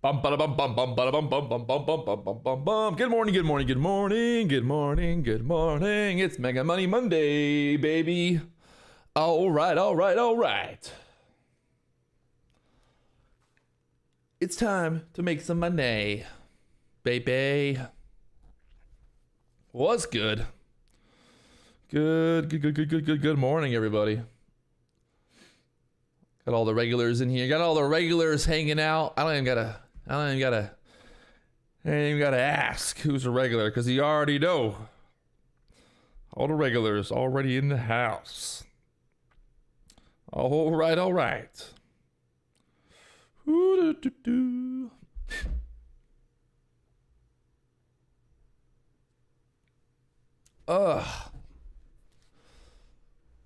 Bum, bada, bum, bum, bum, bada, bum, bum, bum, bum, bum, bum, bum, bum, bum. Good morning, good morning, good morning, good morning, good morning. It's Mega Money Monday, baby. All right, all right, all right. It's time to make some money, baby. What's good? Good morning, everybody. Got all the regulars in here. Got all the regulars hanging out. I ain't even gotta ask who's a regular, because you already know. All the regulars already in the house. All right, all right. Ooh-doo-doo-doo.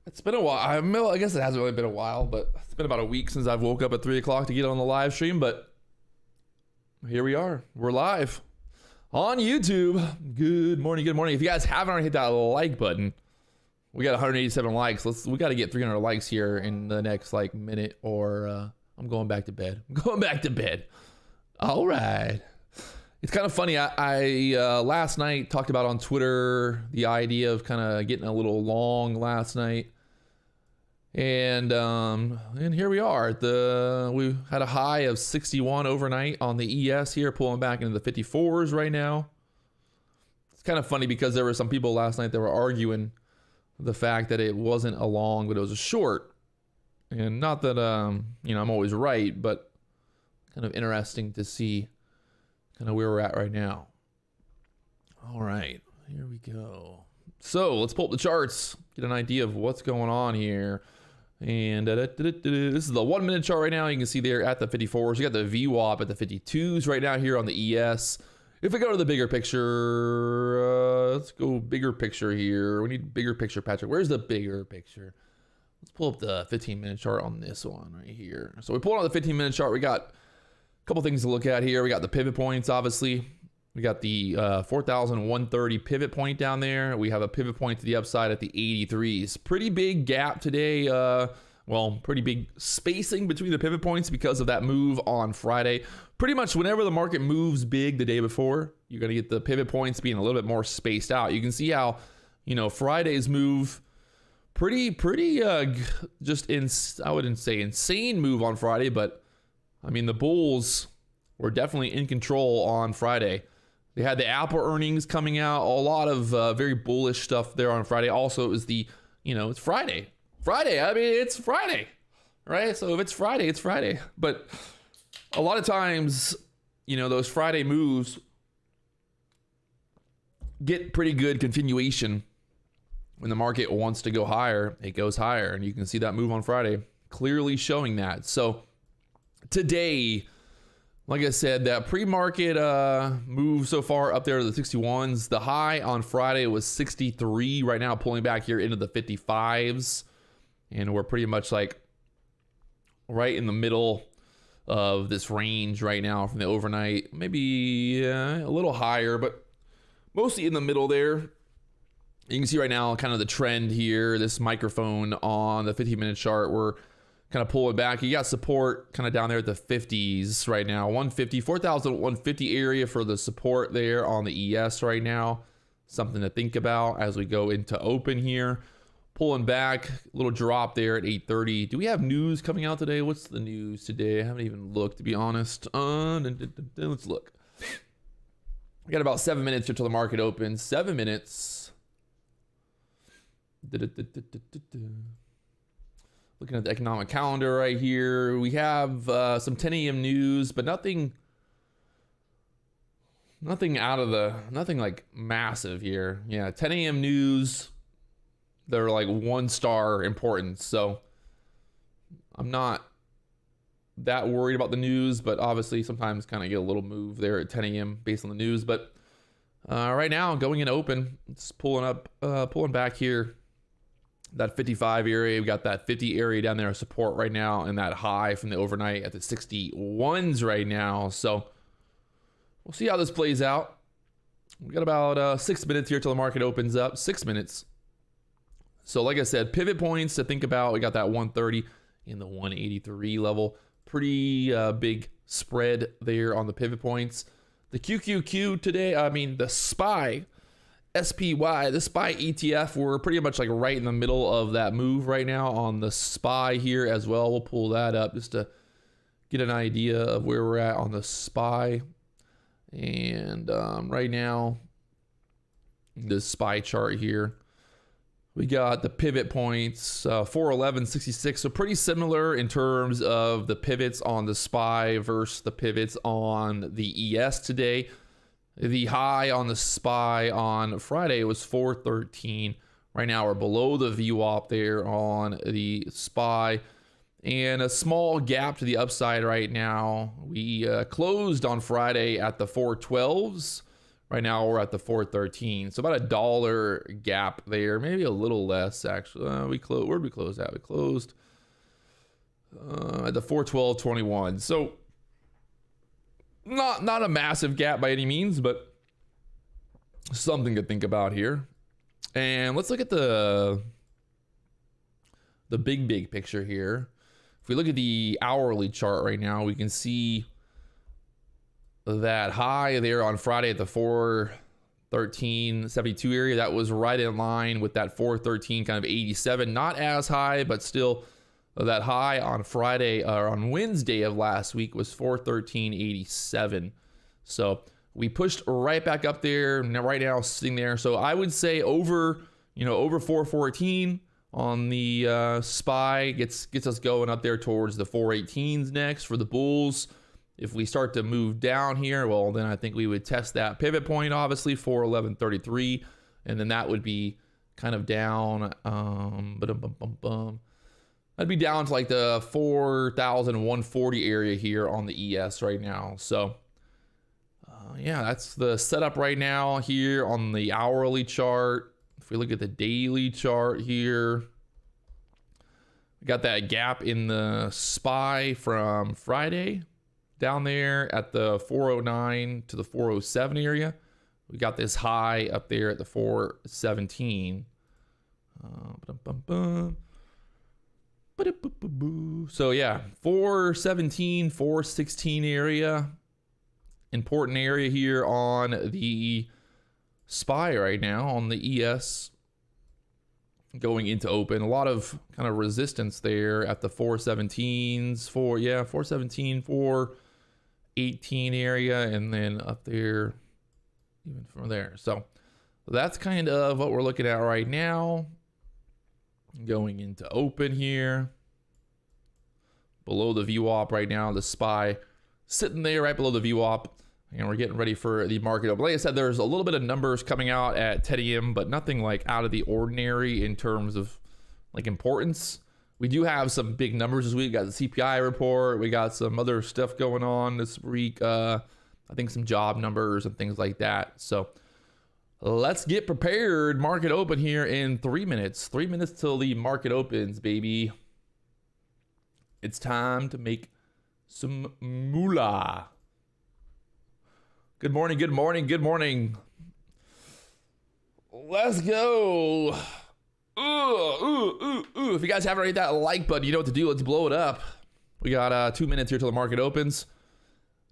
It's been a while. I guess it hasn't really been a while, but it's been about a week since I've woke up at 3 o'clock to get on the live stream, but here we are. We're live on YouTube. Good morning, good morning. If you guys haven't already hit that like button, we got 187 likes. We got to get 300 likes here in the next like minute, or I'm going back to bed. I'm going back to bed. All right. It's kind of funny. I last night talked about on Twitter the idea of kind of getting a little long last night. And here we are. We had a high of 61 overnight on the ES here, pulling back into the 54s right now. It's kind of funny because there were some people last night that were arguing the fact that it wasn't a long, but it was a short. And not that I'm always right, but kind of interesting to see kind of where we're at right now. All right, here we go. So let's pull up the charts, get an idea of what's going on here. And this is the 1 minute chart right now. You can see there at the 54s. You got the VWAP at the 52s right now here on the ES. If we go to the bigger picture, let's go bigger picture here. We need bigger picture, Patrick. Where's the bigger picture? Let's pull up the 15-minute chart on this one right here. So we pulled on the 15-minute chart. We got a couple things to look at here. We got the pivot points, obviously. We got the 4,130 pivot point down there. We have a pivot point to the upside at the 83s. Pretty big gap today. Pretty big spacing between the pivot points because of that move on Friday. Pretty much whenever the market moves big the day before, you're going to get the pivot points being a little bit more spaced out. You can see how, Friday's move, I wouldn't say insane move on Friday, but I mean, the bulls were definitely in control on Friday. They had the Apple earnings coming out, a lot of very bullish stuff there on Friday. Also, it was it's Friday. It's Friday, right? So if it's Friday, it's Friday. But a lot of times, those Friday moves get pretty good continuation. When the market wants to go higher, it goes higher. And you can see that move on Friday clearly showing that. So today, like I said, that pre-market move so far up there to the 61s. The high on Friday was 63. Right now, pulling back here into the 55s. And we're pretty much like right in the middle of this range right now from the overnight. Maybe a little higher, but mostly in the middle there. You can see right now kind of the trend here. This microphone on the 15-minute chart, we're kind of pulling back. You got support kind of down there at the 50s right now. 150, 4,150 area for the support there on the ES right now. Something to think about as we go into open here. Pulling back, a little drop there at 8:30. Do we have news coming out today? What's the news today? I haven't even looked, to be honest. Let's look. We got about 7 minutes until the market opens. 7 minutes. Looking at the economic calendar right here, we have some 10 a.m. news, but nothing like massive here. Yeah, 10 a.m. news, they're like 1-star importance. So I'm not that worried about the news, but obviously sometimes kind of get a little move there at 10 a.m. based on the news. But right now, going in open, it's pulling back here. That 55 area, we got that 50 area down there, support right now, and that high from the overnight at the 61s right now. So we'll see how this plays out. We got about 6 minutes here till the market opens up. 6 minutes. So like I said, pivot points to think about. We got that 130 in the 183 level. Pretty big spread there on the pivot points. The QQQ today, I mean the SPY, SPY, the SPY ETF, we're pretty much like right in the middle of that move right now on the SPY here as well. We'll pull that up just to get an idea of where we're at on the SPY. And right now, this SPY chart here, we got the pivot points, 411.66. So pretty similar in terms of the pivots on the SPY versus the pivots on the ES today. The high on the SPY on Friday was 413. Right now we're below the VWAP there on the SPY. And a small gap to the upside right now. We closed on Friday at the 412s. Right now we're at the 413. So about $1 gap there. Maybe a little less actually. Where'd we close at? We closed at the 412.21. So not a massive gap by any means, but something to think about here. And let's look at the big picture here. If we look at the hourly chart right now, we can see that high there on Friday at the 413.72 area. That was right in line with that 413 kind of 87. Not as high, but still that high on Friday or on Wednesday of last week was 413.87. So we pushed right back up there. Now right now sitting there. So I would say over 414 on the SPY gets us going up there towards the 418s next for the bulls. If we start to move down here, well, then I think we would test that pivot point, obviously, 411.33, and then that would be kind of down. That'd be down to like the 4,140 area here on the ES right now. So, yeah, that's the setup right now here on the hourly chart. If we look at the daily chart here, we got that gap in the SPY from Friday down there at the 409 to the 407 area. We got this high up there at the 417. So yeah, 417, 416 area. Important area here on the SPY right now on the ES going into open. A lot of kind of resistance there at the 417s, 417, 418 area, and then up there even from there. So that's kind of what we're looking at right now. Going into open here. Below the VWAP right now, the SPY sitting there right below the VWAP. And we're getting ready for the market open. Like I said, there's a little bit of numbers coming out at 10 a.m., but nothing like out of the ordinary in terms of like importance. We do have some big numbers this week. We got the CPI report. We got some other stuff going on this week. I think some job numbers and things like that. So let's get prepared. Market open here in 3 minutes. 3 minutes till the market opens, baby. It's time to make some moolah. Good morning, good morning, good morning. Let's go. If you guys haven't hit that like button, you know what to do. Let's blow it up. We got 2 minutes here till the market opens.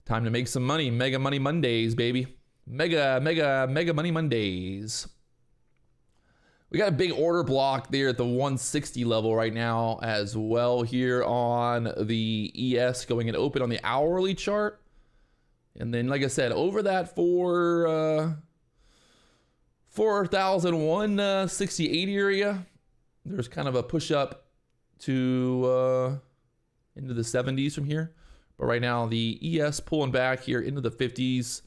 Time to make some money. Mega Money Mondays, baby. Mega Money Mondays. We got a big order block there at the 160 level right now as well here on the ES going in open on the hourly chart. And then, like I said, over that 4,168 area, there's kind of a push up to into the 70s from here. But right now, the ES pulling back here into the 50s.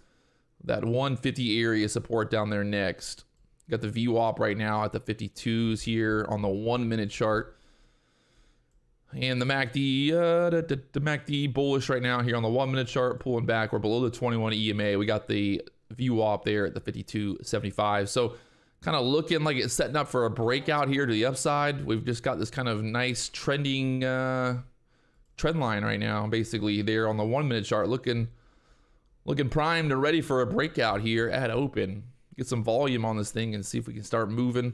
That 150 area support down there next. Got the VWAP right now at the 52s here on the 1 minute chart. And the MACD, the MACD bullish right now here on the 1 minute chart, pulling back. We're below the 21 EMA. We got the VWAP there at the 52.75. So kind of looking like it's setting up for a breakout here to the upside. We've just got this kind of nice trending trend line right now, basically there on the 1 minute chart, looking primed and ready for a breakout here at open. Get some volume on this thing and see if we can start moving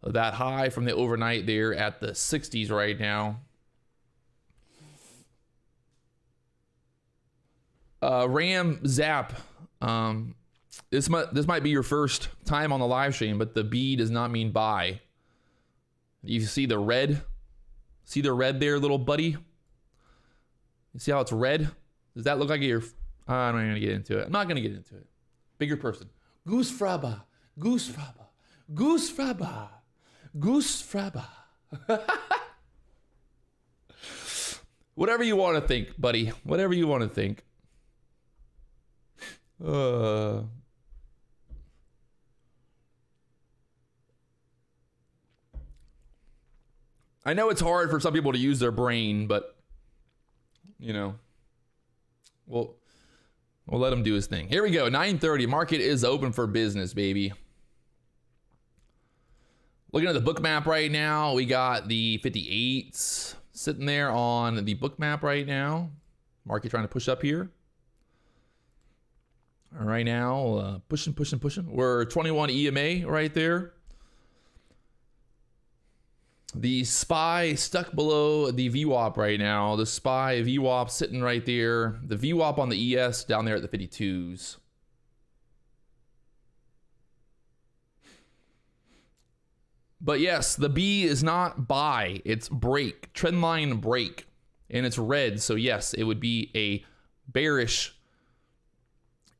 that high from the overnight there at the 60s right now. Ram Zap. This might be your first time on the live stream, but the B does not mean buy. You see the red? See the red there, little buddy? You see how it's red? Does that look like your... I'm not going to get into it. I'm not going to get into it. Bigger person. Goose fraba. Goose fraba. Goose fraba. Goose fraba. Whatever you want to think, buddy. Whatever you want to think. I know it's hard for some people to use their brain, but you know, we'll let him do his thing. Here we go. 9:30. Market is open for business, baby. Looking at the book map right now, we got the 58s sitting there on the book map right now. Market trying to push up here. All right now, pushing. We're 21 EMA right there. The SPY stuck below the VWAP right now. The SPY VWAP sitting right there. The VWAP on the ES down there at the 52s. But yes, the B is not buy, it's break, trendline break, and it's red. So yes, it would be a bearish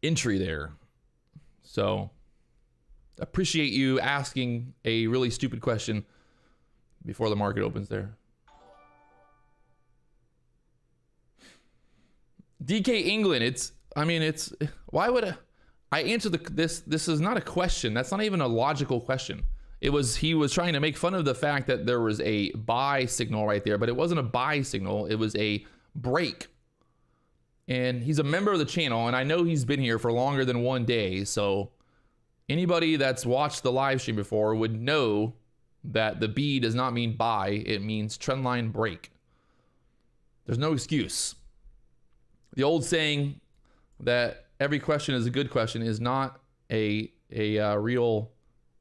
entry there. So appreciate you asking a really stupid question before the market opens there. DK England, why would I answer this is not a question. That's not even a logical question. He was trying to make fun of the fact that there was a buy signal right there, but it wasn't a buy signal. It was a break. And he's a member of the channel, and I know he's been here for longer than 1 day. So anybody that's watched the live stream before would know that the B does not mean buy. It means trendline break. There's no excuse. The old saying that every question is a good question is not a real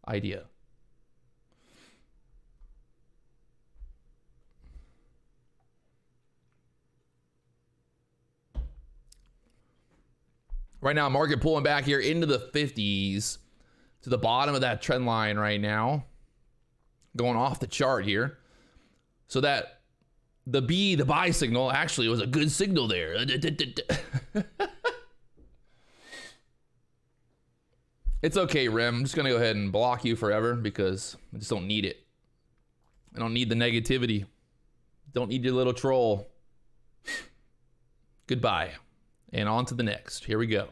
idea. Right now, market pulling back here into the 50s to the bottom of that trend line right now. Going off the chart here. So that the B, the buy signal, actually was a good signal there. It's okay, Rim. I'm just going to go ahead and block you forever because I just don't need it. I don't need the negativity. Don't need your little troll. Goodbye. And on to the next. Here we go.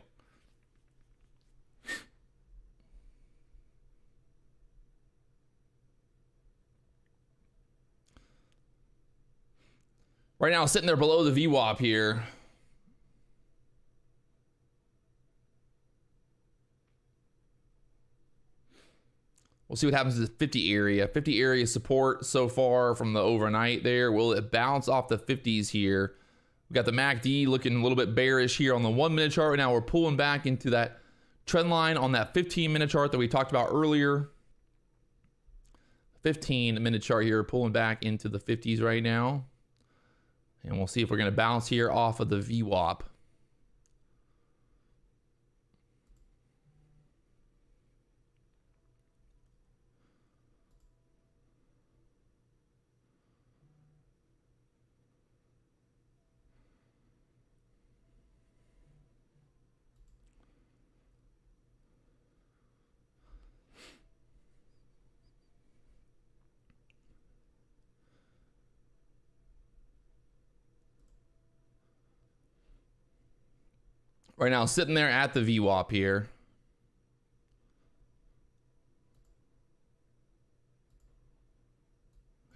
Right now, sitting there below the VWAP here. We'll see what happens to the 50 area. 50 area support so far from the overnight there. Will it bounce off the 50s here? We got the MACD looking a little bit bearish here on the 1 minute chart. Right now we're pulling back into that trend line on that 15 minute chart that we talked about earlier. 15 minute chart here, pulling back into the 50s right now. And we'll see if we're going to bounce here off of the VWAP. Right now, sitting there at the VWAP here.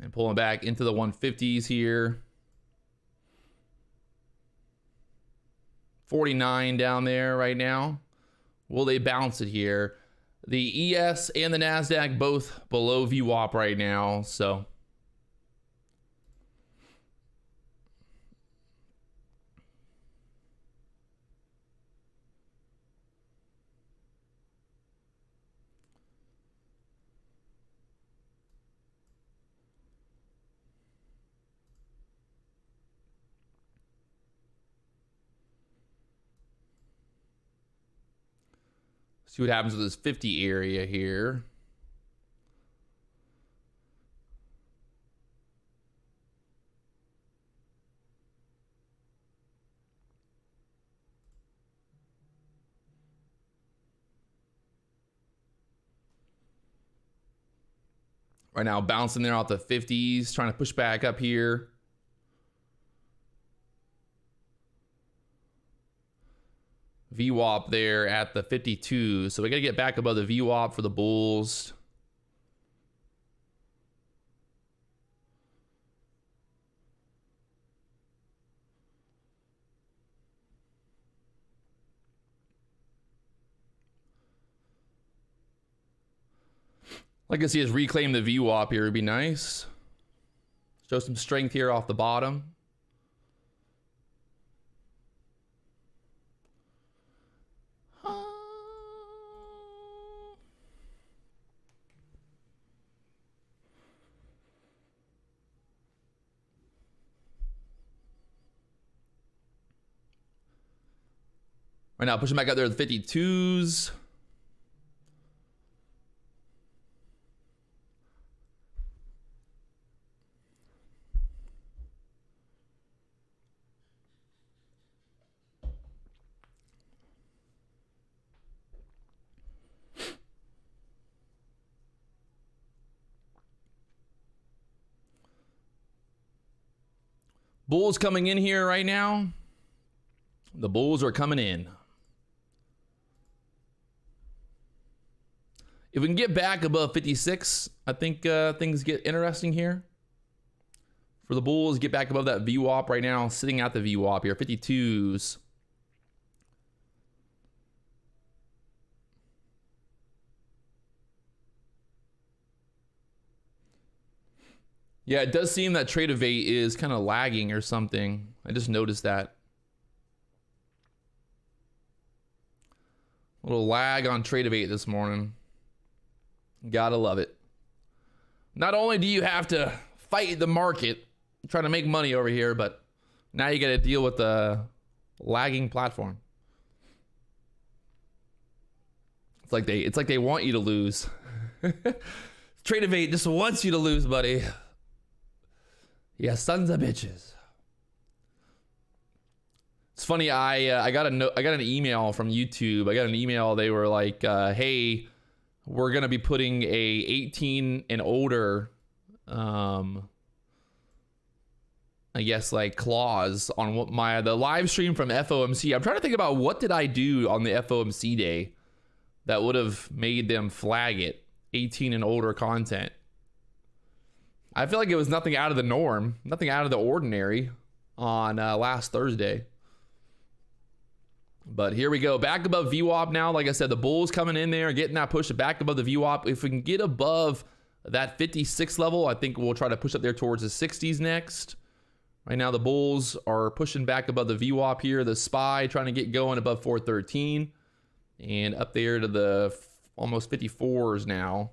And pulling back into the 150s here. 49 down there right now. Will they bounce it here? The ES and the NASDAQ both below VWAP right now, so... See what happens with this 50 area here. Right now, bouncing there off the 50s, trying to push back up here. VWAP there at the 52. So we got to get back above the VWAP for the bulls. Like I see us reclaim the VWAP here would be nice. Show some strength here off the bottom. Right now, pushing back out there to the 52s. Bulls coming in here right now. The bulls are coming in. If we can get back above 56, I think things get interesting here. For the bulls, get back above that VWAP right now, sitting at the VWAP here, 52s. Yeah, it does seem that Trade Evade is kind of lagging or something. I just noticed that. A little lag on Trade Evade this morning. Gotta love it. Not only do you have to fight the market, trying to make money over here, but now you got to deal with the lagging platform. It's like they want you to lose. Trade Evade just wants you to lose, buddy. Yeah, sons of bitches. It's funny. I got an email from YouTube. I got an email. They were like, "Hey, we're gonna be putting a 18 and older, I guess like clause on what the live stream from FOMC." I'm trying to think about what did I do on the FOMC day that would have made them flag it 18 and older content. I feel like it was nothing out of the norm, nothing out of the ordinary on last Thursday. But here we go, back above VWAP now. Like I said, the bulls coming in there, getting that push back above the VWAP. If we can get above that 56 level, I think we'll try to push up there towards the 60s next. Right now, the bulls are pushing back above the VWAP here. The SPY trying to get going above 413 and up there to the almost 54s now.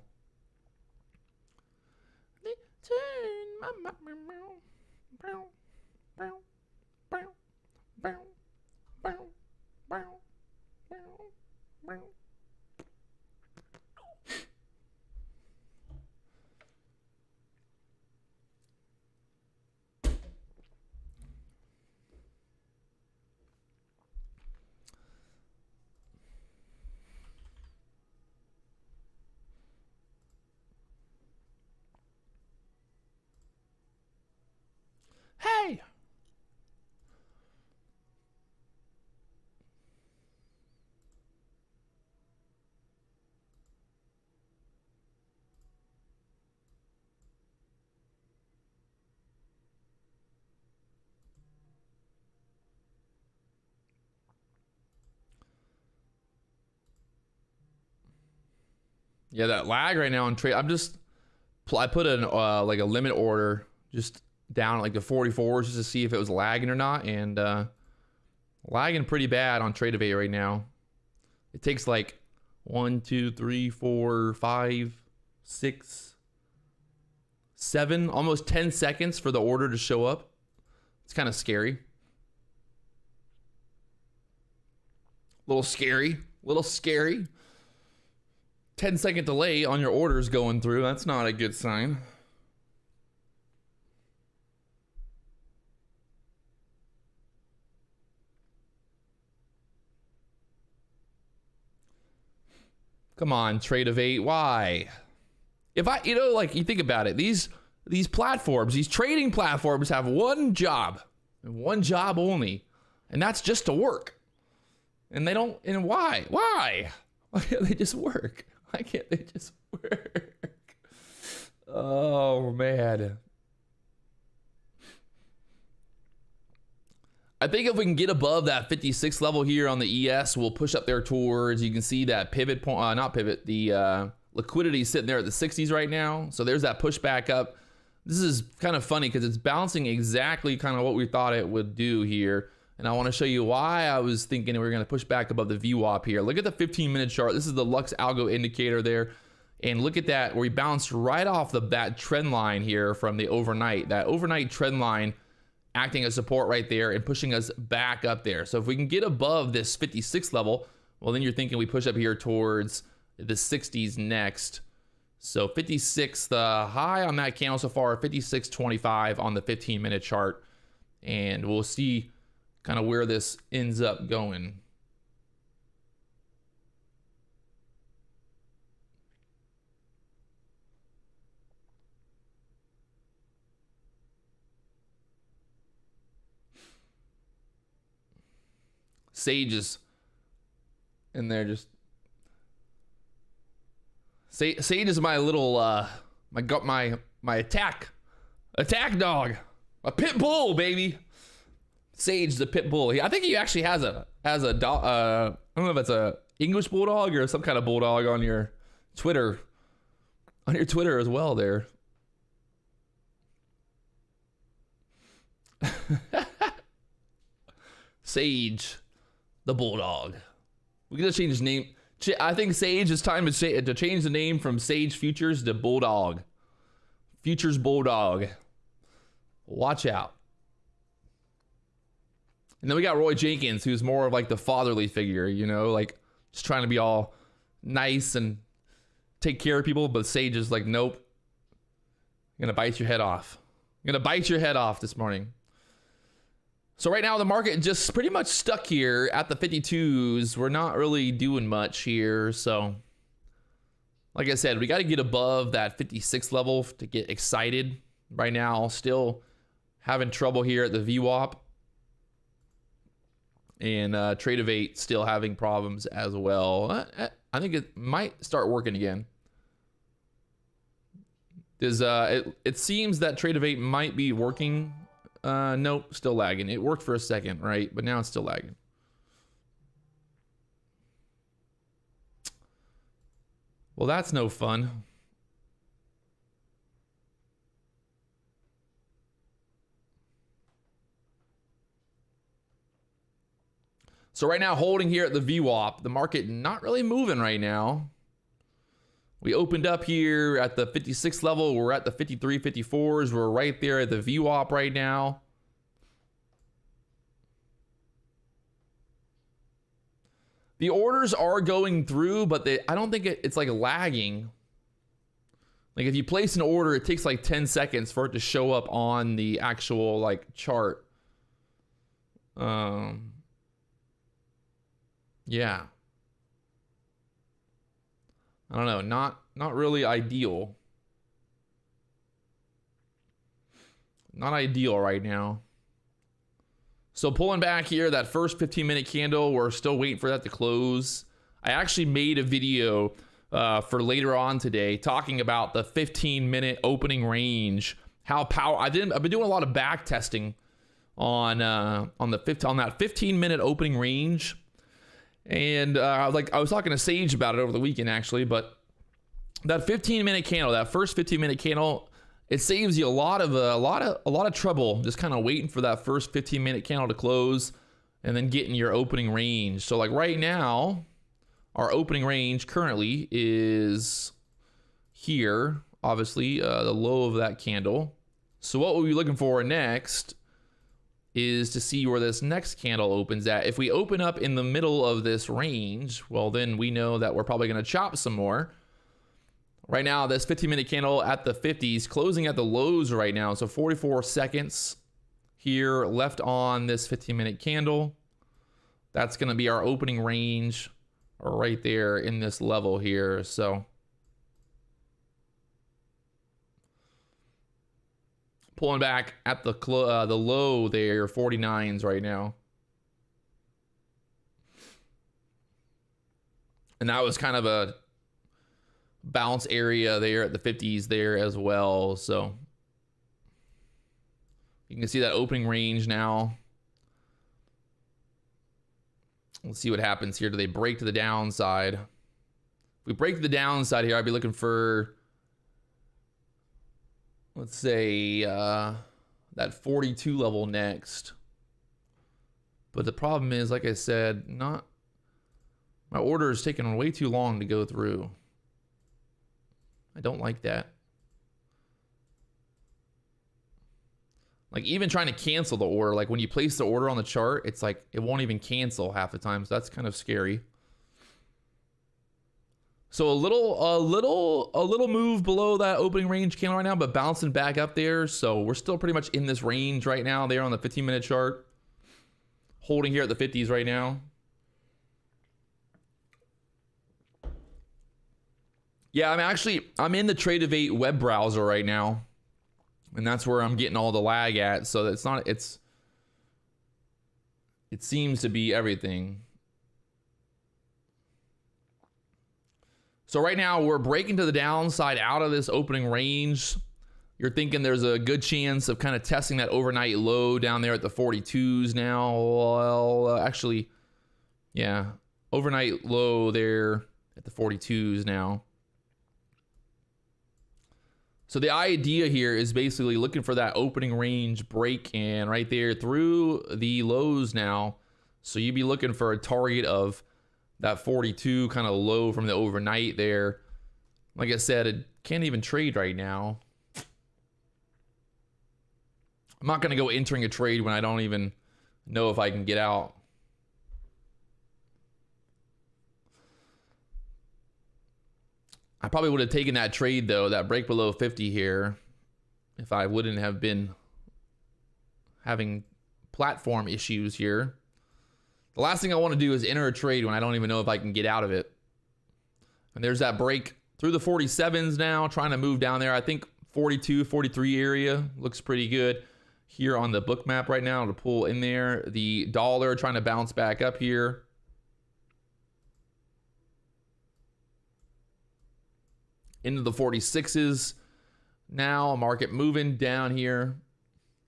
Hey. Yeah, that lag right now on trade. I put an like a limit order just down at like the 44s just to see if it was lagging or not, and lagging pretty bad on Trade Evade right now. It takes like 1, 2, 3, 4, 5, 6, 7, almost 10 seconds for the order to show up. It's kind of scary. Little scary. 10-second delay on your orders going through. That's not a good sign. Come on, trade of 8. Why? If I, like, you think about it, these platforms, these trading platforms have one job and one job only, and that's just to work. And they don't, and why? Why can't they just work? Why can't they just work? Oh, man. I think if we can get above that 56 level here on the ES, we'll push up there towards, you can see that pivot point, not pivot, the liquidity is sitting there at the 60s right now. So there's that push back up. This is kind of funny because it's bouncing exactly kind of what we thought it would do here. And I want to show you why I was thinking we were going to push back above the VWAP here. Look at the 15-minute chart. This is the Lux Algo indicator there. And look at that, where we bounced right off that trend line here from the overnight. That overnight trend line acting as support right there and pushing us back up there. So if we can get above this 56 level, well, then you're thinking we push up here towards the 60s next. So 56, the high on that candle so far, 56.25 on the 15-minute chart. And we'll see kind of where this ends up going. Sage is in there just. Sage is my little my attack dog, a pit bull, baby. Sage the pit bull. I think he actually has a dog. I don't know if it's a English bulldog or some kind of bulldog on your Twitter as well there. Sage the bulldog. We gotta change his name. I think Sage, it's time to change the name from Sage Futures to Bulldog. Futures Bulldog. Watch out. And then we got Roy Jenkins, who's more of like the fatherly figure, like just trying to be all nice and take care of people. But Sage is like, nope. I'm gonna bite your head off. I'm gonna bite your head off this morning. So right now the market just pretty much stuck here at the 52s. We're not really doing much here. So like I said, we got to get above that 56 level to get excited. Right now, still having trouble here at the VWAP. And Trade of 8 still having problems as well. I think it might start working again. It seems that Trade of 8 might be working. Nope, still lagging. It worked for a second, right? But now it's still lagging. Well, that's no fun. So right now, holding here at the VWAP, the market not really moving right now. We opened up here at the 56 level. We're at the 53, 54s. We're right there at the VWAP right now. The orders are going through, but I don't think it's like lagging. Like if you place an order, it takes like 10 seconds for it to show up on the actual like chart. Yeah. I don't know, not really ideal. Not ideal right now. So pulling back here, that first 15-minute candle, we're still waiting for that to close. I actually made a video for later on today talking about the 15-minute opening range. How I've been doing a lot of back testing on that 15-minute opening range. And I was talking to Sage about it over the weekend actually, but that 15-minute candle, that first 15-minute candle, it saves you a lot of trouble just kind of waiting for that first 15-minute candle to close and then getting your opening range. So like right now, our opening range currently is here, obviously, the low of that candle. So what we'll be looking for next is to see where this next candle opens at. If we open up in the middle of this range, well, then we know that we're probably going to chop some more. Right now, this 15-minute candle at the 50s, closing at the lows right now. So 44 seconds here left on this 15-minute candle. That's going to be our opening range right there in this level here. So pulling back at the low there, 49s right now. And that was kind of a bounce area there at the 50s there as well. So you can see that opening range now. Let's see what happens here. Do they break to the downside? If we break to the downside here, I'd be looking for, let's say, that 42 level next. But the problem is, like I said, my order is taking way too long to go through. I don't like that. Like even trying to cancel the order, like when you place the order on the chart, it's like it won't even cancel half the time. So that's kind of scary. So a little move below that opening range candle right now, but bouncing back up there. So we're still pretty much in this range right now there on the 15-minute chart. Holding here at the 50s right now. Yeah, I'm in the Tradevate web browser right now. And that's where I'm getting all the lag at. So it seems to be everything. So right now we're breaking to the downside out of this opening range. You're thinking there's a good chance of kind of testing that overnight low down there at the 42s now. Well, actually, yeah, overnight low there at the 42s now. So the idea here is basically looking for that opening range break in right there through the lows now. So you'd be looking for a target of that 42 kind of low from the overnight there. Like I said, it can't even trade right now. I'm not going to go entering a trade when I don't even know if I can get out. I probably would have taken that trade, though, that break below 50 here, if I wouldn't have been having platform issues here. The last thing I want to do is enter a trade when I don't even know if I can get out of it. And there's that break through the 47s now, trying to move down there. I think 42, 43 area looks pretty good here on the book map right now to pull in there. The dollar trying to bounce back up here. Into the 46s now, market moving down here.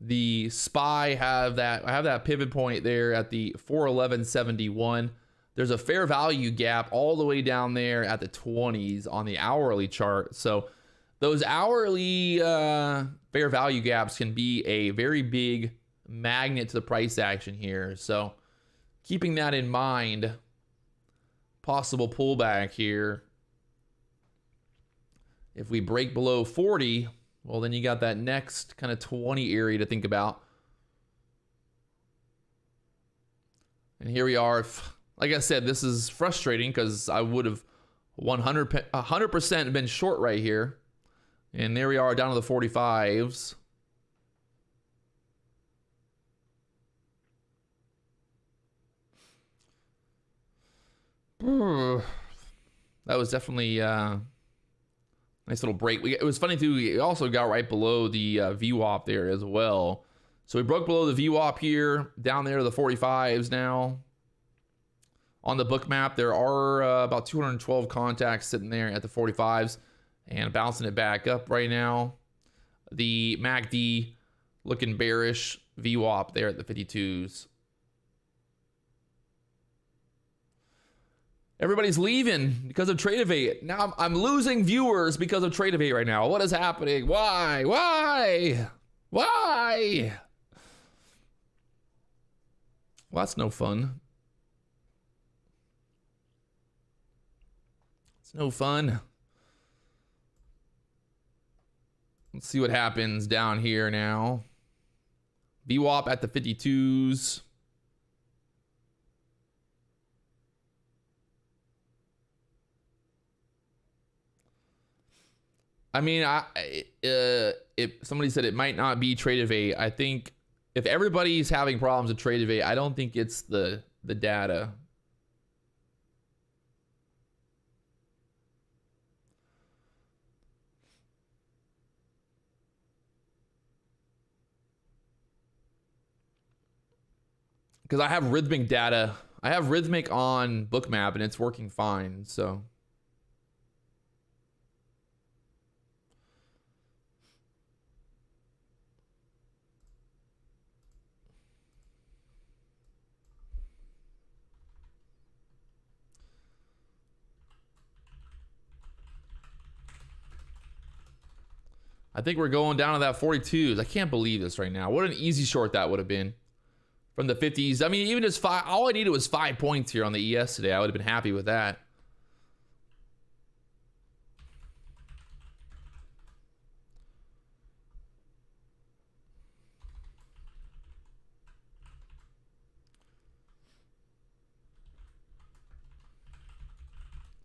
The SPY I have that pivot point there at the 411.71. There's a fair value gap all the way down there at the 20s on the hourly chart. So those hourly fair value gaps can be a very big magnet to the price action here. So keeping that in mind, possible pullback here. If we break below 40, well, then you got that next kind of 20 area to think about. And here we are. Like I said, this is frustrating because I would have 100% been short right here. And there we are down to the 45s. That was definitely... nice little break. It was funny too. We also got right below the VWAP there as well. So we broke below the VWAP here, down there to the 45s now. On the book map, there are about 212 contacts sitting there at the 45s and bouncing it back up right now. The MACD looking bearish, VWAP there at the 52s. Everybody's leaving because of Tradevate. Now I'm losing viewers because of Tradevate right now. What is happening? Why? Why? Why? Well, that's no fun. It's no fun. Let's see what happens down here now. VWAP at the 52s. I mean, if somebody said it might not be Tradevate, I think if everybody's having problems with Tradevate, I don't think it's the data. Because I have Rhythmic data. I have Rhythmic on Bookmap and it's working fine, so. I think we're going down to that 42s. I can't believe this right now. What an easy short that would have been. From the 50s. I mean, even just five, all I needed was 5 points here on the ES today. I would have been happy with that.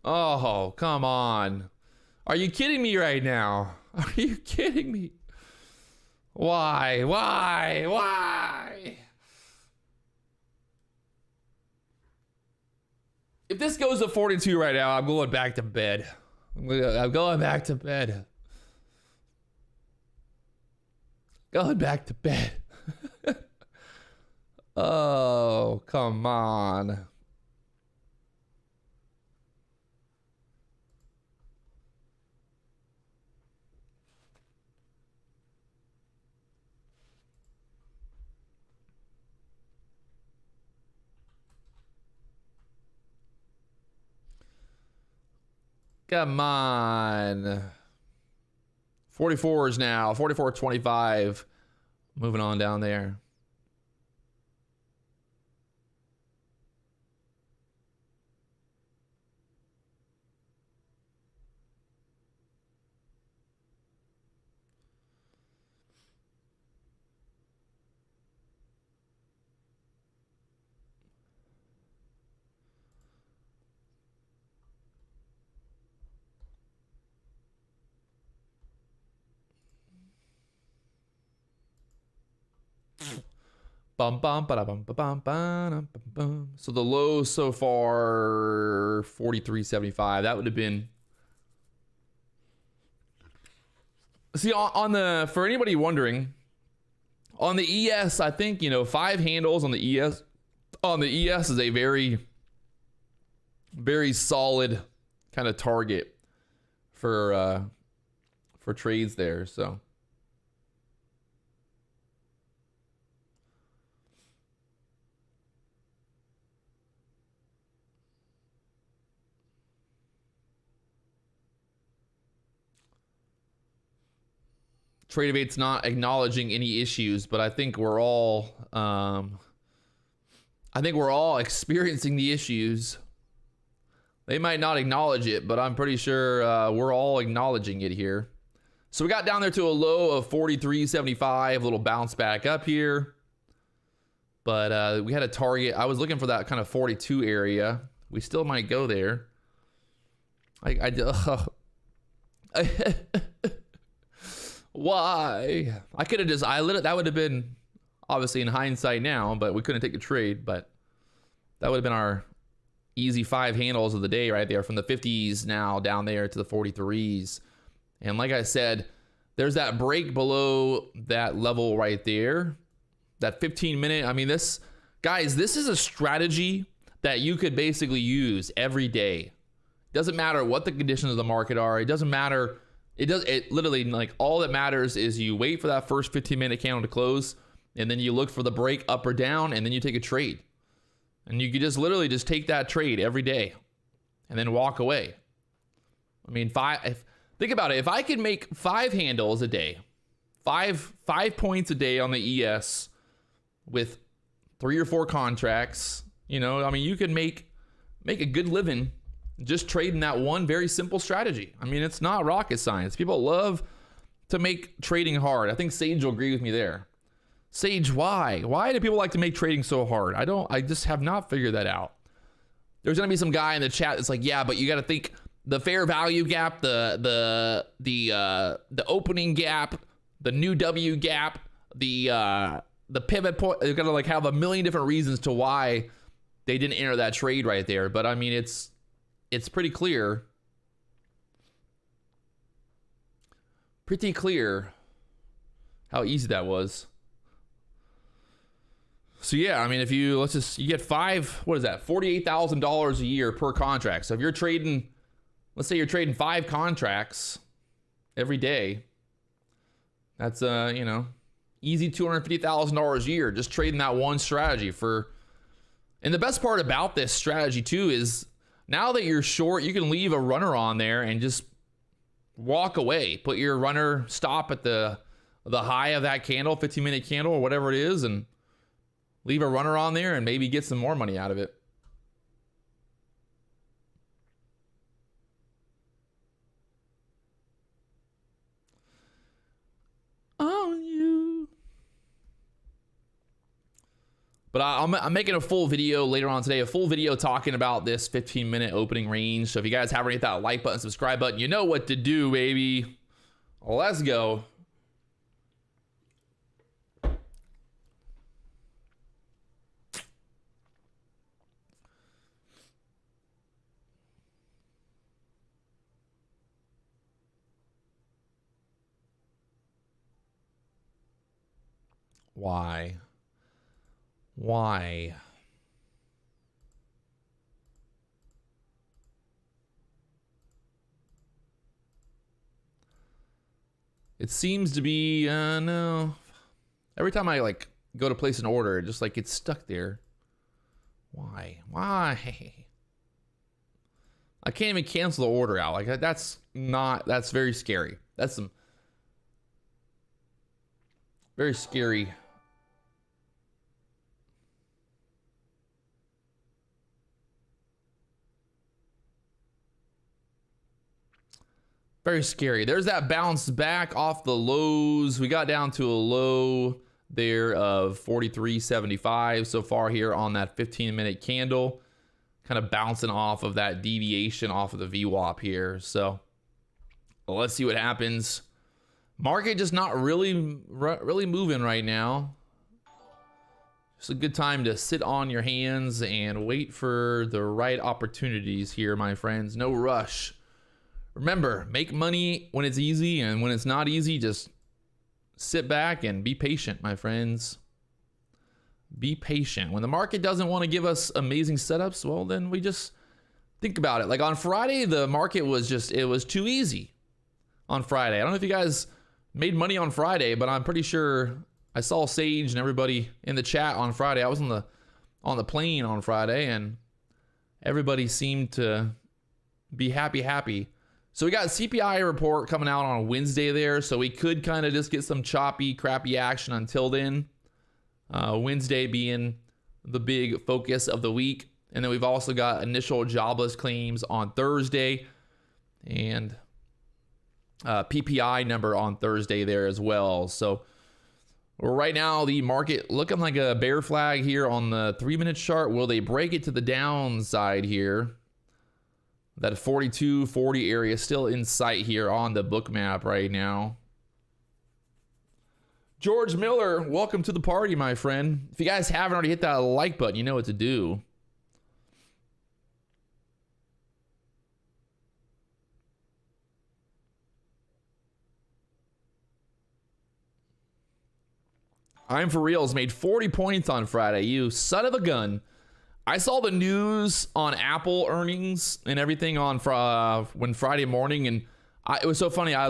Oh, come on. Are you kidding me right now? Are you kidding me? Why? Why? Why? If this goes to 42 right now, I'm going back to bed. I'm going back to bed. Going back to bed. Oh, come on. Come on. 44s now. 44.25. Moving on down there. Bum, bum, ba, bum, ba, bum, bum, bum, bum. So the low so far 43.75. That would have been. See, on the, for anybody wondering, on the ES, I think, you know, 5 handles on the ES. On the ES is a very, very solid kind of target for trades there. So. Tradeabate's not acknowledging any issues, but I think we're all experiencing the issues. They might not acknowledge it, but I'm pretty sure we're all acknowledging it here. So we got down there to a low of 43.75, a little bounce back up here. But we had a target. I was looking for that kind of 42 area. We still might go there. Why? I could have just, that would have been obviously in hindsight now, but we couldn't take a trade, but that would have been our easy 5 handles of the day right there from the 50s now down there to the 43s. And like I said, there's that break below that level right there, that 15-minute. I mean, this, guys, this is a strategy that you could basically use every day. Doesn't matter what the conditions of the market are. It doesn't matter. It literally, like, all that matters is you wait for that first 15-minute candle to close, and then you look for the break up or down, and then you take a trade. And you could just literally just take that trade every day and then walk away. I mean, think about it. If I could make 5 handles a day, five points a day on the ES with 3 or 4 contracts, you know, I mean, you could make a good living just trading that one very simple strategy. I mean, it's not rocket science. People love to make trading hard. I think Sage will agree with me there. Sage, why? Why do people like to make trading so hard? I just have not figured that out. There's going to be some guy in the chat that's like, yeah, but you got to think the fair value gap, the opening gap, the new W gap, the pivot point. They're gonna like have a million different reasons to why they didn't enter that trade right there. But I mean, it's pretty clear. Pretty clear how easy that was. So yeah, I mean, if you you get $48,000 a year per contract. So if you're trading, let's say you're trading 5 contracts every day, that's you know, easy $250,000 a year just trading that one strategy for. And the best part about this strategy too is now that you're short, you can leave a runner on there and just walk away. Put your runner stop at the high of that candle, 15-minute candle or whatever it is, and leave a runner on there and maybe get some more money out of it. On you. But I'm making a full video later on today, a full video talking about this 15-minute opening range. So if you guys haven't hit that like button, subscribe button, you know what to do, baby. Let's go. Why? Why? It seems to be, no. Every time I like go to place an order, it just like gets stuck there. Why? Why? I can't even cancel the order out. Like that's very scary. That's some very scary. Very scary. There's that bounce back off the lows. We got down to a low there of 43.75 so far here on that 15-minute candle. Kind of bouncing off of that deviation off of the VWAP here. So let's see what happens. Market just not really moving right now. Just a good time to sit on your hands and wait for the right opportunities here, my friends. No rush. Remember, make money when it's easy, and when it's not easy, just sit back and be patient, my friends. Be patient. When the market doesn't want to give us amazing setups, well, then we just think about it. Like on Friday, the market was just, it was too easy on Friday. I don't know if you guys made money on Friday, but I'm pretty sure I saw Sage and everybody in the chat on Friday. I was on the plane on Friday, and everybody seemed to be happy. So we got a CPI report coming out on Wednesday there, so we could kind of just get some choppy, crappy action until then. Wednesday being the big focus of the week. And then we've also got initial jobless claims on Thursday and PPI number on Thursday there as well. So right now the market looking like a bear flag here on the 3-minute chart. Will they break it to the downside here? That 42.40 area still in sight here on the book map right now. George Miller, welcome to the party, my friend. If you guys haven't already hit that like button, you know what to do. I'm for reals made 40 points on Friday. You son of a gun. I saw the news on Apple earnings and everything on when Friday morning, and it was so funny. I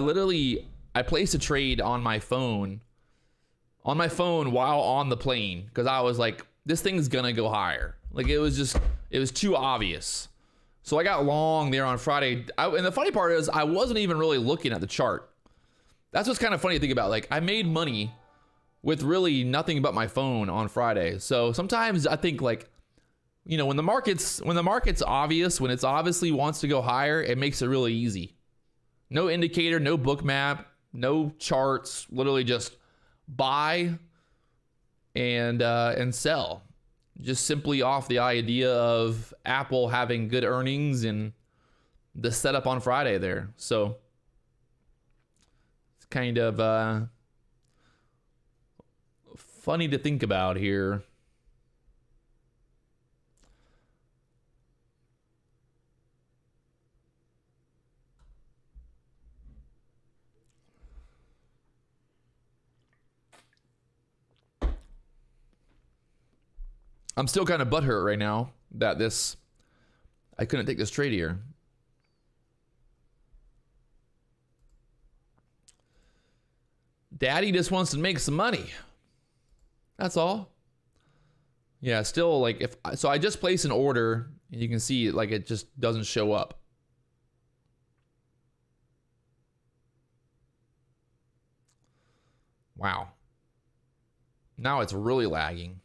placed a trade on my phone while on the plane because I was like, this thing's gonna go higher. Like it was too obvious. So I got long there on Friday. And the funny part is I wasn't even really looking at the chart. That's what's kind of funny to think about. Like I made money with really nothing but my phone on Friday. So sometimes I think like, you know, when the market's obvious, when it's obviously wants to go higher, it makes it really easy. No indicator, no book map, no charts, literally just buy and sell. Just simply off the idea of Apple having good earnings and the setup on Friday there. So it's kind of funny to think about here. I'm still kind of butthurt right now that I couldn't take this trade here. Daddy just wants to make some money. That's all. Yeah, still like so I just placed an order and you can see like it just doesn't show up. Wow. Now it's really lagging.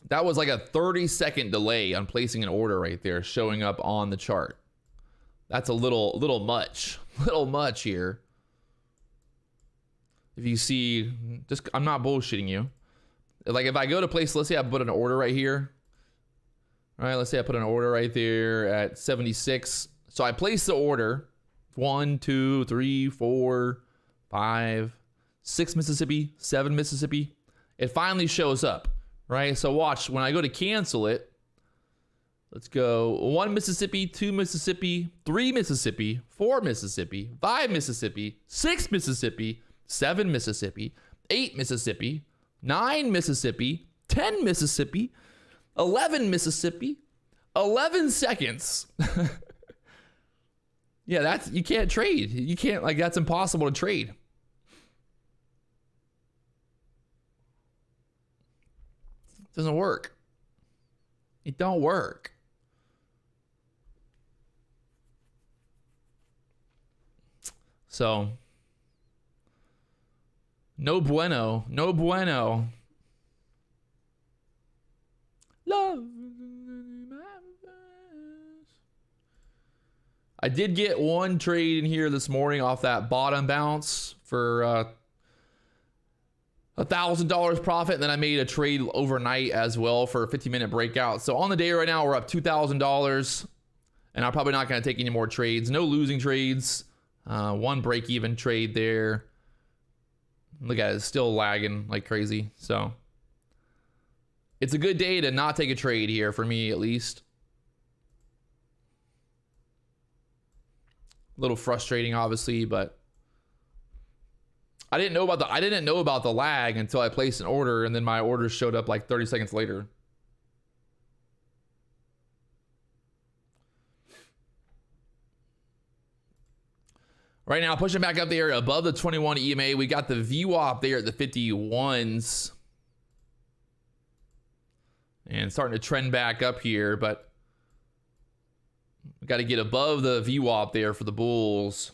That was like a 30-second delay on placing an order right there, showing up on the chart. That's a little much. Little much here. If you see, just I'm not bullshitting you. Like if I go to place, let's say I put an order right here. All right, let's say I put an order right there at 76. So I place the order. 1, 2, 3, 4, 5, 6 Mississippi, 7 Mississippi. It finally shows up. Right, so watch, when I go to cancel it, let's go 1 Mississippi, 2 Mississippi, 3 Mississippi, 4 Mississippi, 5 Mississippi, 6 Mississippi, 7 Mississippi, 8 Mississippi, 9 Mississippi, 10 Mississippi, 11 Mississippi, 11 seconds. Yeah, that's, you can't trade. You can't, like, that's impossible to trade. Doesn't work. It don't work. So, no bueno. No bueno. Love. I did get one trade in here this morning off that bottom bounce for $1,000 profit, and then I made a trade overnight as well for a 15-minute breakout. So on the day right now, we're up $2,000, and I'm probably not going to take any more trades. No losing trades. One break-even trade there. Look at it, it's still lagging like crazy. So it's a good day to not take a trade here for me, at least. A little frustrating, obviously, but I didn't know about the lag until I placed an order, and then my order showed up like 30 seconds later. Right now, pushing back up there above the 21 EMA. We got the VWAP there at the 51s. And starting to trend back up here, but we got to get above the VWAP there for the bulls.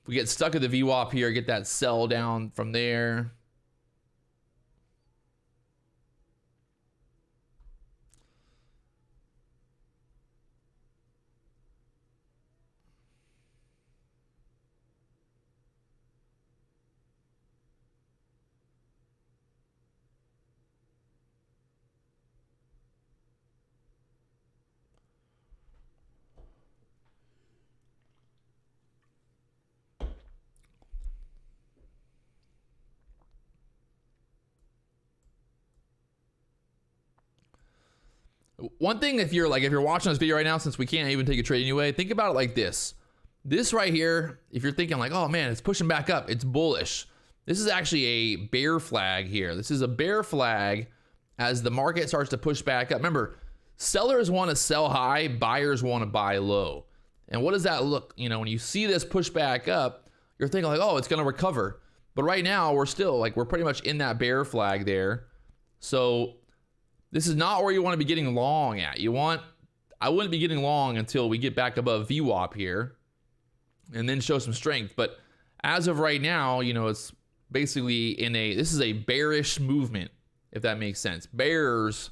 If we get stuck at the VWAP here, get that sell down from there. One thing, if you're watching this video right now, since we can't even take a trade anyway, think about it like this. This right here, if you're thinking like, oh man, it's pushing back up, it's bullish. This is actually a bear flag here. This is a bear flag as the market starts to push back up. Remember, sellers want to sell high, buyers want to buy low. And what does that look, when you see this push back up, you're thinking like, oh, it's going to recover. But right now, we're pretty much in that bear flag there. So this is not where you want to be getting long at. I wouldn't be getting long until we get back above VWAP here and then show some strength. But as of right now, it's basically this is a bearish movement, if that makes sense. Bearish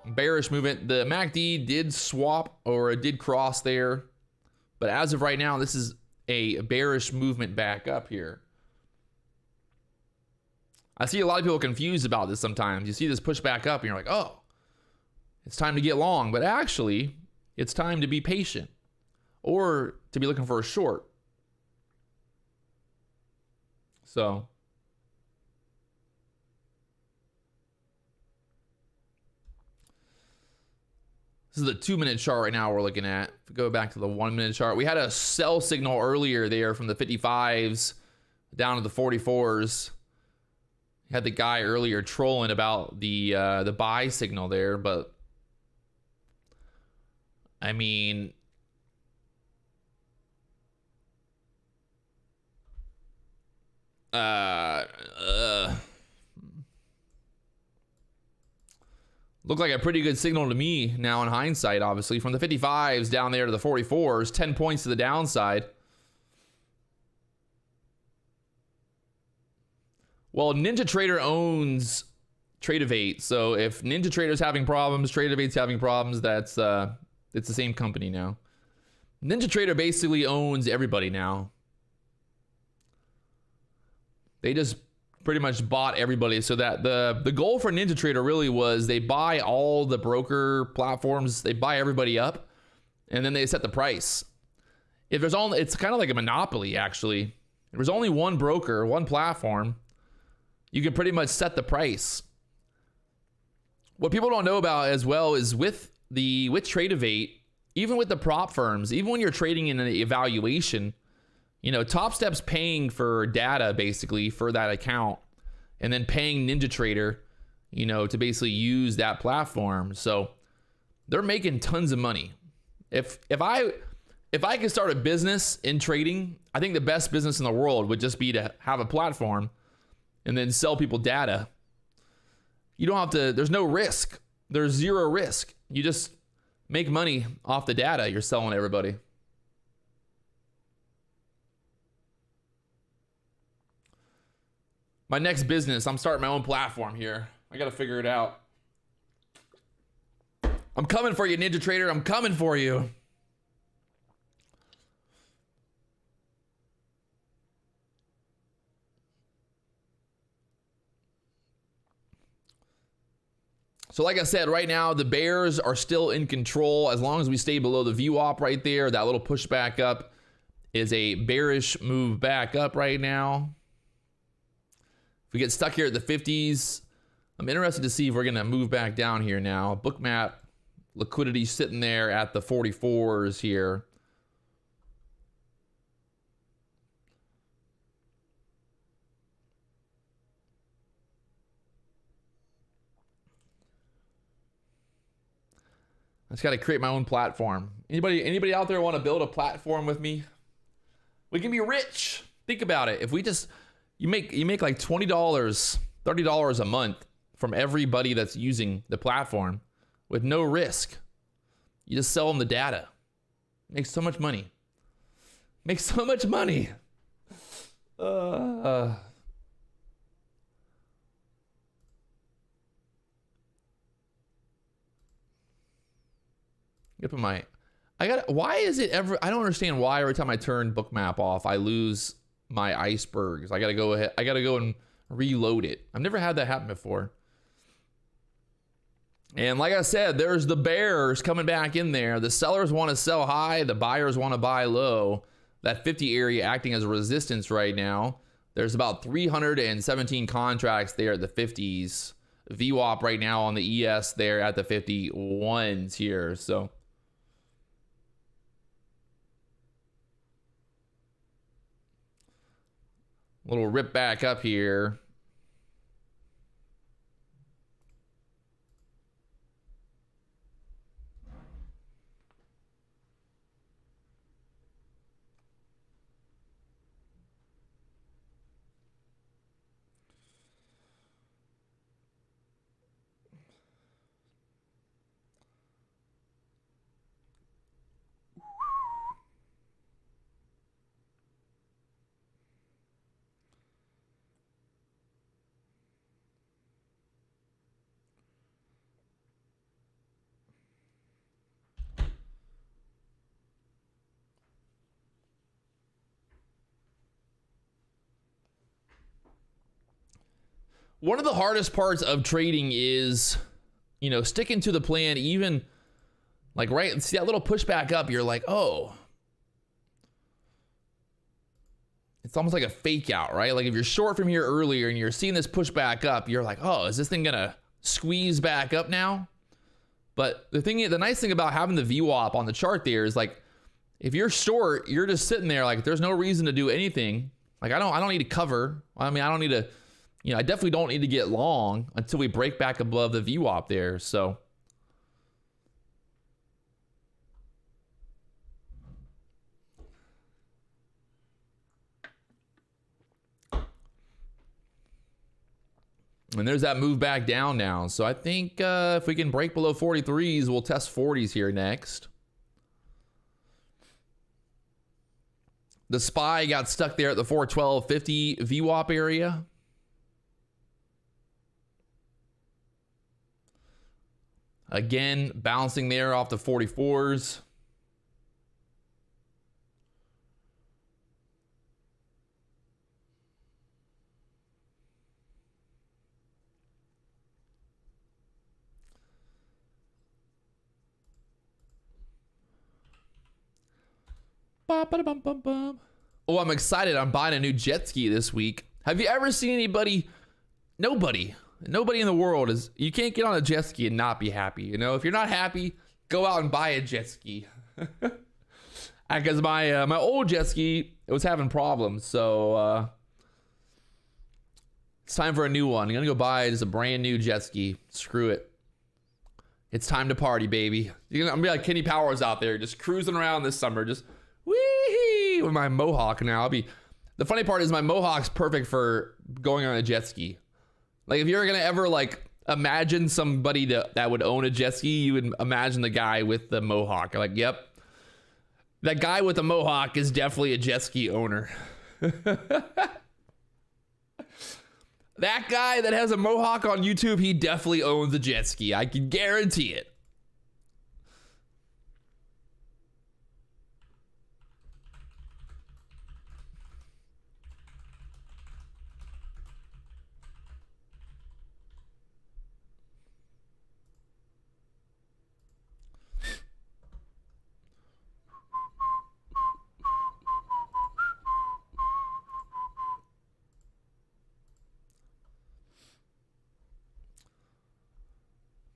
movement. The MACD did swap, or it did cross there. But as of right now, this is a bearish movement back up here. I see a lot of people confused about this sometimes. You see this push back up and you're like, oh, it's time to get long. But actually, it's time to be patient or to be looking for a short. So this is the 2-minute chart right now we're looking at. If we go back to the 1-minute chart, we had a sell signal earlier there from the 55s down to the 44s. Had the guy earlier trolling about the buy signal there, but I mean, looked like a pretty good signal to me now in hindsight, obviously. From the 55s down there to the 44s, 10 points to the downside. Well, NinjaTrader owns Tradeovate, so if NinjaTrader's having problems, Tradeovate's having problems, that's it's the same company now. NinjaTrader basically owns everybody now. They just pretty much bought everybody, so that the goal for NinjaTrader really was they buy all the broker platforms, they buy everybody up, and then they set the price. If there's only, it's kind of like a monopoly actually. If there's only one broker, one platform, you can pretty much set the price. What people don't know about as well is with Tradeovate, even with the prop firms, even when you're trading in an evaluation, you know, Topstep's paying for data basically for that account and then paying NinjaTrader, you know, to basically use that platform. So they're making tons of money. If I could start a business in trading, I think the best business in the world would just be to have a platform and then sell people data. You don't have to, there's no risk. There's zero risk. You just make money off the data you're selling to everybody. My next business, I'm starting my own platform here. I got to figure it out. I'm coming for you, NinjaTrader. I'm coming for you. So like I said, right now, the bears are still in control. As long as we stay below the VWAP right there, that little push back up is a bearish move back up right now. If we get stuck here at the 50s, I'm interested to see if we're going to move back down here now. Bookmap liquidity sitting there at the 44s here. I just got to create my own platform. Anybody out there want to build a platform with me? We can be rich. Think about it. If we just, you make like $20, $30 a month from everybody that's using the platform with no risk. You just sell them the data. Make so much money. Make so much money. Why is it ever, I don't understand why every time I turn Bookmap off, I lose my icebergs. I gotta go and reload it. I've never had that happen before. And like I said, there's the bears coming back in there. The sellers want to sell high. The buyers want to buy low. That 50 area acting as a resistance right now. There's about 317 contracts there at the 50s. VWAP right now on the ES there at the 51s here. So little rip back up here. One of the hardest parts of trading is, you know, sticking to the plan, even like, right, see that little pushback up, you're like, oh, it's almost like a fake out, right? Like if you're short from here earlier and you're seeing this pushback up, you're like, oh, is this thing gonna squeeze back up now? But the nice thing about having the VWAP on the chart there is like, if you're short, you're just sitting there like there's no reason to do anything. Like I don't need to cover. I mean, I don't need to, you know, I definitely don't need to get long until we break back above the VWAP there. So and there's that move back down now. So I think if we can break below 43s, we'll test 40s here next. The SPY got stuck there at the 412.50 VWAP area. Again, bouncing there off the 44s. Oh, I'm excited. I'm buying a new jet ski this week. Have you ever seen anybody? Nobody in the world is, you can't get on a jet ski and not be happy. You know, if you're not happy, go out and buy a jet ski. Because my old jet ski, it was having problems. So it's time for a new one. I'm going to go buy just a brand new jet ski. Screw it. It's time to party, baby. I'm going to be like Kenny Powers out there, just cruising around this summer, just wee with my Mohawk now. The funny part is my Mohawk's perfect for going on a jet ski. Like if you're gonna ever like imagine somebody that would own a jet ski, you would imagine the guy with the Mohawk. Like, yep, that guy with the Mohawk is definitely a jet ski owner. That guy that has a Mohawk on YouTube, he definitely owns a jet ski. I can guarantee it.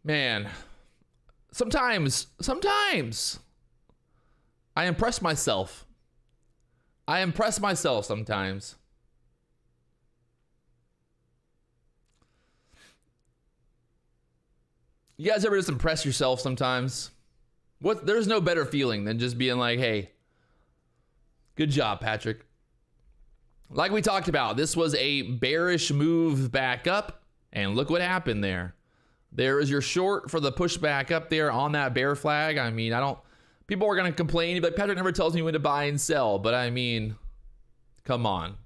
Man, sometimes I impress myself. Sometimes. You guys ever just impress yourself sometimes? There's no better feeling than just being like, hey, good job, Patrick. Like we talked about, this was a bearish move back up, and look what happened there. There is your short for the pushback up there on that bear flag. I mean, people are going to complain, but Patrick never tells me when to buy and sell. But I mean, come on.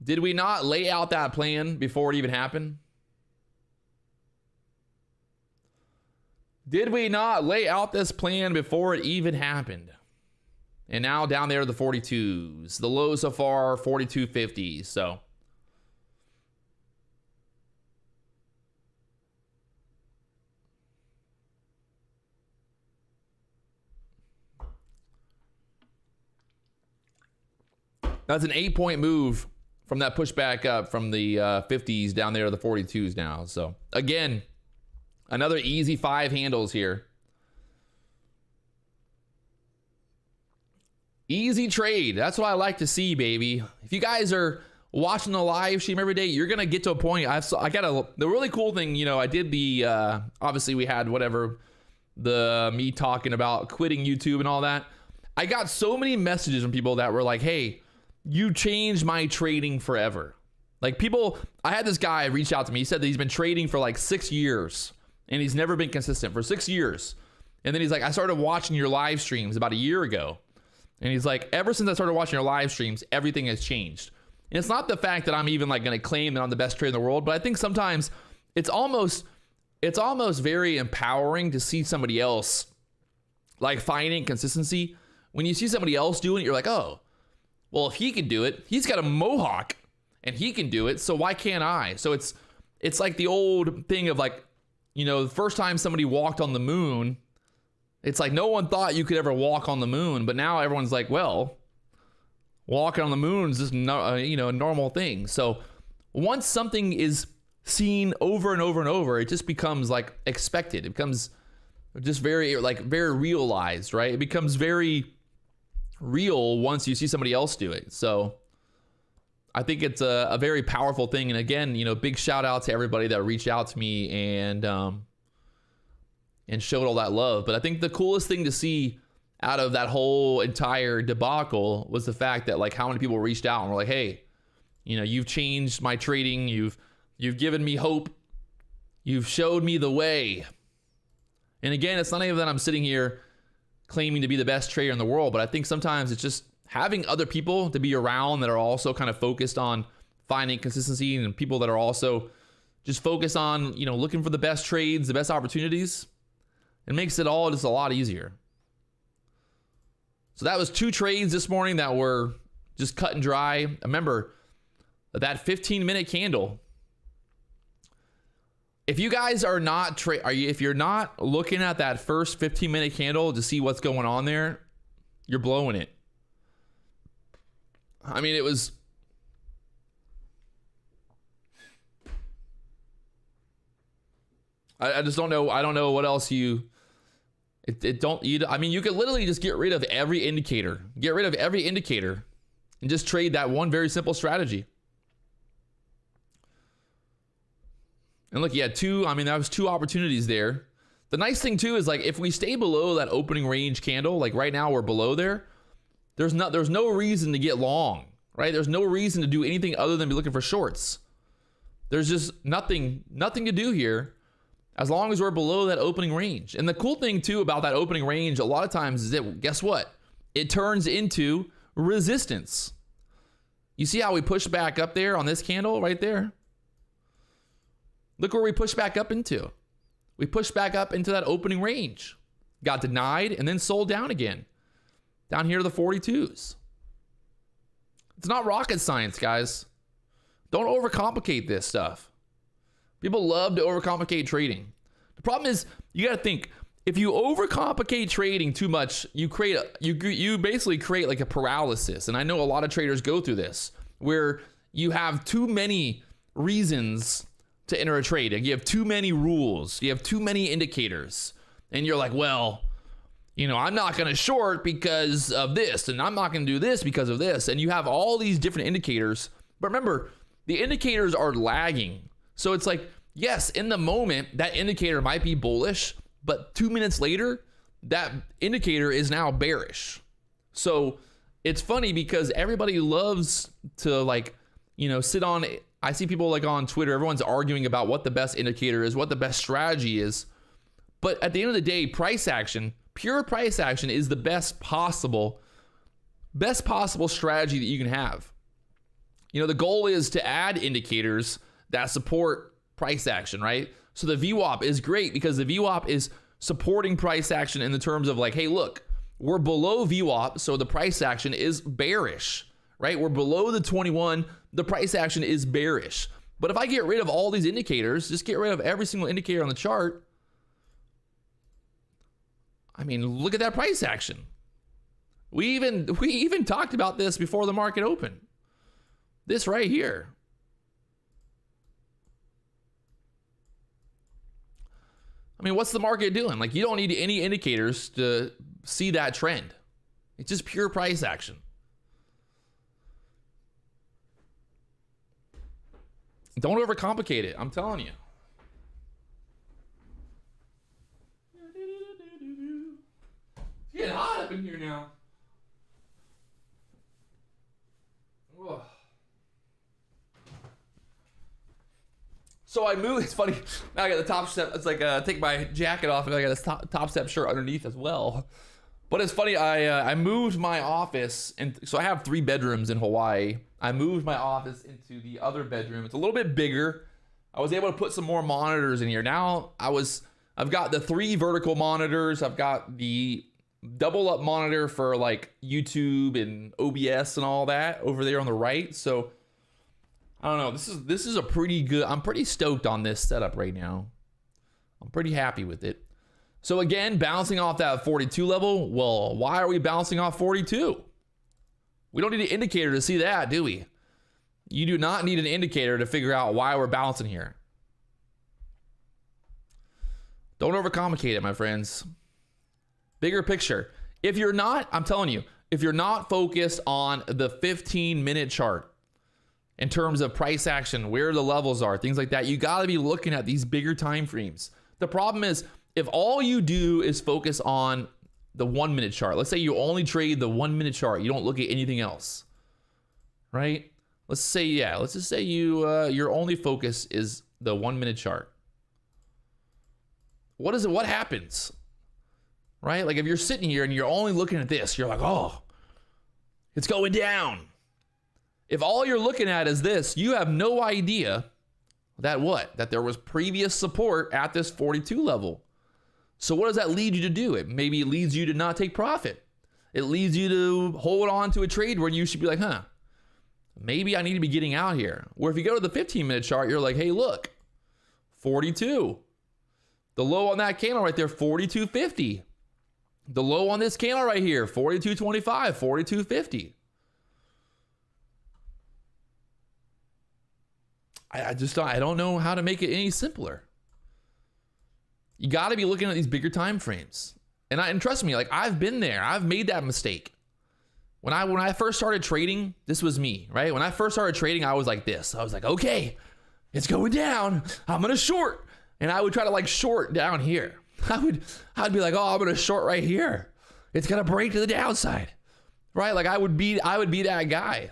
Did we not lay out that plan before it even happened? Did we not lay out this plan before it even happened? And now down there, the 42s. The low so far, 42.50. So that's an 8-point move from that pushback up from the 50s down there to the 42s now. So again, another easy 5 handles here. Easy trade. That's what I like to see, baby. If you guys are watching the live stream every day, you're gonna get to a point. The really cool thing, you know, I did the obviously we had me talking about quitting YouTube and all that. I got so many messages from people that were like, hey, you changed my trading forever. Like I had this guy reach out to me. He said that he's been trading for like 6 years and he's never been consistent for 6 years. And then he's like, I started watching your live streams about a year ago. And he's like, ever since I started watching your live streams, everything has changed. And it's not the fact that I'm even like going to claim that I'm the best trader in the world, but I think sometimes it's almost very empowering to see somebody else like finding consistency. When you see somebody else doing it, you're like, oh, well, if he can do it, he's got a Mohawk and he can do it, so why can't I? So it's like the old thing of like, the first time somebody walked on the moon, it's like no one thought you could ever walk on the moon, but now everyone's like, well, walking on the moon is just a normal thing. So once something is seen over and over and over, it just becomes like expected. It becomes just very realized, right? It becomes very real once you see somebody else do it. So I think it's a very powerful thing. And again, big shout out to everybody that reached out to me and showed all that love. But I think the coolest thing to see out of that whole entire debacle was the fact that like how many people reached out and were like, hey, you've changed my trading. You've given me hope. You've showed me the way. And again, it's not even that I'm sitting here claiming to be the best trader in the world, but I think sometimes it's just having other people to be around that are also kind of focused on finding consistency, and people that are also just focused on, looking for the best trades, the best opportunities. It makes it all just a lot easier. So that was 2 trades this morning that were just cut and dry. Remember that 15-minute candle. If you guys are not if you're not looking at that first 15-minute candle to see what's going on there, you're blowing it. I mean, it was I just don't know. I don't know what else you could literally just get rid of every indicator. Get rid of every indicator and just trade that one very simple strategy. And look, you had that was 2 opportunities there. The nice thing too is like if we stay below that opening range candle, like right now we're below there, there's no reason to get long, right? There's no reason to do anything other than be looking for shorts. There's just nothing to do here as long as we're below that opening range. And the cool thing too about that opening range a lot of times is that, guess what? It turns into resistance. You see how we push back up there on this candle right there? Look where we pushed back up into. We pushed back up into that opening range. Got denied and then sold down again. Down here to the 42s. It's not rocket science, guys. Don't overcomplicate this stuff. People love to overcomplicate trading. The problem is you got to think, if you overcomplicate trading too much, you basically create like a paralysis. And I know a lot of traders go through this where you have too many reasons to enter a trade. You have too many rules. You have too many indicators. And you're like, well, I'm not going to short because of this. And I'm not going to do this because of this. And you have all these different indicators. But remember, the indicators are lagging. So it's like, yes, in the moment, that indicator might be bullish. But 2 minutes later, that indicator is now bearish. So it's funny because everybody loves to sit on. I see people like on Twitter, everyone's arguing about what the best indicator is, what the best strategy is. But at the end of the day, price action, pure price action is the best possible strategy that you can have. The goal is to add indicators that support price action, right? So the VWAP is great because the VWAP is supporting price action in the terms of like, hey, look, we're below VWAP, so the price action is bearish, right? We're below the 21, the price action is bearish. But if I get rid of all these indicators, just get rid of every single indicator on the chart, look at that price action. We even talked about this before the market opened. This right here. What's the market doing? Like, you don't need any indicators to see that trend. It's just pure price action. Don't overcomplicate it. I'm telling you. It's getting hot up in here now. Ugh. So I moved. It's funny. Now I got the Topstep. It's like take my jacket off and I got this Topstep shirt underneath as well. But it's funny. I moved my office, and so I have 3 bedrooms in Hawaii. I moved my office into the other bedroom. It's a little bit bigger. I was able to put some more monitors in here. Now I've got the 3 vertical monitors. I've got the double up monitor for like YouTube and OBS and all that over there on the right. So I don't know. This is a pretty good. I'm pretty stoked on this setup right now. I'm pretty happy with it. So again, bouncing off that 42 level. Well, why are we bouncing off 42? We don't need an indicator to see that, do we? You do not need an indicator to figure out why we're bouncing here. Don't overcomplicate it, my friends. Bigger picture. If you're not, I'm telling you, if you're not focused on the 15-minute chart in terms of price action, where the levels are, things like that, you got to be looking at these bigger time frames. The problem is, if all you do is focus on the 1-minute chart, let's say you only trade the 1-minute chart, you don't look at anything else, right? Let's just say your only focus is the 1-minute chart. What happens? Right? Like if you're sitting here and you're only looking at this, you're like, oh, it's going down. If all you're looking at is this, you have no idea that there was previous support at this 42 level. So what does that lead you to do? It maybe leads you to not take profit. It leads you to hold on to a trade where you should be like, maybe I need to be getting out here. Where if you go to the 15-minute chart, you're like, hey, look, 42. The low on that candle right there, 42.50. The low on this candle right here, 42.25, 42.50. I don't know how to make it any simpler. You got to be looking at these bigger time frames. And trust me, like I've been there. I've made that mistake. When I first started trading, this was me, right? When I first started trading, I was like this. I was like, okay, it's going down. I'm going to short. And I would try to like short down here. I'd be like, oh, I'm going to short right here. It's going to break to the downside, right? Like I would be that guy.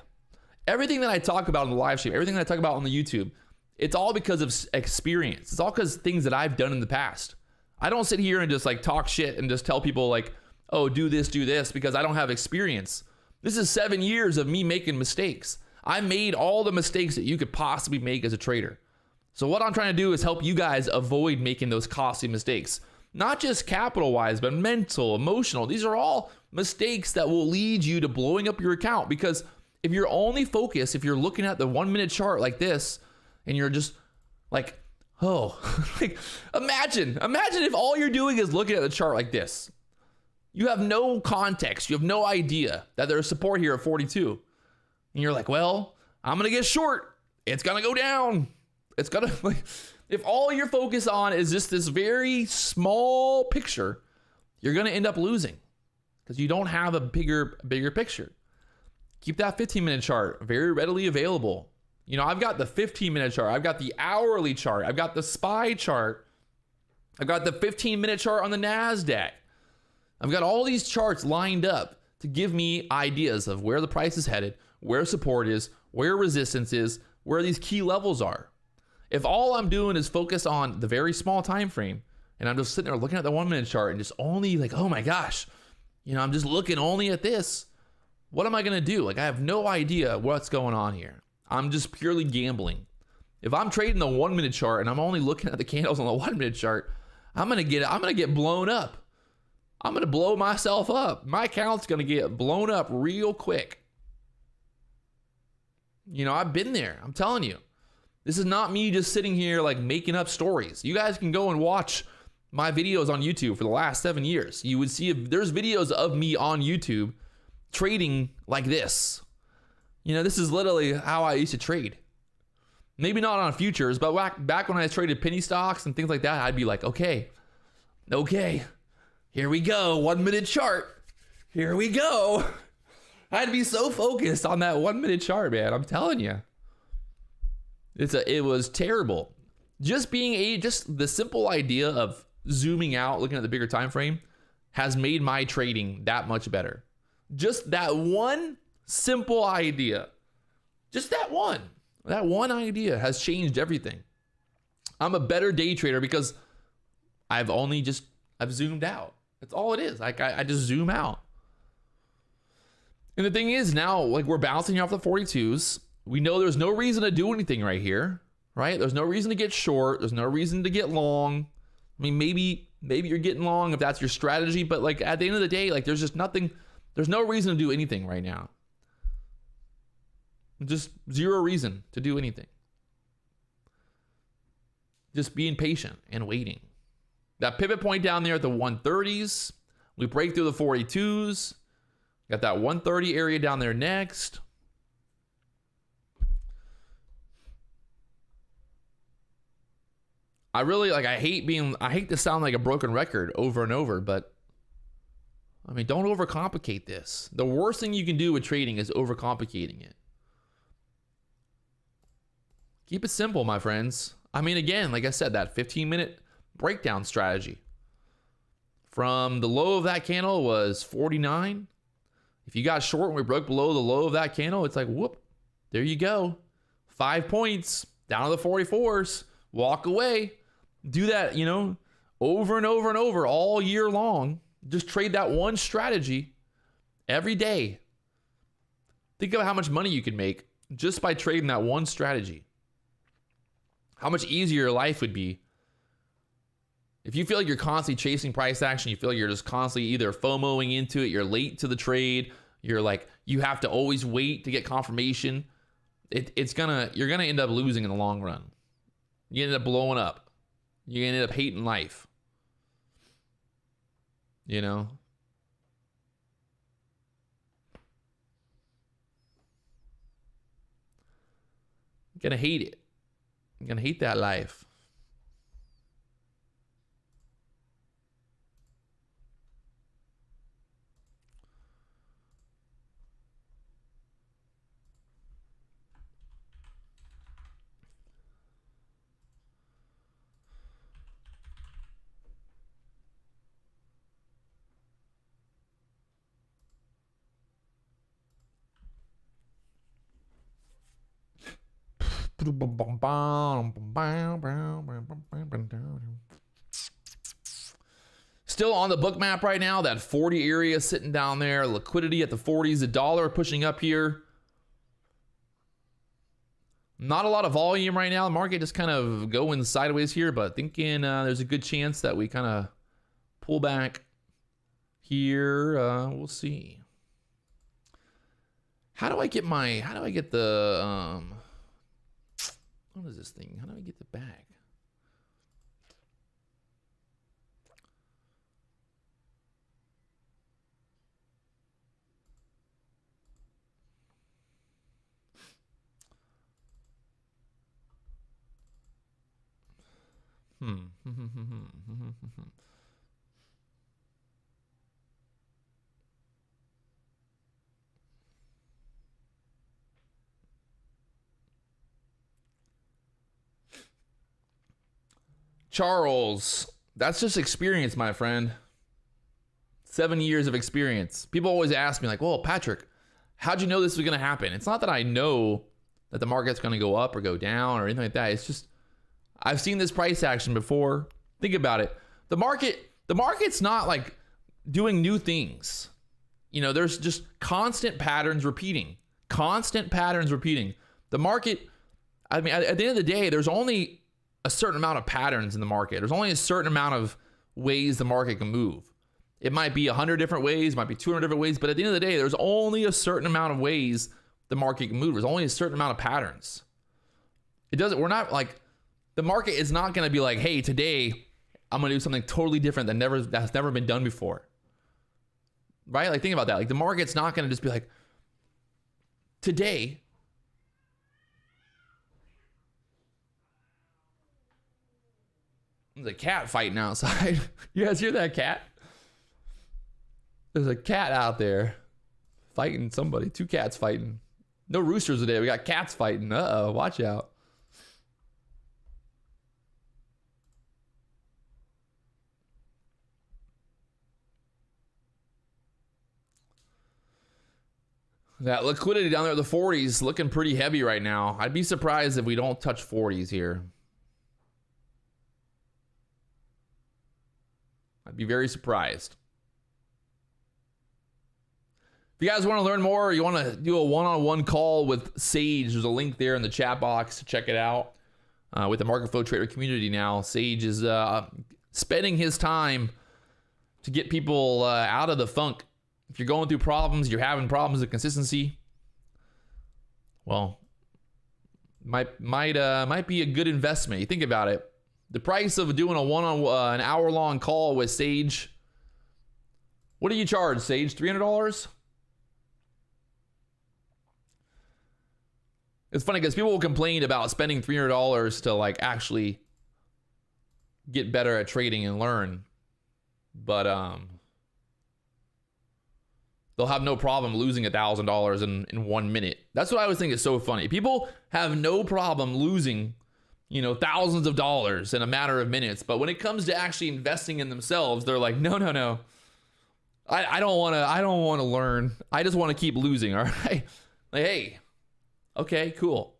Everything that I talk about on the live stream, everything that I talk about on the YouTube, it's all because of experience. It's all because of things that I've done in the past. I don't sit here and just like talk shit and just tell people like, oh, do this, because I don't have experience. This is 7 years of me making mistakes. I made all the mistakes that you could possibly make as a trader. So what I'm trying to do is help you guys avoid making those costly mistakes. Not just capital-wise, but mental, emotional. These are all mistakes that will lead you to blowing up your account. Because if you're only focused, if you're looking at the 1-minute chart like this, and you're just like, oh, like imagine if all you're doing is looking at the chart like this. You have no context. You have no idea that there's support here at 42. And you're like, well, I'm going to get short. It's going to go down. It's going to, like, if all you're focused on is just this very small picture, you're going to end up losing because you don't have a bigger picture. Keep that 15-minute chart very readily available. You know, I've got the 15-minute chart. I've got the hourly chart. I've got the SPY chart. I've got the 15-minute chart on the NASDAQ. I've got all these charts lined up to give me ideas of where the price is headed, where support is, where resistance is, where these key levels are. If all I'm doing is focus on the very small time frame, and I'm just sitting there looking at the 1-minute chart and just only like, oh my gosh, you know, I'm just looking only at this, what am I going to do? Like, I have no idea what's going on here. I'm just purely gambling. If I'm trading the 1-minute chart and I'm only looking at the candles on the 1-minute chart, I'm going to get blown up. I'm going to blow myself up. My account's going to get blown up real quick. You know, I've been there. I'm telling you. This is not me just sitting here like making up stories. You guys can go and watch my videos on YouTube for the last 7 years. You would see if there's videos of me on YouTube trading like this. You know, this is literally how I used to trade. Maybe not on futures, but back when I traded penny stocks and things like that, I'd be like, okay, here we go, 1-minute chart. Here we go. I'd be so focused on that 1-minute chart, man. I'm telling you. It was terrible. Just the simple idea of zooming out, looking at the bigger time frame, has made my trading that much better. Just that one simple idea. Just that one idea has changed everything. I'm a better day trader because I've zoomed out. That's all it is. Like I just zoom out. And the thing is now, like we're bouncing off the 42s. We know there's no reason to do anything right here, right? There's no reason to get short. There's no reason to get long. I mean, maybe you're getting long if that's your strategy, but like at the end of the day, like there's just nothing, there's no reason to do anything right now. Just zero reason to do anything. Just being patient and waiting. That pivot point down there at the 130s. We break through the 42s. Got that 130 area down there next. I really I hate to sound like a broken record over and over, but I mean, don't overcomplicate this. The worst thing you can do with trading is overcomplicating it. Keep it simple, my friends. I mean, again, like I said, that 15-minute breakdown strategy. From the low of that candle was 49. If you got short and we broke below the low of that candle, it's like, whoop, there you go. 5 points down to the 44s. Walk away. Do that, over and over and over all year long. Just trade that one strategy every day. Think of how much money you can make just by trading that one strategy. How much easier your life would be. If you feel like you're constantly chasing price action, you feel like you're just constantly either FOMOing into it, you're late to the trade, you're like, you have to always wait to get confirmation, you're gonna end up losing in the long run. You end up blowing up. You end up hating life. You're gonna hate it. You're gonna hate that life. Still on the book map right now, that 40 area sitting down there, liquidity at the 40s, the dollar pushing up here. Not a lot of volume right now. The market just kind of going sideways here, but thinking there's a good chance that we kind of pull back here. We'll see. How do I get the what is this thing? How do I get the bag? Charles, that's just experience, my friend. 7 years of experience. People always ask me like, well, Patrick, how'd you know this was going to happen? It's not that I know that the market's going to go up or go down or anything like that. It's just, I've seen this price action before. Think about it. The market's not like doing new things. There's just constant patterns repeating. The market, I mean, at the end of the day, there's only a certain amount of patterns in the market. There's only a certain amount of ways the market can move. It might be 100 different ways, it might be 200 different ways, but at the end of the day, there's only a certain amount of ways the market can move. There's only a certain amount of patterns. The market is not going to be like, hey, today I'm going to do something totally different that's never been done before. Right? Like, think about that. Like, the market's not going to just be like, today there's a cat fighting outside. You guys hear that cat? There's a cat out there fighting somebody. 2 cats fighting. No roosters today. We got cats fighting. Uh-oh, watch out. That liquidity down there at the 40s looking pretty heavy right now. I'd be surprised if we don't touch 40s here. I'd be very surprised. If you guys want to learn more, or you want to do a one-on-one call with Sage, there's a link there in the chat box to check it out. With the Market Flow Trader community now, Sage is spending his time to get people out of the funk. If you're going through problems, you're having problems with consistency, well, might be a good investment. You think about it. The price of doing an hour-long call with Sage. What do you charge, Sage? $300? It's funny because people will complain about spending $300 to like actually get better at trading and learn. But they'll have no problem losing $1,000 in 1 minute. That's what I always think is so funny. People have no problem losing, thousands of dollars in a matter of minutes. But when it comes to actually investing in themselves, they're like, no. I don't want to learn. I just want to keep losing. All right. Like, hey, okay, cool.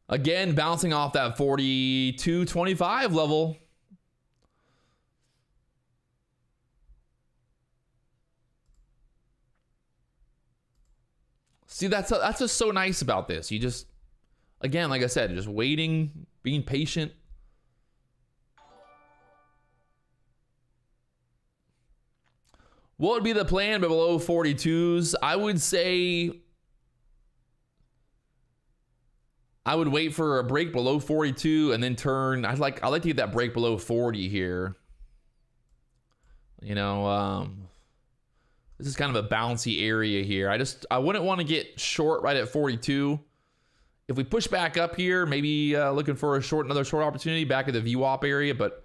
Again, bouncing off that 42.25 level. See, that's just so nice about this. You just, again, like I said, just waiting, being patient. What would be the plan below 42s? I would say I would wait for a break below 42 and then turn. I'd like to get that break below 40 here. This is kind of a bouncy area here. I wouldn't want to get short right at 42. If we push back up here, maybe looking for another short opportunity back at the VWAP area, but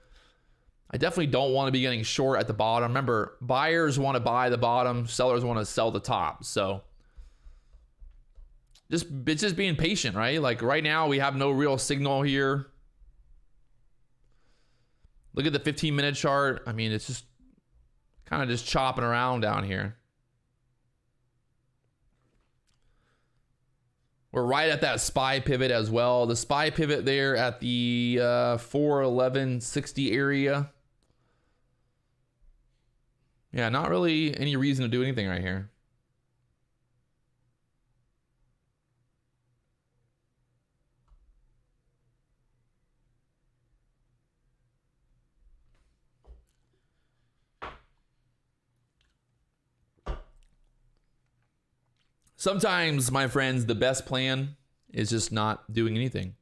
I definitely don't want to be getting short at the bottom. Remember, buyers want to buy the bottom, sellers want to sell the top. So it's just being patient, right? Like right now, we have no real signal here. Look at the 15-minute chart. I mean, it's just kind of just chopping around down here. We're right at that SPY pivot as well. The SPY pivot there at the 411.60 area. Yeah, not really any reason to do anything right here. Sometimes, my friends, the best plan is just not doing anything.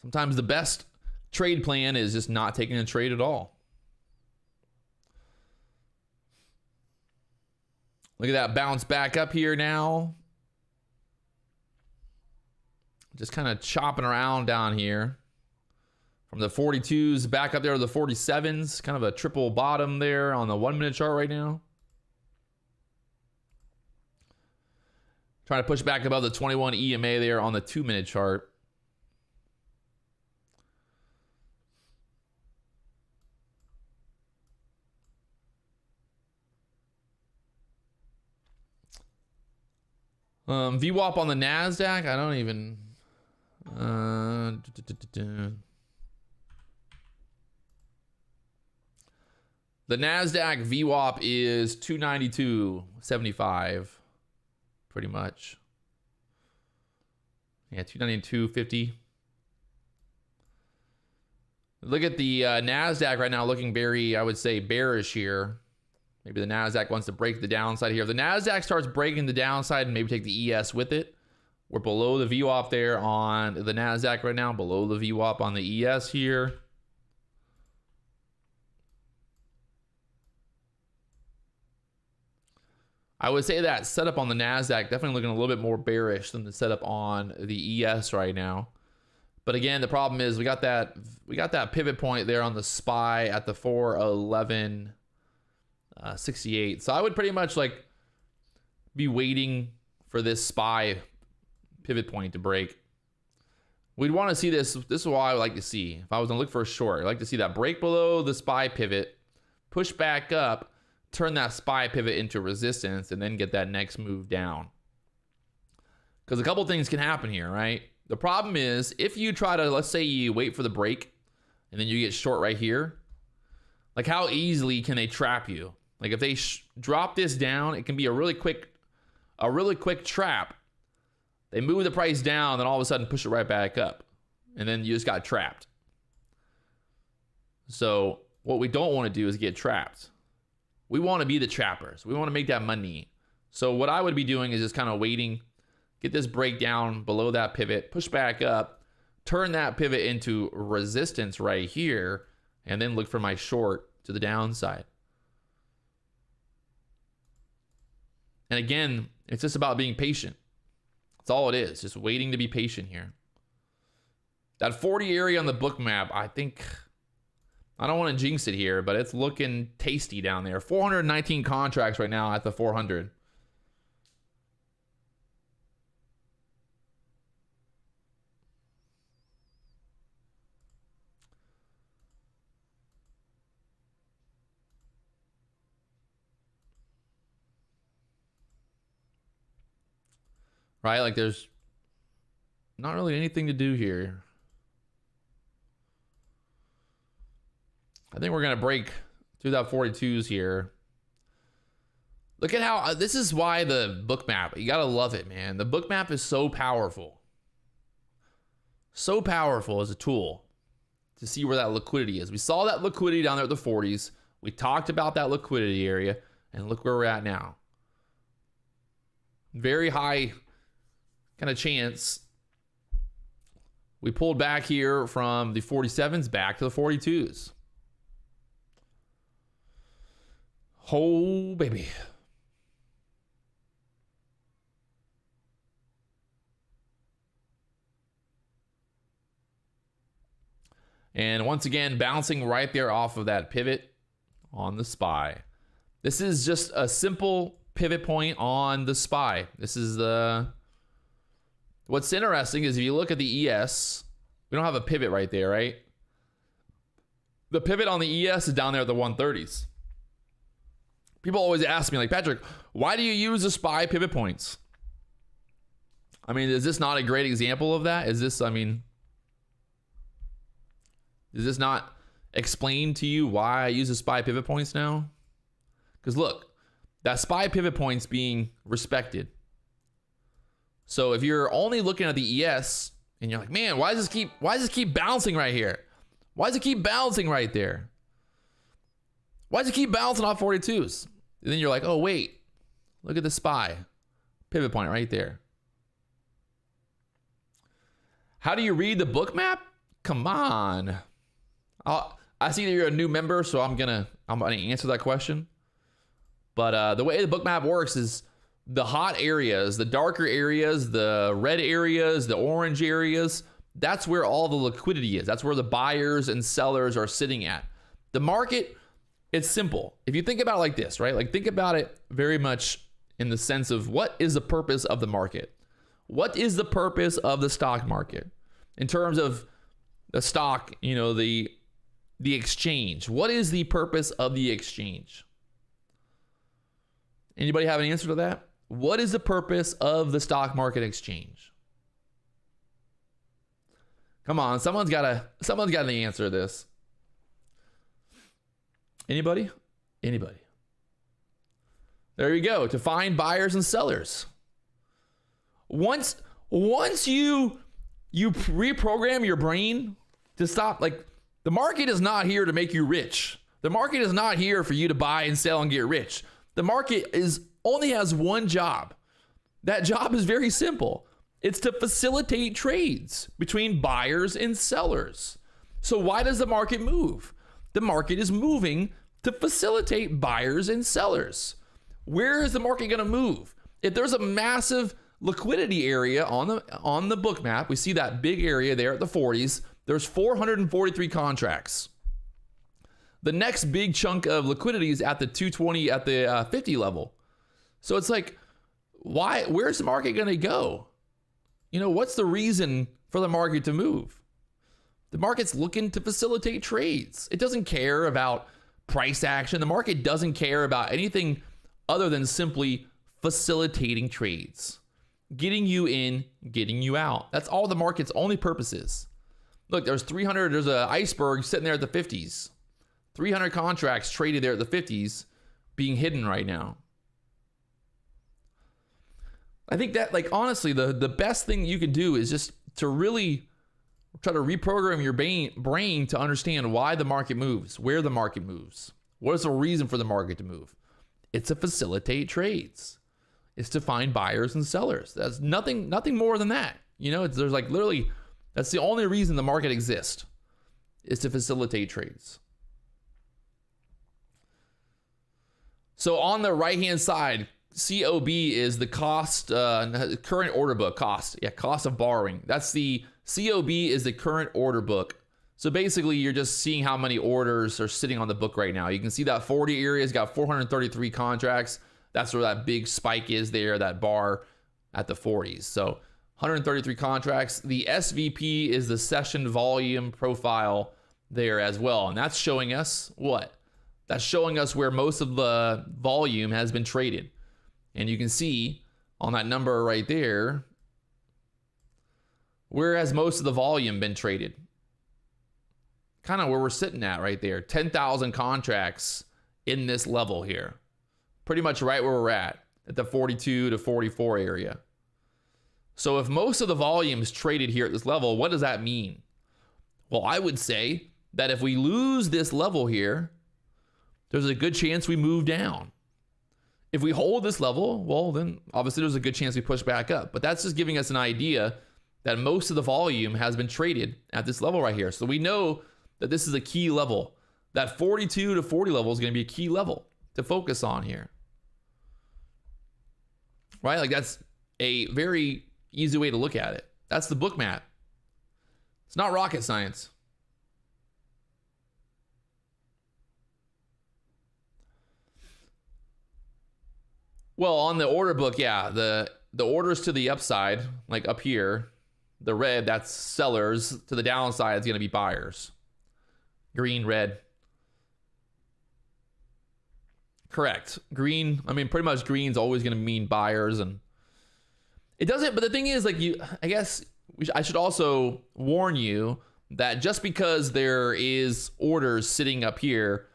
Sometimes the best trade plan is just not taking a trade at all. Look at that bounce back up here now. Just kind of chopping around down here. From the 42s back up there to the 47s. Kind of a triple bottom there on the 1-minute chart right now. Trying to push back above the 21 EMA there on the 2-minute chart. VWAP on the NASDAQ. I don't even... The NASDAQ VWAP is 292.75. Pretty much. Yeah, 292.50. Look at the NASDAQ right now looking very, I would say, bearish here. Maybe the NASDAQ wants to break the downside here. If the NASDAQ starts breaking the downside and maybe take the ES with it, we're below the VWAP there on the NASDAQ right now, below the VWAP on the ES here. I would say that setup on the NASDAQ definitely looking a little bit more bearish than the setup on the ES right now. But again, the problem is we got that pivot point there on the SPY at the 411.68. So I would pretty much like be waiting for this SPY pivot point to break. We'd want to see this. This is what I would like to see. If I was going to look for a short, I'd like to see that break below the SPY pivot, push back up, turn that SPY pivot into resistance, and then get that next move down. Because a couple things can happen here, right? The problem is if you try to, let's say you wait for the break and then you get short right here, like how easily can they trap you? Like if they drop this down, it can be a really quick trap. They move the price down, then all of a sudden push it right back up. and then you just got trapped. So what we don't want to do is get trapped. We want to be the trappers. We want to make that money. So what I would be doing is just kind of waiting, get this breakdown below that pivot, push back up, turn that pivot into resistance right here, and then look for my short to the downside. And again, it's just about being patient. That's all it is, just waiting to be patient here. That 40 area on the book map, I think, I don't want to jinx it here, but it's looking tasty down there. 419 contracts right now at the 400. Right? Like there's not really anything to do here. I think we're going to break through that 42s here. Look at how, this is why the book map, you got to love it, man. The book map is so powerful. So powerful as a tool to see where that liquidity is. We saw that liquidity down there at the 40s. We talked about that liquidity area, and look where we're at now. Very high kind of chance. We pulled back here from the 47s back to the 42s. Oh, baby. And once again, bouncing right there off of that pivot on the SPY. This is just a simple pivot point on the SPY. This is the... What's interesting is if you look at the ES, we don't have a pivot right there, right? The pivot on the ES is down there at the 130s. People always ask me, like, Patrick, why do you use the SPY pivot points? I mean, is this not a great example of that? Is this, I mean, does this not explain to you why I use the SPY pivot points now? Because look, that SPY pivot point's being respected. So if you're only looking at the ES and you're like, man, why does this keep bouncing right here? Why does it keep bouncing right there? Why does it keep bouncing off 42s? And then you're like, oh, wait, look at the SPY pivot point right there. How do you read the book map? Come on. I see that you're a new member, so I'm gonna answer that question. But the way the book map works is the hot areas, the darker areas, the red areas, the orange areas, that's where all the liquidity is. That's where the buyers and sellers are sitting at. The market, it's simple. If you think about it like this, right? Like think about it very much in the sense of what is the purpose of the market? What is the purpose of the stock market? In terms of the stock, you know, the exchange. What is the purpose of the exchange? Anybody have an answer to that? What is the purpose of the stock market exchange? Come on, someone's got an answer to this. Anybody? Anybody? There you go. To find buyers and sellers. Once you reprogram your brain to stop, like, the market is not here to make you rich. The market is not here for you to buy and sell and get rich. The market only has one job. That job is very simple. It's to facilitate trades between buyers and sellers. So why does the market move? The market is moving to facilitate buyers and sellers. Where is the market going to move? If there's a massive liquidity area on the book map, we see that big area there at the 40s. There's 443 contracts. The next big chunk of liquidity is at the 220, at the 50 level. So it's like, where's the market going to go? You know, what's the reason for the market to move? The market's looking to facilitate trades. It doesn't care about price action. The market doesn't care about anything other than simply facilitating trades. Getting you in, getting you out. That's all the market's only purpose is. Look, there's an iceberg sitting there at the 50s. 300 contracts traded there at the 50s being hidden right now. I think that, like, honestly, the best thing you can do is just to really Try to reprogram your brain to understand why the market moves, where the market moves. What is the reason for the market to move? It's to facilitate trades. It's to find buyers and sellers. That's nothing more than that. You know, there's like literally, that's the only reason the market exists, is to facilitate trades. So on the right-hand side, COB is the cost, current order book cost. Yeah, cost of borrowing. That's the COB is the current order book. So basically, you're just seeing how many orders are sitting on the book right now. You can see that 40 area has got 433 contracts. That's where that big spike is there, that bar at the 40s. So 133 contracts. The SVP is the session volume profile there as well. And that's showing us what? That's showing us where most of the volume has been traded. And you can see on that number right there, where has most of the volume been traded? Kind of where we're sitting at right there. 10,000 contracts in this level here. Pretty much right where we're at the 42 to 44 area. So if most of the volume is traded here at this level, what does that mean? Well, I would say that if we lose this level here, there's a good chance we move down. If we hold this level, well, then obviously there's a good chance we push back up. But that's just giving us an idea that most of the volume has been traded at this level right here. So we know that this is a key level. That 42 to 40 level is going to be a key level to focus on here. Right? Like that's a very easy way to look at it. That's the book map. It's not rocket science. Well, on the order book, yeah, the orders to the upside, like up here, the red, that's sellers. To the downside, it's going to be buyers. Green, red. Correct. Green, I mean, pretty much green's always going to mean buyers. And it doesn't, but the thing is, like, I guess I should also warn you that just because there is orders sitting up here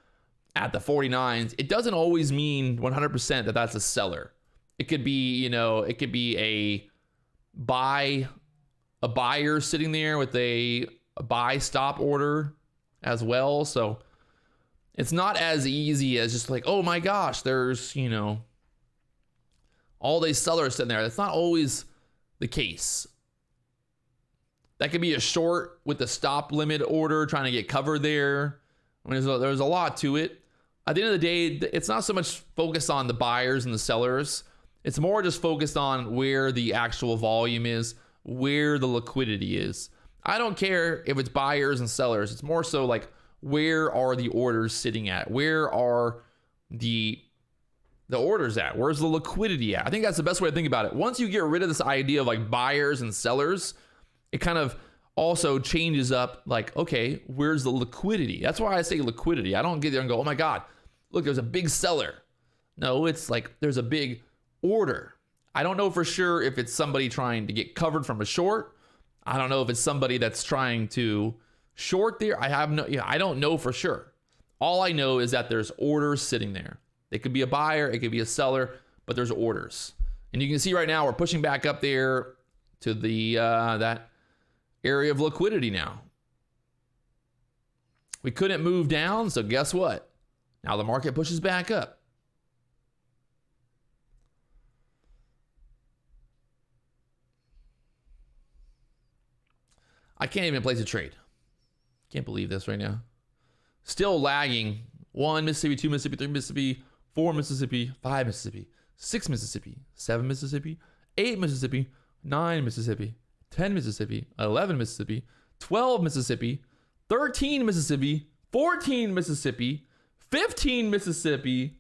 at the 49s, it doesn't always mean 100% that that's a seller. It could be, you know, it could be a buyer sitting there with a buy stop order as well. So it's not as easy as just like, oh my gosh, there's, you know, all these sellers sitting there. That's not always the case. That could be a short with the stop limit order trying to get covered there. I mean, there's a lot to it. At the end of the day, it's not so much focused on the buyers and the sellers. It's more just focused on where the actual volume is, where the liquidity is. I don't care if it's buyers and sellers. It's more so like, where are the orders sitting at? Where are the orders at? Where's the liquidity at? I think that's the best way to think about it. Once you get rid of this idea of like buyers and sellers, it kind of also changes up like, okay, where's the liquidity? That's why I say liquidity. I don't get there and go, oh my God, look, there's a big seller. No, it's like there's a big order. I don't know for sure if it's somebody trying to get covered from a short. I don't know if it's somebody that's trying to short there. I don't know for sure. All I know is that there's orders sitting there. It could be a buyer, it could be a seller, but there's orders. And you can see right now we're pushing back up there to the that area of liquidity now. We couldn't move down, so guess what? Now the market pushes back up. I can't even place a trade. Can't believe this right now. Still lagging. 1 Mississippi, 2 Mississippi, 3 Mississippi, 4 Mississippi, 5 Mississippi, 6 Mississippi, 7 Mississippi, 8 Mississippi, 9 Mississippi, 10 Mississippi, 11 Mississippi, 12 Mississippi, 13 Mississippi, 14 Mississippi, 15 Mississippi.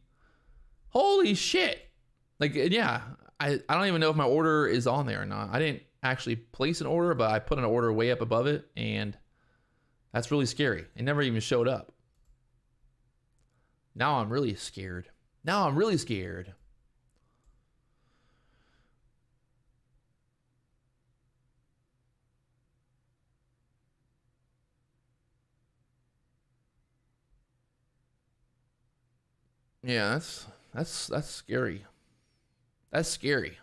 Holy shit. Like, yeah, I don't even know if my order is on there or not. I didn't actually place an order, but I put an order way up above it, and that's really scary. It never even showed up. Now I'm really scared. Now I'm really scared. Yeah, that's scary. That's scary.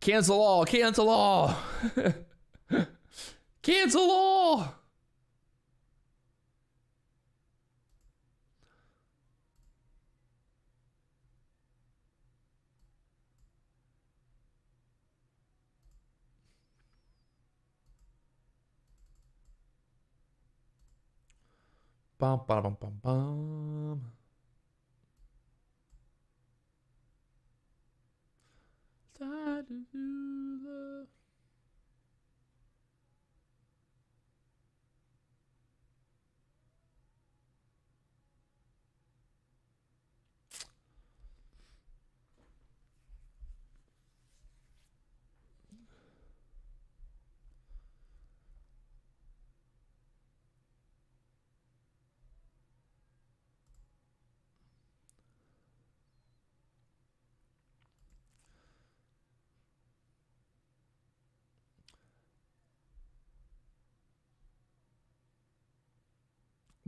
Cancel all. Cancel all. Cancel all. Bum, bum, bum, bum, bum. Time to do the...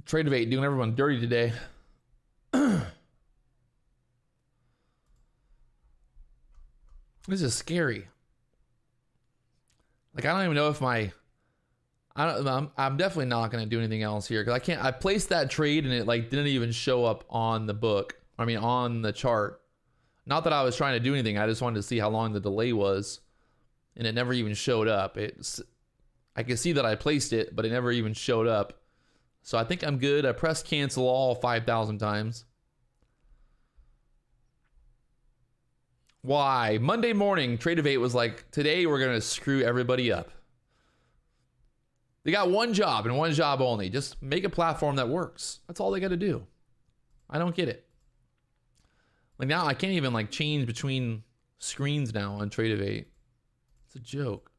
Trade of 8 doing everyone dirty today. This is scary. Like, I don't even know if I'm definitely not going to do anything else here because I placed that trade and it like didn't even show up on the book. I mean, on the chart. Not that I was trying to do anything. I just wanted to see how long the delay was, and it never even showed up. I can see that I placed it, but it never even showed up. So I think I'm good. I pressed cancel all 5,000 times. Why? Monday morning, Trade of 8 was like, today we're going to screw everybody up. They got one job and one job only. Just make a platform that works. That's all they got to do. I don't get it. Like now I can't even like change between screens now on Trade of 8. It's a joke.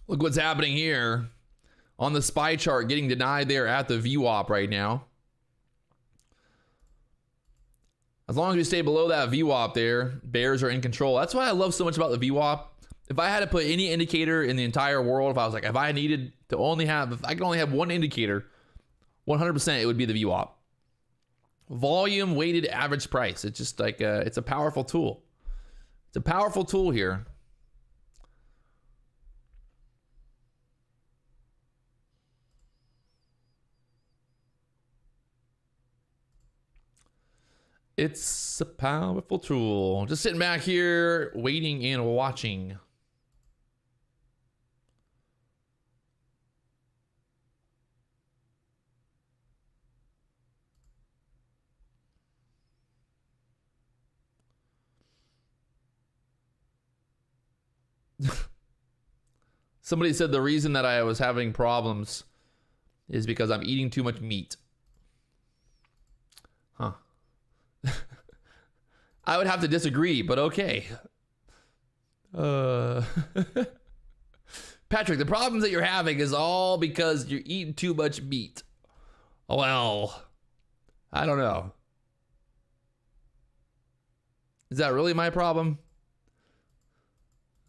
Look what's happening here on the SPY chart, getting denied there at the VWAP right now. As long as we stay below that VWAP there, bears are in control. That's what I love so much about the VWAP. If I had to put any indicator in the entire world, if I was like, if I needed to only have, if I could only have one indicator, 100% it would be the VWAP. Volume weighted average price. It's just like, it's a powerful tool. It's a powerful tool here. It's a powerful tool. Just sitting back here, waiting and watching. Somebody said the reason that I was having problems is because I'm eating too much meat. Huh. I would have to disagree, but okay. Patrick, the problems that you're having is all because you're eating too much meat. Well, I don't know. Is that really my problem?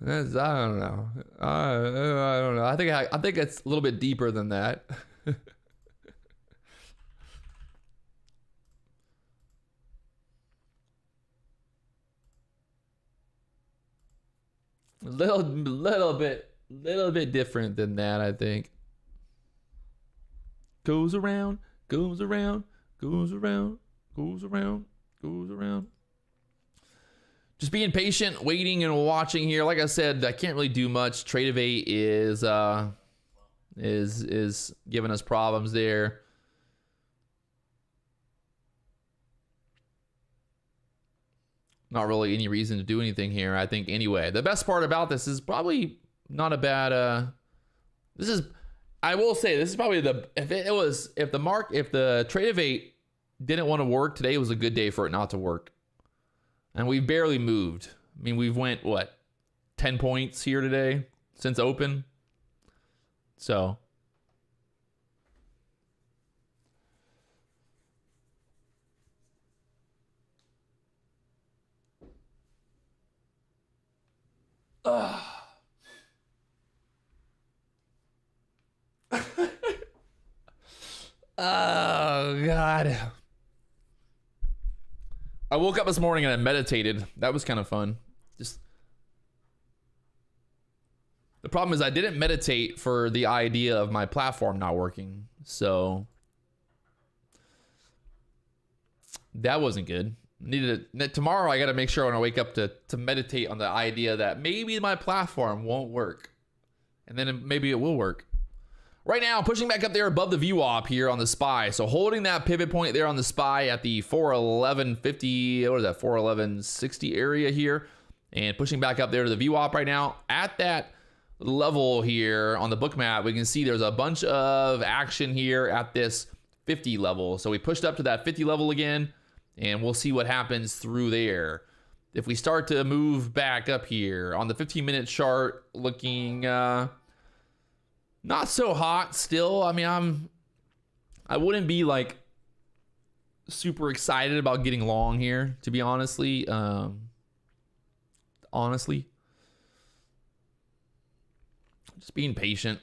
I don't know. I don't know. I think it's a little bit deeper than that. Little bit different than that, I think. Goes around, goes around, goes around, goes around, goes around. Just being patient, waiting and watching here. Like I said, I can't really do much. Trade of 8 is giving us problems there. Not really any reason to do anything here, I think, anyway. The best part about this is probably not a bad, I will say, this is probably if the Trade of 8 didn't want to work, today was a good day for it not to work. And we've barely moved. I mean, we've went, what, 10 points here today since open? So Oh, God. I woke up this morning and I meditated. That was kind of fun. Just the problem is I didn't meditate for the idea of my platform not working. So that wasn't good. Tomorrow I got to make sure when I wake up to meditate on the idea that maybe my platform won't work. And then maybe it will work. Right now, pushing back up there above the VWAP here on the SPY. So holding that pivot point there on the SPY at the 411.50, what is that, 411.60 area here. And pushing back up there to the VWAP right now. At that level here on the book map, we can see there's a bunch of action here at this 50 level. So we pushed up to that 50 level again, and we'll see what happens through there. If we start to move back up here on the 15-minute chart, looking not so hot still. I mean, I wouldn't be like super excited about getting long here, to be honestly. Just being patient.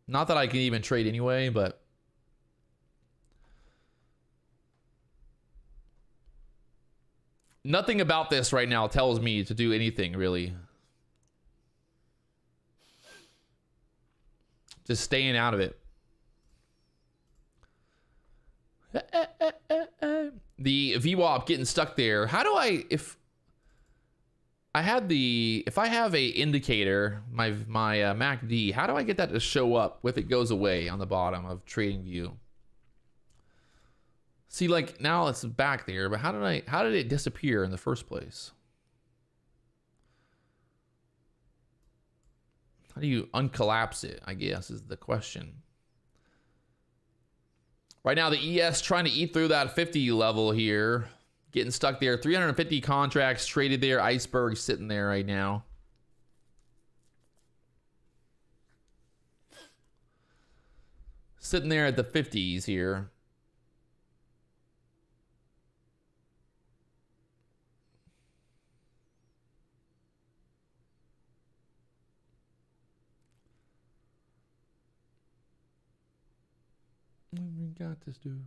Not that I can even trade anyway, but nothing about this right now tells me to do anything really. Just staying out of it. The VWAP getting stuck there. How do I, if I have a indicator, my MACD, how do I get that to show up if it goes away on the bottom of trading view? See, like now it's back there, but how did it disappear in the first place? How do you uncollapse it, I guess, is the question. Right now, the ES trying to eat through that 50 level here. Getting stuck there. 350 contracts traded there. Iceberg sitting there right now. Sitting there at the 50s here. We got this dude.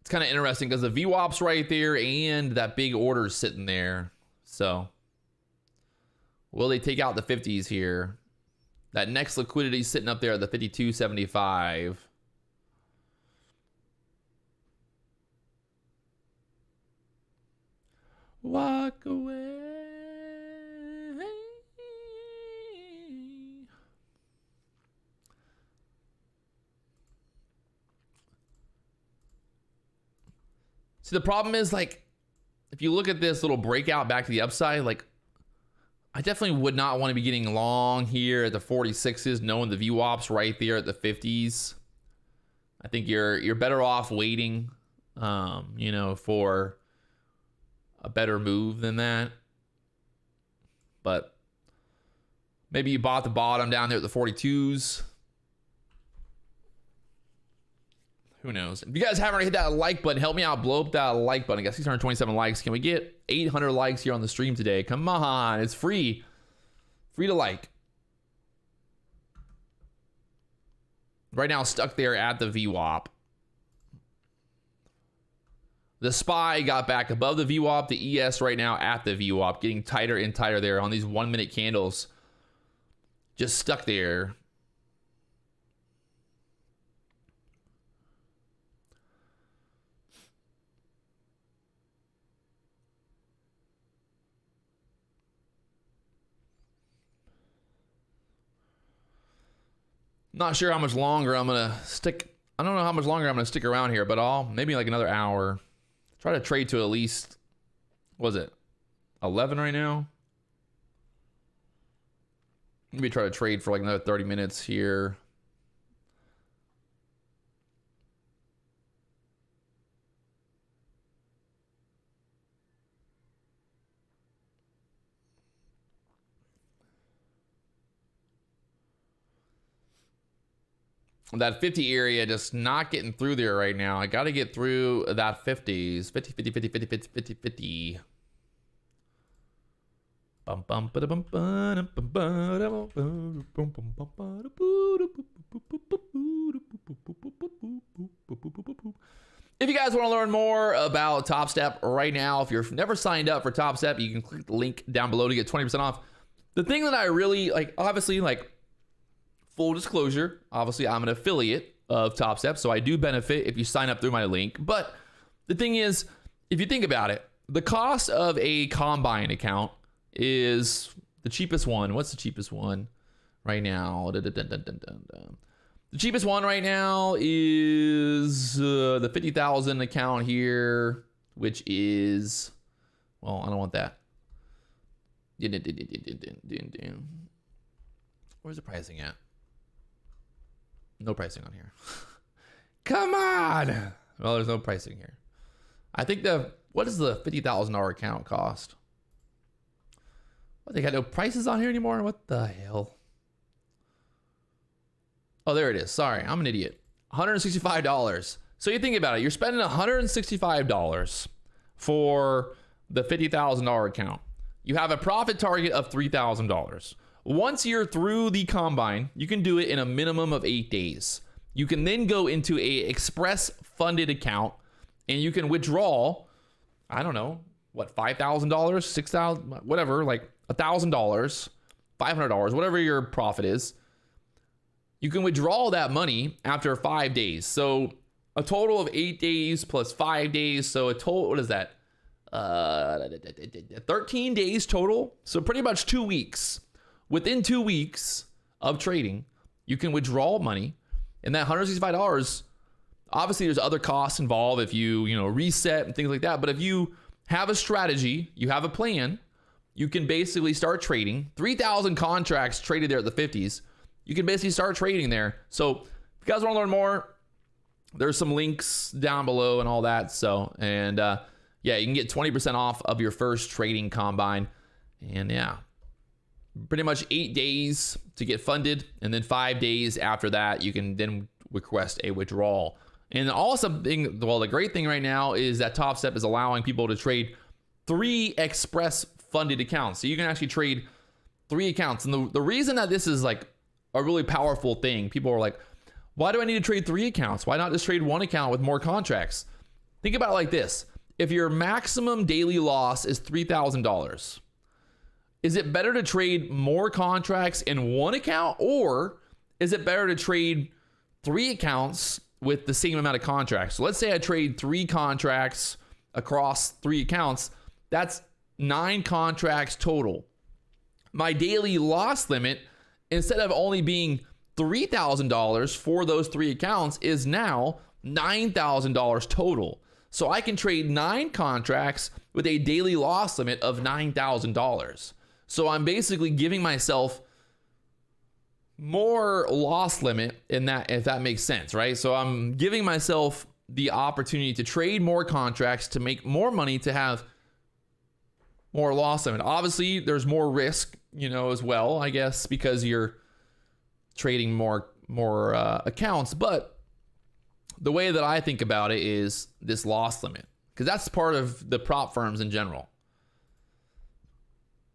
It's kind of interesting because the VWAP's right there and that big order's sitting there. So will they take out the 50s here? That next liquidity sitting up there at the 52.75. Walk away. See, the problem is, like, if you look at this little breakout back to the upside, like, I definitely would not want to be getting long here at the 46s, knowing the VWAP's right there at the 50s. I think you're better off waiting, you know, for a better move than that. But maybe you bought the bottom down there at the 42s. Who knows? If you guys haven't already hit that like button, help me out. Blow up that like button. I got 627 likes. Can we get 800 likes here on the stream today? Come on. It's free. Free to like. Right now, stuck there at the VWAP. The SPY got back above the VWAP. The ES right now at the VWAP. Getting tighter and tighter there on these 1 minute candles. Just stuck there. Not sure how much longer I'm gonna stick. I don't know how much longer I'm gonna stick around here, but I'll maybe like another hour. Try to trade to at least, what was it, 11 right now? Maybe try to trade for like another 30 minutes here. that 50 area, just not getting through there right now. I got to get through that 50s. 50, 50, 50, 50, 50, 50, 50. Bum, bum, ba, bum, ba, bum, ba, bum, bum, bum, if you guys want to learn more about Topstep right now, if you've never signed up for Topstep, you can click the link down below to get 20% off. The thing that I really like, obviously, like, full disclosure, obviously I'm an affiliate of Topstep, so I do benefit if you sign up through my link. But the thing is, if you think about it, the cost of a combine account is the cheapest one. What's the cheapest one right now? The cheapest one right now is the 50,000 account here, which is, well, I don't want that. Where's the pricing at? No pricing on here. Come on. Well, there's no pricing here. I think what does the $50,000 account cost? What, they got no prices on here anymore? What the hell? Oh, there it is. Sorry, I'm an idiot. $165. So you think about it. You're spending $165 for the $50,000 account. You have a profit target of $3,000. Once you're through the combine, you can do it in a minimum of 8 days. You can then go into a express funded account and you can withdraw, I don't know, what, $5,000, $6,000, whatever, like $1,000, $500, whatever your profit is. You can withdraw that money after 5 days. So a total of 8 days plus 5 days. So a total, what is that? 13 days total. So pretty much 2 weeks. Within 2 weeks of trading, you can withdraw money. And that $165, obviously there's other costs involved if you reset and things like that. But if you have a strategy, you have a plan, you can basically start trading. 3,000 contracts traded there at the 50s. You can basically start trading there. So if you guys want to learn more, there's some links down below and all that. So, and yeah, you can get 20% off of your first trading combine. And yeah, pretty much 8 days to get funded. And then 5 days after that, you can then request a withdrawal. And also, the great thing right now is that Topstep is allowing people to trade 3 express funded accounts. So you can actually trade 3 accounts. And the reason that this is like a really powerful thing, people are like, why do I need to trade 3 accounts? Why not just trade 1 account with more contracts? Think about it like this. If your maximum daily loss is $3,000, is it better to trade more contracts in 1 account, or is it better to trade 3 accounts with the same amount of contracts? So let's say I trade 3 contracts across 3 accounts. That's 9 contracts total. My daily loss limit, instead of only being $3,000 for those 3 accounts, is now $9,000 total. So I can trade 9 contracts with a daily loss limit of $9,000. So I'm basically giving myself more loss limit in that, if that makes sense, right? So I'm giving myself the opportunity to trade more contracts, to make more money, to have more loss limit. Obviously, there's more risk, as well, I guess, because you're trading more accounts. But the way that I think about it is this loss limit, because that's part of the prop firms in general.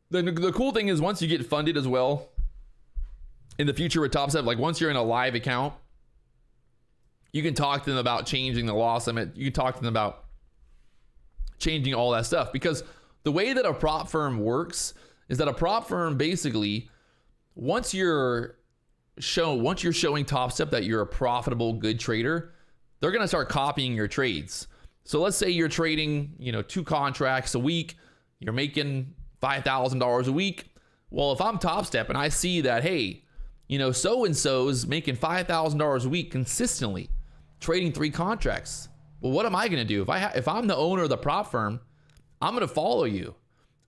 The cool thing is, once you get funded as well, in the future with Topstep, like once you're in a live account, you can talk to them about changing the loss limit. You can talk to them about changing all that stuff, because the way that a prop firm works is that a prop firm basically, once you're showing Topstep that you're a profitable, good trader, they're going to start copying your trades. So let's say you're trading, 2 contracts a week, you're making $5,000 a week. Well, if I'm Topstep and I see that, hey, so-and-so's making $5,000 a week consistently, trading 3 contracts. Well, what am I going to do? If I'm the owner of the prop firm, I'm going to follow you.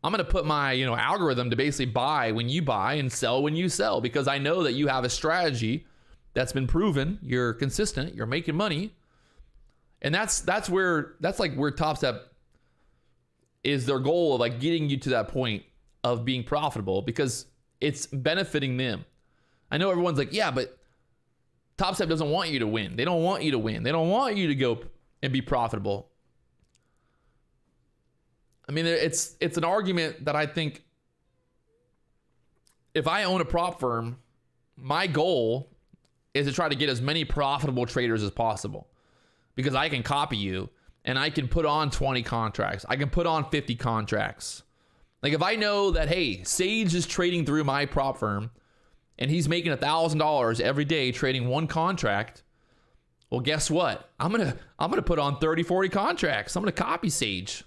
I'm going to put my, algorithm to basically buy when you buy and sell when you sell, because I know that you have a strategy that's been proven. You're consistent. You're making money. And that's like where Topstep is, their goal of like getting you to that point of being profitable, because it's benefiting them. I know everyone's like, yeah, but Topstep doesn't want you to win. They don't want you to win. They don't want you to go and be profitable. I mean, it's an argument that I think if I own a prop firm, my goal is to try to get as many profitable traders as possible, because I can copy you and I can put on 20 contracts. I can put on 50 contracts. Like if I know that, hey, Sage is trading through my prop firm and he's making $1,000 every day trading one contract, well, guess what? I'm gonna put on 30, 40 contracts. I'm gonna copy Sage.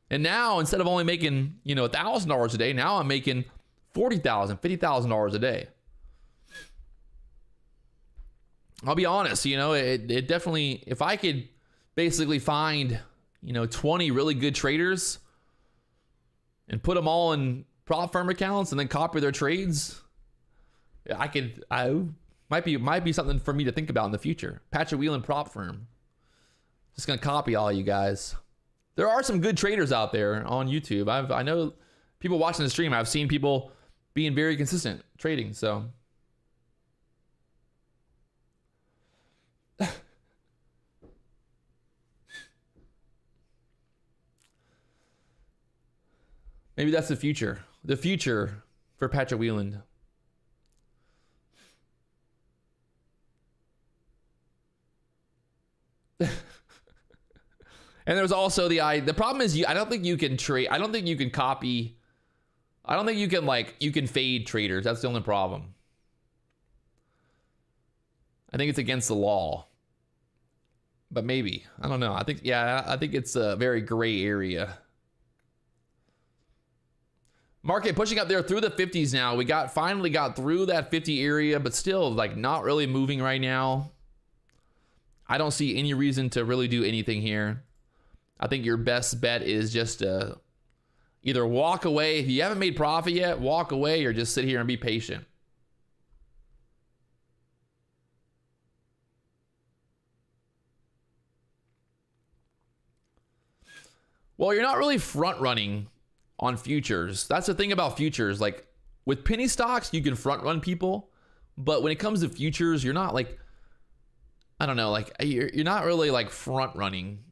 And now instead of only making, $1,000 a day, now I'm making $40,000, $50,000 a day. I'll be honest, it definitely, if I could basically find, 20 really good traders and put them all in prop firm accounts and then copy their trades, I might be something for me to think about in the future. Patrick Wieland prop firm. Just gonna copy all you guys. There are some good traders out there on YouTube. I know people watching the stream. I've seen people being very consistent trading. So maybe that's the future. The future for Patrick Wieland. And there's also the problem is I don't think you can trade. I don't think you can copy. I don't think you can fade traders. That's the only problem. I think it's against the law. But maybe. I don't know. I think it's a very gray area. Market pushing up there through the 50s now. We finally got through that 50 area, but still not really moving right now. I don't see any reason to really do anything here. I think your best bet is just either walk away. If you haven't made profit yet, walk away or just sit here and be patient. Well, you're not really front running on futures. That's the thing about futures. Like with penny stocks, you can front run people, but when it comes to futures, you're not you're not really front running.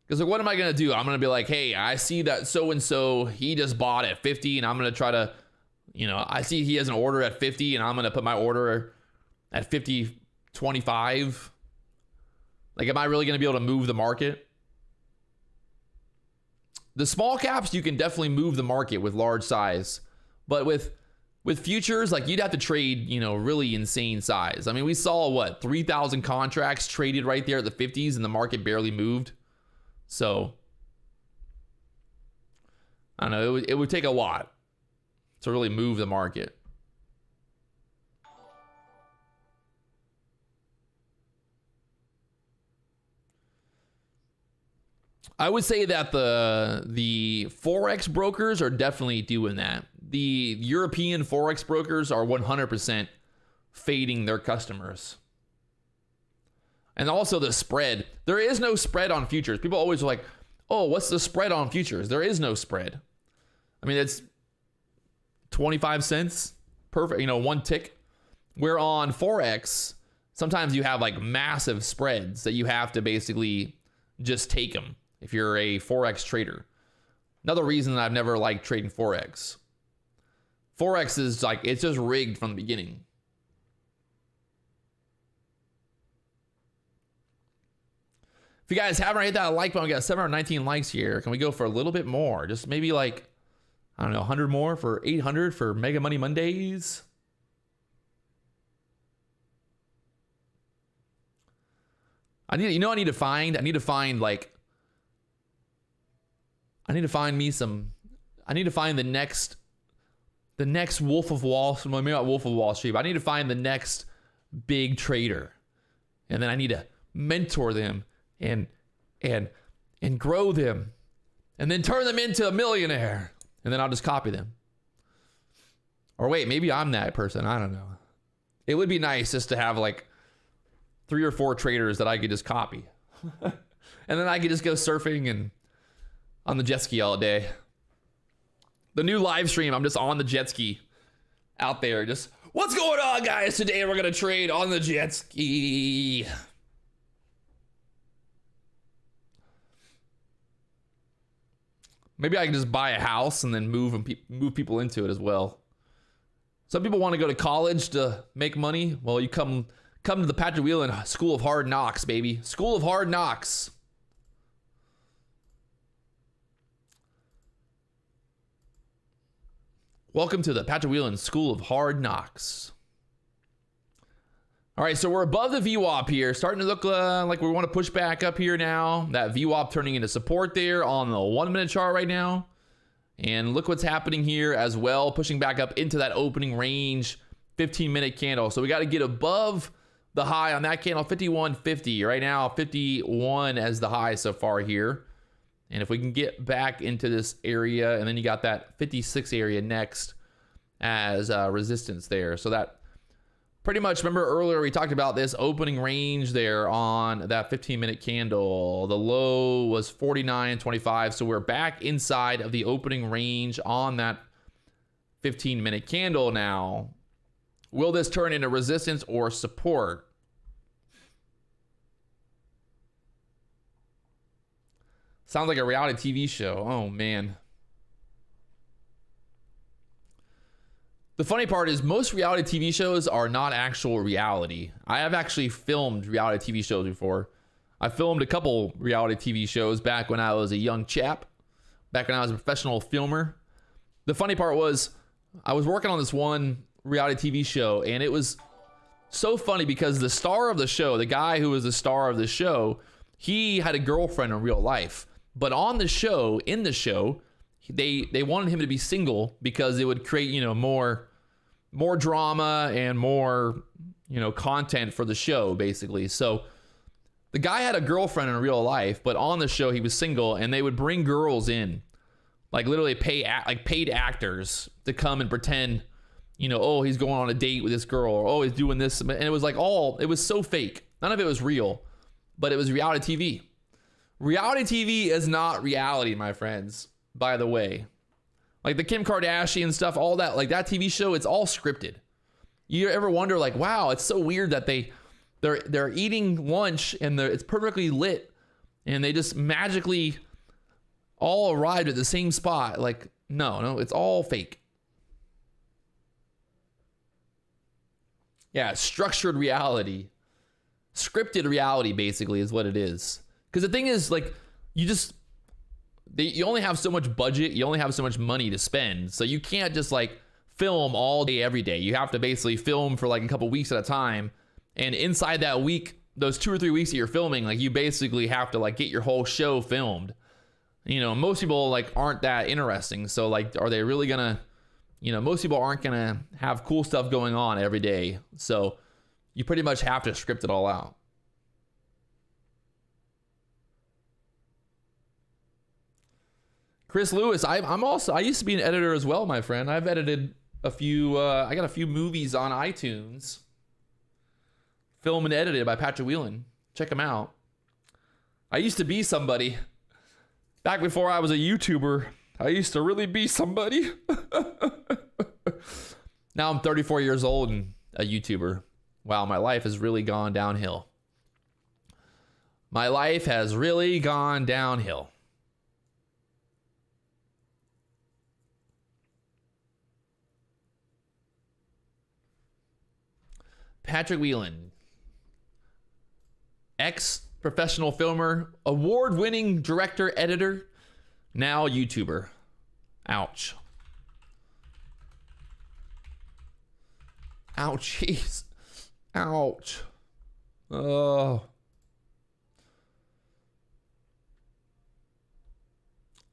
Because what am I going to do? I'm going to be like, hey, I see that so-and-so, he just bought at 50 and I'm going to try to, I see he has an order at 50 and I'm going to put my order at 50.25. Am I really going to be able to move the market? The small caps, you can definitely move the market with large size. But with futures, you'd have to trade, really insane size. I mean, we saw 3,000 contracts traded right there at the 50s and the market barely moved. So, I don't know, it would take a lot to really move the market. I would say that the Forex brokers are definitely doing that. The European Forex brokers are 100% fading their customers. And also the spread. There is no spread on futures. People always are like, oh, what's the spread on futures? There is no spread. I mean, it's 25 cents per, one tick. Where on Forex, sometimes you have massive spreads that you have to basically just take them if you're a Forex trader. Another reason that I've never liked trading Forex. Forex is it's just rigged from the beginning. If you guys haven't hit that like button, we got 719 likes here. Can we go for a little bit more? Just maybe I don't know, 100 more for 800 for Mega Money Mondays. I need to find the next Wolf of Wall Street. Well, maybe not Wolf of Wall Street, but I need to find the next big trader. And then I need to mentor them and grow them and then turn them into a millionaire. And then I'll just copy them. Or wait, maybe I'm that person. I don't know. It would be nice just to have 3 or 4 traders that I could just copy. And then I could just go surfing and on the jet ski all day. The new live stream, I'm just on the jet ski out there, just What's going on, guys? Today we're gonna trade on the jet ski. Maybe I can just buy a house and then move people into it as well. Some people want to go to college to make money. Well, you come to the Patrick Wieland School of Hard Knocks, baby. School of Hard Knocks. Welcome to the Patrick Wieland School of Hard Knocks. All right, so we're above the VWAP here. Starting to look like we want to push back up here now. That VWAP turning into support there on the 1 minute chart right now. And look what's happening here as well. Pushing back up into that opening range 15-minute candle. So we got to get above the high on that candle, 51.50. Right now, 51 as the high so far here. And if we can get back into this area, and then you got that 56 area next as resistance there. So that pretty much, remember earlier we talked about this opening range there on that 15-minute candle. The low was 49.25. So we're back inside of the opening range on that 15-minute candle now. Will this turn into resistance or support? Sounds like a reality TV show. Oh, man. The funny part is most reality TV shows are not actual reality. I have actually filmed reality TV shows before. I filmed a couple reality TV shows back when I was a young chap, back when I was a professional filmer. The funny part was I was working on this one reality TV show, and it was so funny because the star of the show, the guy who was the star of the show, he had a girlfriend in real life. But on the show, in the show, they wanted him to be single because it would create, you know, more drama and more, you know, content for the show, basically. So the guy had a girlfriend in real life, but on the show he was single, and they would bring girls in, like literally paid actors to come and pretend, you know, oh, he's going on a date with this girl, or oh, he's doing this, and it was like it was so fake. None of it was real, but it was reality TV. Reality TV is not reality, my friends, by the way. Like the Kim Kardashian stuff, all that, like that TV show, it's all scripted. You ever wonder, like, wow, it's so weird that they're eating lunch and it's perfectly lit and they just magically all arrived at the same spot. Like, no, it's all fake. Yeah, structured reality. Scripted reality, basically, is what it is. Because the thing is, like, you only have so much budget, you only have so much money to spend. So you can't just like film all day, every day. You have to basically film for like a couple weeks at a time. And inside that week, those 2 or 3 weeks that you're filming, like you basically have to like get your whole show filmed. You know, most people like aren't that interesting. So like, are they really gonna, you know, most people aren't gonna have cool stuff going on every day. So you pretty much have to script it all out. Chris Lewis, I used to be an editor as well, my friend. I've edited a few, I got a few movies on iTunes. Filmed and edited by Patrick Wieland. Check them out. I used to be somebody. Back before I was a YouTuber, I used to really be somebody. Now I'm 34 years old and a YouTuber. Wow, my life has really gone downhill. My life has really gone downhill. Patrick Wieland, ex-professional filmer, award-winning director, editor, now YouTuber. Ouch. Ouch, jeez. Ouch. Oh.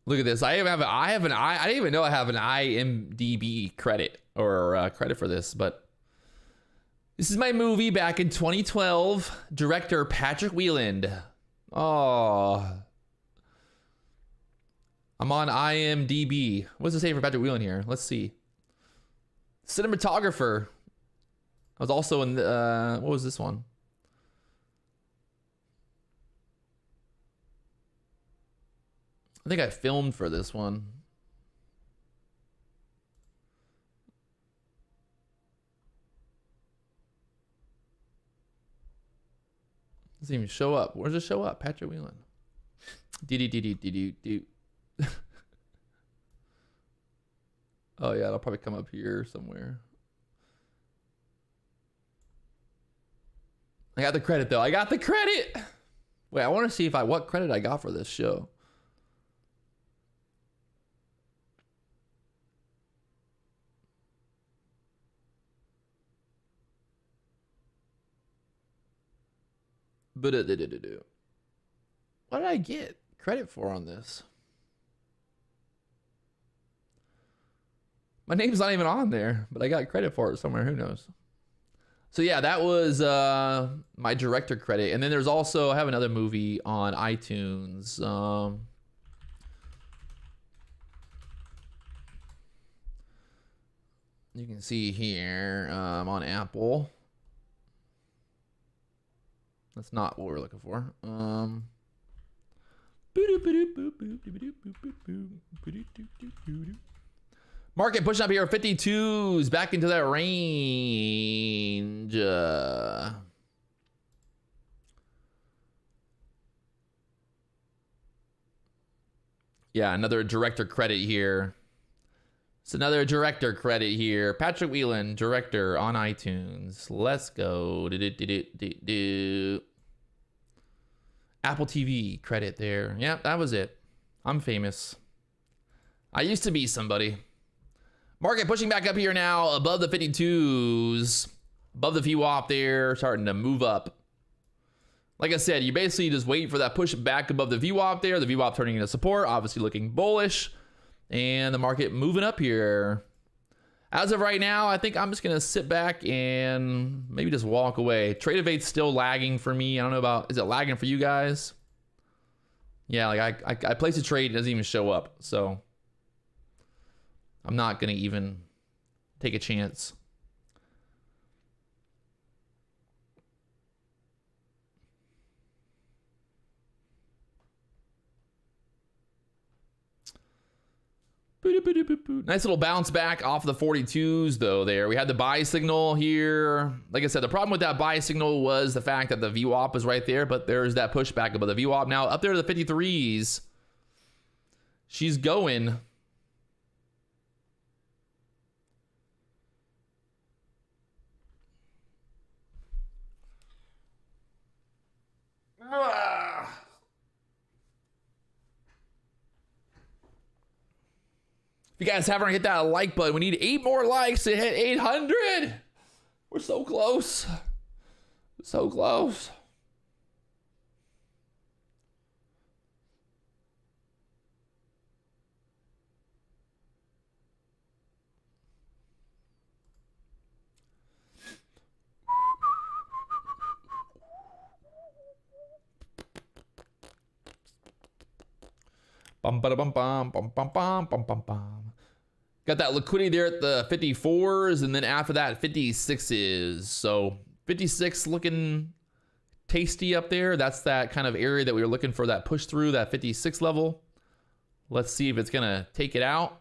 Look at this. I didn't even know I have an IMDb credit or credit for this, but this is my movie back in 2012. Director Patrick Wieland. Oh. I'm on IMDb. What does it say for Patrick Wieland here? Let's see. Cinematographer. I was also in the, what was this one? I think I filmed for this one. Doesn't even show up. Where does it show up? Patrick Wieland. Do. Oh yeah, it'll probably come up here somewhere. I got the credit though. I got the credit. Wait, I want to see if what credit I got for this show. What did I get credit for on this? My name's not even on there, but I got credit for it somewhere. Who knows? So yeah, that was my director credit. And then there's also, I have another movie on iTunes. You can see here on Apple. That's not what we're looking for. Market pushing up here, 52s back into that range. Yeah, another director credit here. It's another director credit here. Patrick Wieland, director on iTunes. Let's go. Apple TV credit there. Yeah, that was it. I'm famous. I used to be somebody. Market pushing back up here now above the 52s. Above the VWAP there, starting to move up. Like I said, you basically just wait for that push back above the VWAP there. The VWAP turning into support, obviously looking bullish. And the market moving up here. As of right now, I think I'm just going to sit back and maybe just walk away. Trade of 8's still lagging for me. I don't know about, is it lagging for you guys? Yeah, like I place a trade, it doesn't even show up. So I'm not going to even take a chance. Nice little bounce back off the 42s though there. We had the buy signal here. Like I said, the problem with that buy signal was the fact that the VWAP was right there, but there's that pushback above the VWAP. Now up there to the 53s, she's going. If you guys haven't hit that like button, we need 8 more likes to hit 800. We're so close. So close. Bum, bum, bum, bum, bum, bum, bum, bum, bum. Got that liquidity there at the 54s, and then after that, 56s. So 56 looking tasty up there. That's that kind of area that we were looking for, that push through, that 56 level. Let's see if it's going to take it out.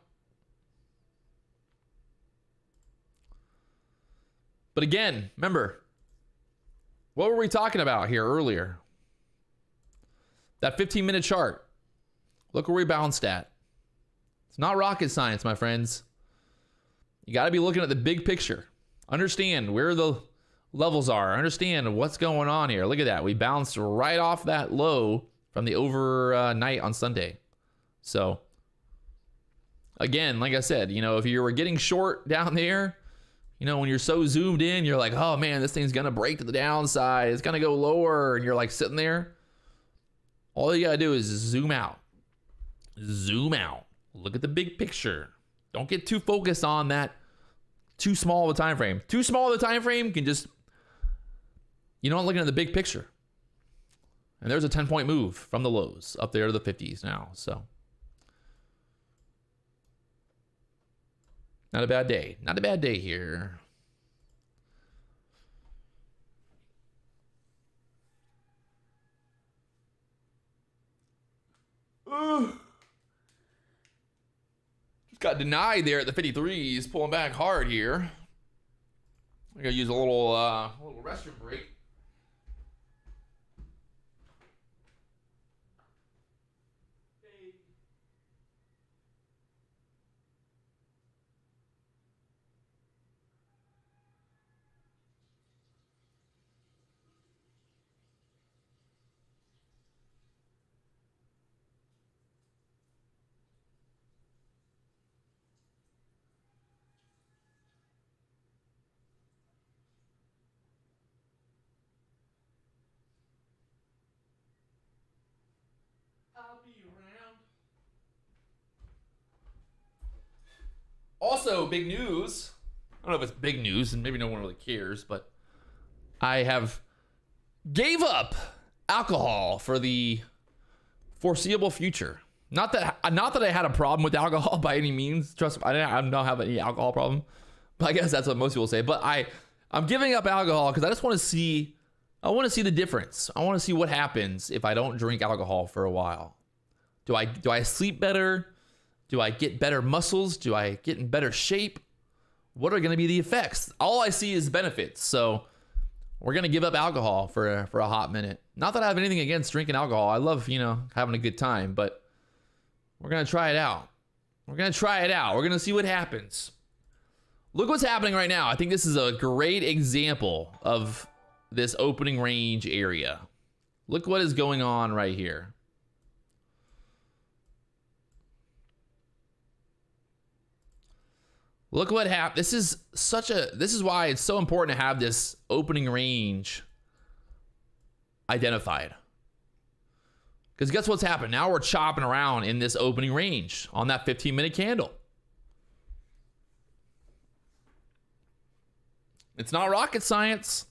But again, remember, what were we talking about here earlier? That 15-minute chart. Look where we bounced at. It's not rocket science, my friends. You got to be looking at the big picture. Understand where the levels are. Understand what's going on here. Look at that. We bounced right off that low from the overnight on Sunday. So, again, like I said, you know, if you were getting short down there, you know, when you're so zoomed in, you're like, oh, man, this thing's going to break to the downside. It's going to go lower. And you're like sitting there. All you got to do is zoom out. Zoom out. Look at the big picture. Don't get too focused on that too small of a time frame. Too small of a time frame can just, you know, looking at the big picture. And there's a 10-point move from the lows up there to the 50s now. So not a bad day. Not a bad day here. Got denied there at the 53s, pulling back hard here. I gotta use a little restroom break. Also, big news. I don't know if it's big news, and maybe no one really cares, but I have gave up alcohol for the foreseeable future. Not that I had a problem with alcohol by any means. Trust me, I don't have any alcohol problem. But I guess that's what most people say. But I'm giving up alcohol because I just want to see. I want to see the difference. I want to see what happens if I don't drink alcohol for a while. Do I sleep better? Do I get better muscles? Do I get in better shape? What are going to be the effects? All I see is benefits. So we're going to give up alcohol for a hot minute. Not that I have anything against drinking alcohol. I love, having a good time, but we're going to try it out. We're going to see what happens. Look what's happening right now. I think this is a great example of this opening range area. Look what is going on right here. Look what happened. This is why it's so important to have this opening range identified. Because guess what's happened? Now we're chopping around in this opening range on that 15-minute candle. It's not rocket science.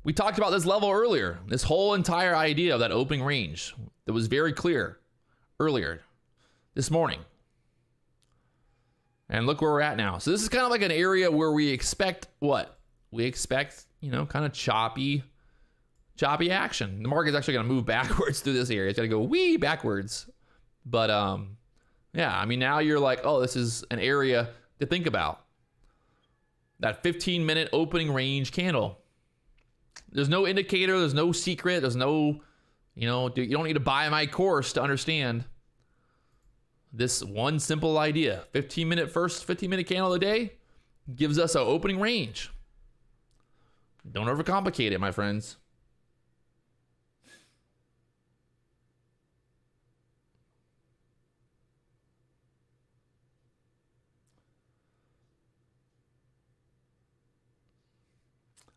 We talked about this level earlier. This whole entire idea of that opening range that was very clear earlier this morning. And look where we're at now. So this is kind of like an area where we expect what? We expect, kind of choppy action. The market's actually going to move backwards through this area. It's going to go wee backwards. But yeah, I mean, now you're like, oh, this is an area to think about. That 15-minute opening range candle. There's no indicator. There's no secret. There's no, you don't need to buy my course to understand this one simple idea. 15-minute candle a day gives us an opening range. Don't overcomplicate it, my friends.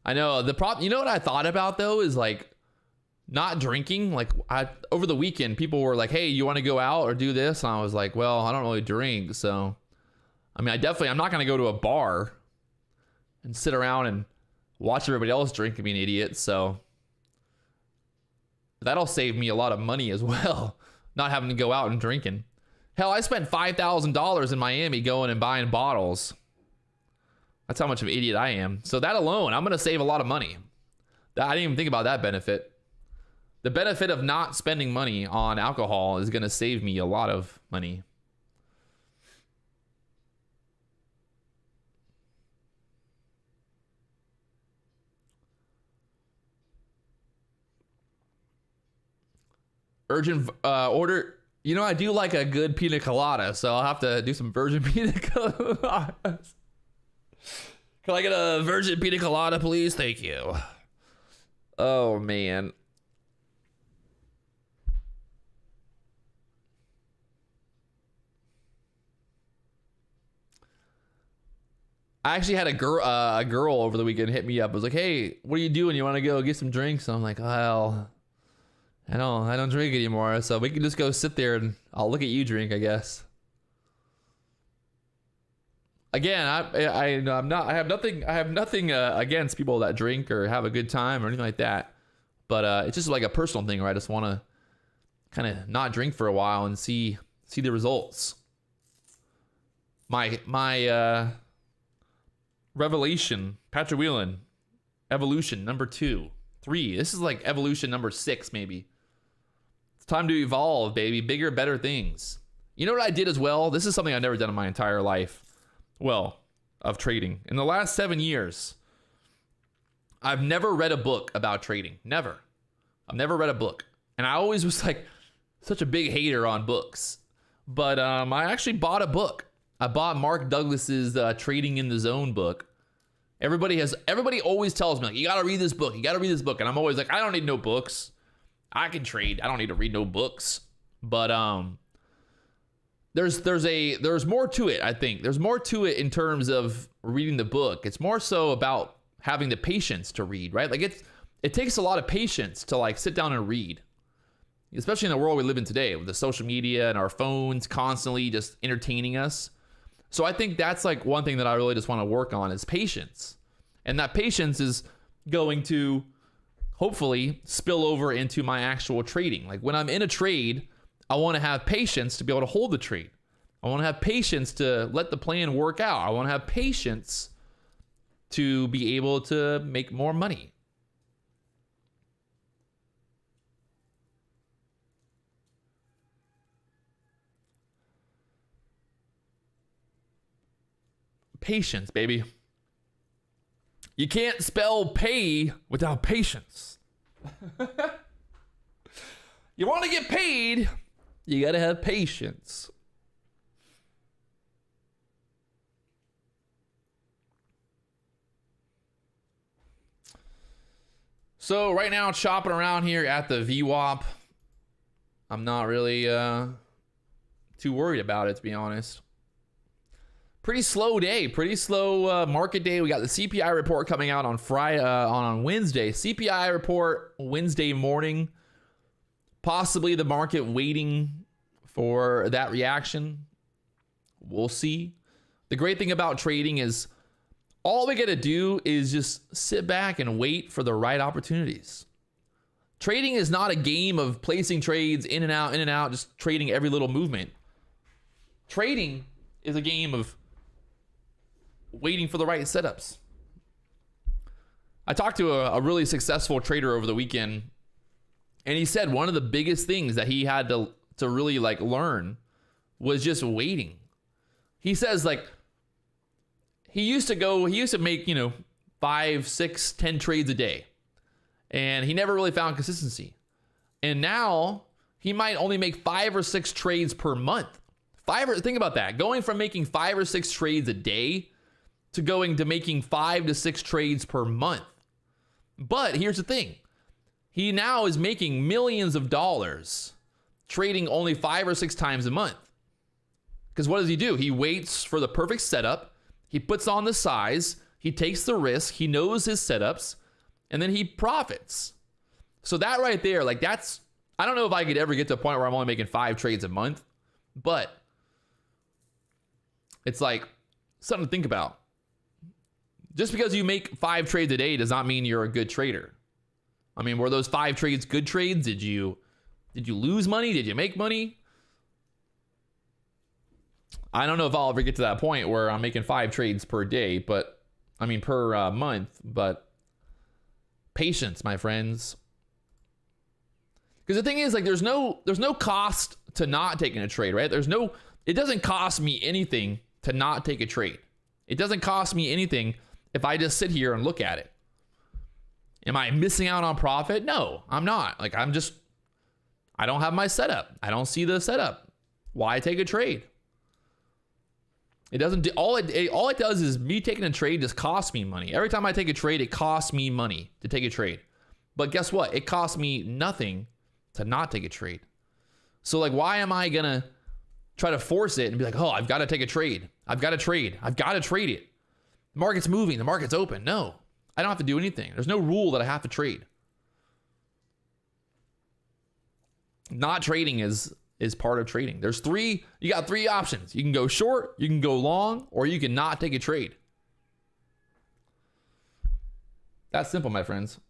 I know the problem. You know what I thought about though is like not drinking. Like over the weekend, people were like, "Hey, you want to go out or do this?" And I was like, "Well, I don't really drink, so I mean, I'm not going to go to a bar and sit around and watch everybody else drink and be an idiot." So that'll save me a lot of money as well, not having to go out and drinking. Hell, I spent $5,000 in Miami going and buying bottles. That's how much of an idiot I am. So that alone, I'm going to save a lot of money. I didn't even think about that benefit. The benefit of not spending money on alcohol is going to save me a lot of money. Urgent order. I do like a good pina colada, so I'll have to do some virgin pina coladas. Can I get a virgin pina colada, please? Thank you. Oh, man. I actually had a girl over the weekend hit me up. I was like, "Hey, what are you doing? You want to go get some drinks?" And I'm like, "Well, I don't drink anymore, so we can just go sit there and I'll look at you drink, I guess." Again, I have nothing against people that drink or have a good time or anything like that, but it's just like a personal thing where I just want to kind of not drink for a while and see the results. My revelation, Patrick Wieland, evolution number 2, 3. This is like evolution number 6, maybe. It's time to evolve, baby. Bigger, better things. You know what I did as well? This is something I've never done in my entire life. Well, of trading. In the last 7 years, I've never read a book about trading. Never. I've never read a book. And I always was like such a big hater on books. But I actually bought a book. I bought Mark Douglas's Trading in the Zone book. Everybody always tells me, like, you got to read this book. You got to read this book. And I'm always like, I don't need no books. I can trade. I don't need to read no books. But there's more to it, I think. There's more to it in terms of reading the book. It's more so about having the patience to read, right? Like it takes a lot of patience to like sit down and read. Especially in the world we live in today with the social media and our phones constantly just entertaining us. So I think that's like one thing that I really just want to work on is patience. And that patience is going to hopefully spill over into my actual trading. Like when I'm in a trade, I want to have patience to be able to hold the trade. I want to have patience to let the plan work out. I want to have patience to be able to make more money. Patience, baby. You can't spell pay without patience. You want to get paid, you got to have patience. So right now, chopping around here at the VWAP, I'm not really too worried about it, to be honest. Pretty slow day, pretty slow market day. We got the CPI report coming out on Friday, on Wednesday. CPI report Wednesday morning. Possibly the market waiting for that reaction. We'll see. The great thing about trading is all we got to do is just sit back and wait for the right opportunities. Trading is not a game of placing trades in and out, just trading every little movement. Trading is a game of waiting for the right setups. I talked to a really successful trader over the weekend, and he said one of the biggest things that he had to really like learn was just waiting. He says like he used to make, 5, 6, 10 trades a day, and he never really found consistency. And now he might only make 5 or 6 trades per month. Think about that. Going from making 5 or 6 trades a day to going to making 5 to 6 trades per month. But here's the thing. He now is making millions of dollars trading only 5 or 6 times a month. Because what does he do? He waits for the perfect setup. He puts on the size. He takes the risk. He knows his setups. And then he profits. So that right there, like that's, I don't know if I could ever get to a point where I'm only making 5 trades a month. But it's like something to think about. Just because you make 5 trades a day does not mean you're a good trader. I mean, were those 5 trades good trades? Did you lose money? Did you make money? I don't know if I'll ever get to that point where I'm making 5 trades per day, but I mean per month. But patience, my friends. Because the thing is, like, there's no cost to not taking a trade, right? It doesn't cost me anything to not take a trade. It doesn't cost me anything if I just sit here and look at it. Am I missing out on profit? No, I'm not. Like, I don't have my setup. I don't see the setup. Why take a trade? It doesn't do, all it does is me taking a trade just costs me money. Every time I take a trade, it costs me money to take a trade. But guess what? It costs me nothing to not take a trade. So like, why am I gonna try to force it and be like, oh, I've got to take a trade. I've got to trade it. The market's moving. The market's open. No, I don't have to do anything. There's no rule that I have to trade. Not trading is part of trading. You got 3 options. You can go short, you can go long, or you can not take a trade. That's simple, my friends.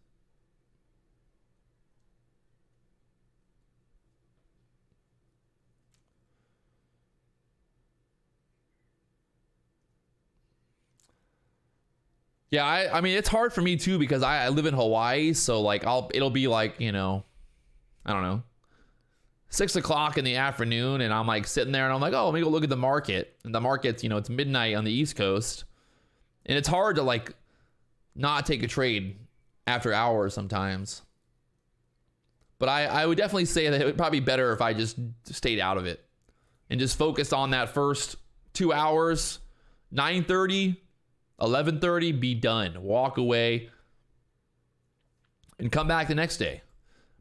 Yeah, I mean, it's hard for me too because I live in Hawaii, so like it'll be like, I don't know, 6 o'clock in the afternoon, and I'm like sitting there and I'm like, oh, let me go look at the market. And the market's, it's midnight on the East Coast, and it's hard to like not take a trade after hours sometimes. But I would definitely say that it would probably be better if I just stayed out of it and just focused on that first 2 hours, 9:30. 11:30, be done. Walk away and come back the next day.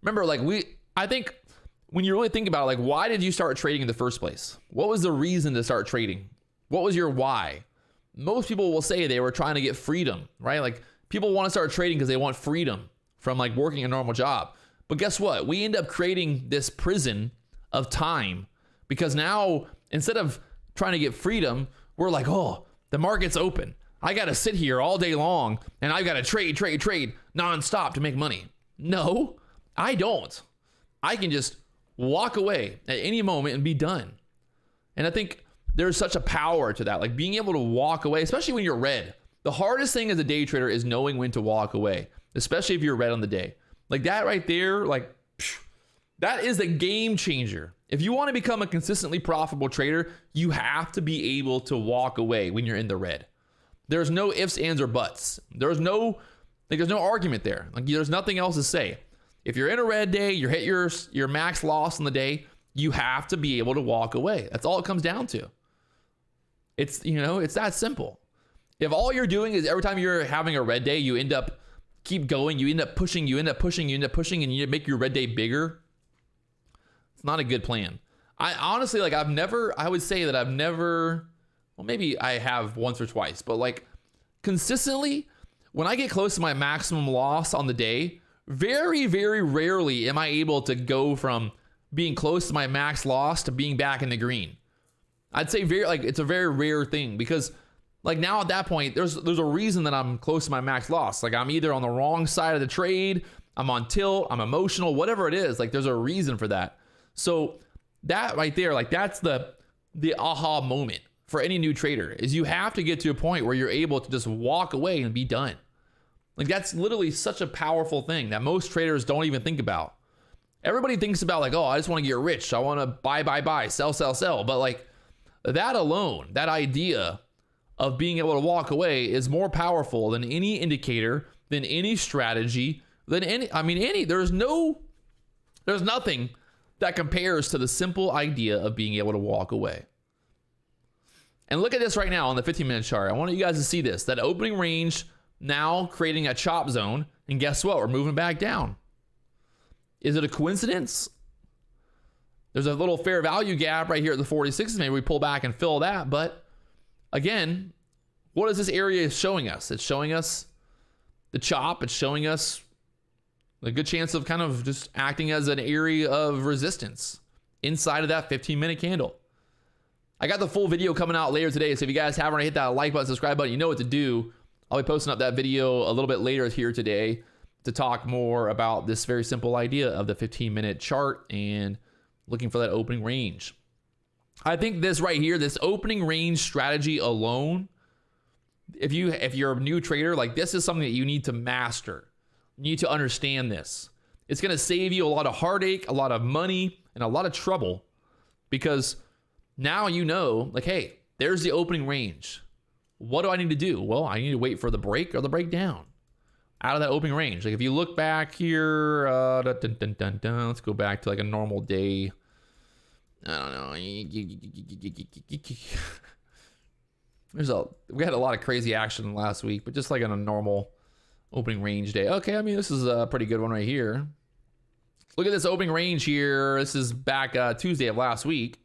Remember, I think when you really think about it, like, why did you start trading in the first place? What was the reason to start trading? What was your why? Most people will say they were trying to get freedom, right? Like, people want to start trading because they want freedom from like working a normal job. But guess what? We end up creating this prison of time because now instead of trying to get freedom, We're like, oh, the market's open. I got to sit here all day long and I've got to trade nonstop to make money. No, I don't. I can just walk away at any moment and be done. And I think there's such a power to that, like being able to walk away, especially when you're red. The hardest thing as a day trader is knowing when to walk away, especially if you're red on the day. Like that right there, like that is a game changer. If you want to become a consistently profitable trader, you have to be able to walk away when you're in the red. There's no ifs, ands, or buts. There's no argument there. Like there's nothing else to say. If you're in a red day, you hit your max loss on the day, you have to be able to walk away. That's all it comes down to. It's that simple. If all you're doing is every time you're having a red day, you end up keep going, you end up pushing, and you make your red day bigger, it's not a good plan. I honestly, like I would say that I've never, well, maybe I have once or twice, but like consistently, when I get close to my maximum loss on the day, very, very rarely am I able to go from being close to my max loss to being back in the green. I'd say it's a very rare thing, because like now at that point, there's a reason that I'm close to my max loss. Like I'm either on the wrong side of the trade, I'm on tilt, I'm emotional, whatever it is, like there's a reason for that. So that right there, like that's the aha moment for any new trader, is you have to get to a point where you're able to just walk away and be done. Like that's literally such a powerful thing that most traders don't even think about. Everybody thinks about like, oh, I just want to get rich. I want to buy, sell. But like that alone, that idea of being able to walk away is more powerful than any indicator, than any strategy, than there's nothing that compares to the simple idea of being able to walk away. And look at this right now on the 15-minute chart. I want you guys to see this, that opening range now creating a chop zone. And guess what? We're moving back down. Is it a coincidence? There's a little fair value gap right here at the 46s. Maybe we pull back and fill that. But again, what is this area showing us? It's showing us the chop. It's showing us a good chance of kind of just acting as an area of resistance inside of that 15-minute candle. I got the full video coming out later today. So if you guys haven't already hit that like button, subscribe button, you know what to do. I'll be posting up that video a little bit later here today to talk more about this very simple idea of the 15-minute chart and looking for that opening range. I think this right here, this opening range strategy alone, if you're a new trader, like this is something that you need to master. You need to understand this. It's going to save you a lot of heartache, a lot of money, and a lot of trouble, because now you know, like, hey, there's the opening range. What do I need to do? Well, I need to wait for the break or the breakdown out of that opening range. Like if you look back here, let's go back to like a normal day. I don't know. We had a lot of crazy action last week, but just like on a normal opening range day. Okay, I mean, this is a pretty good one right here. Look at this opening range here. This is back Tuesday of last week.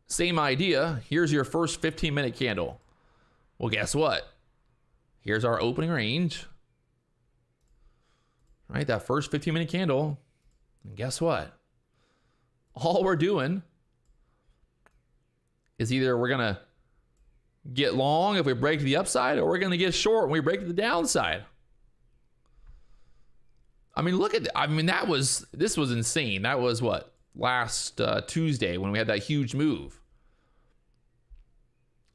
Same idea. Here's your first 15-minute candle. Well, guess what? Here's our opening range. Right, that first 15-minute candle. And guess what? All we're doing is either we're going to get long if we break to the upside, or we're going to get short when we break to the downside. I mean, look at that. I mean, this was insane. That was what? Last Tuesday when we had that huge move.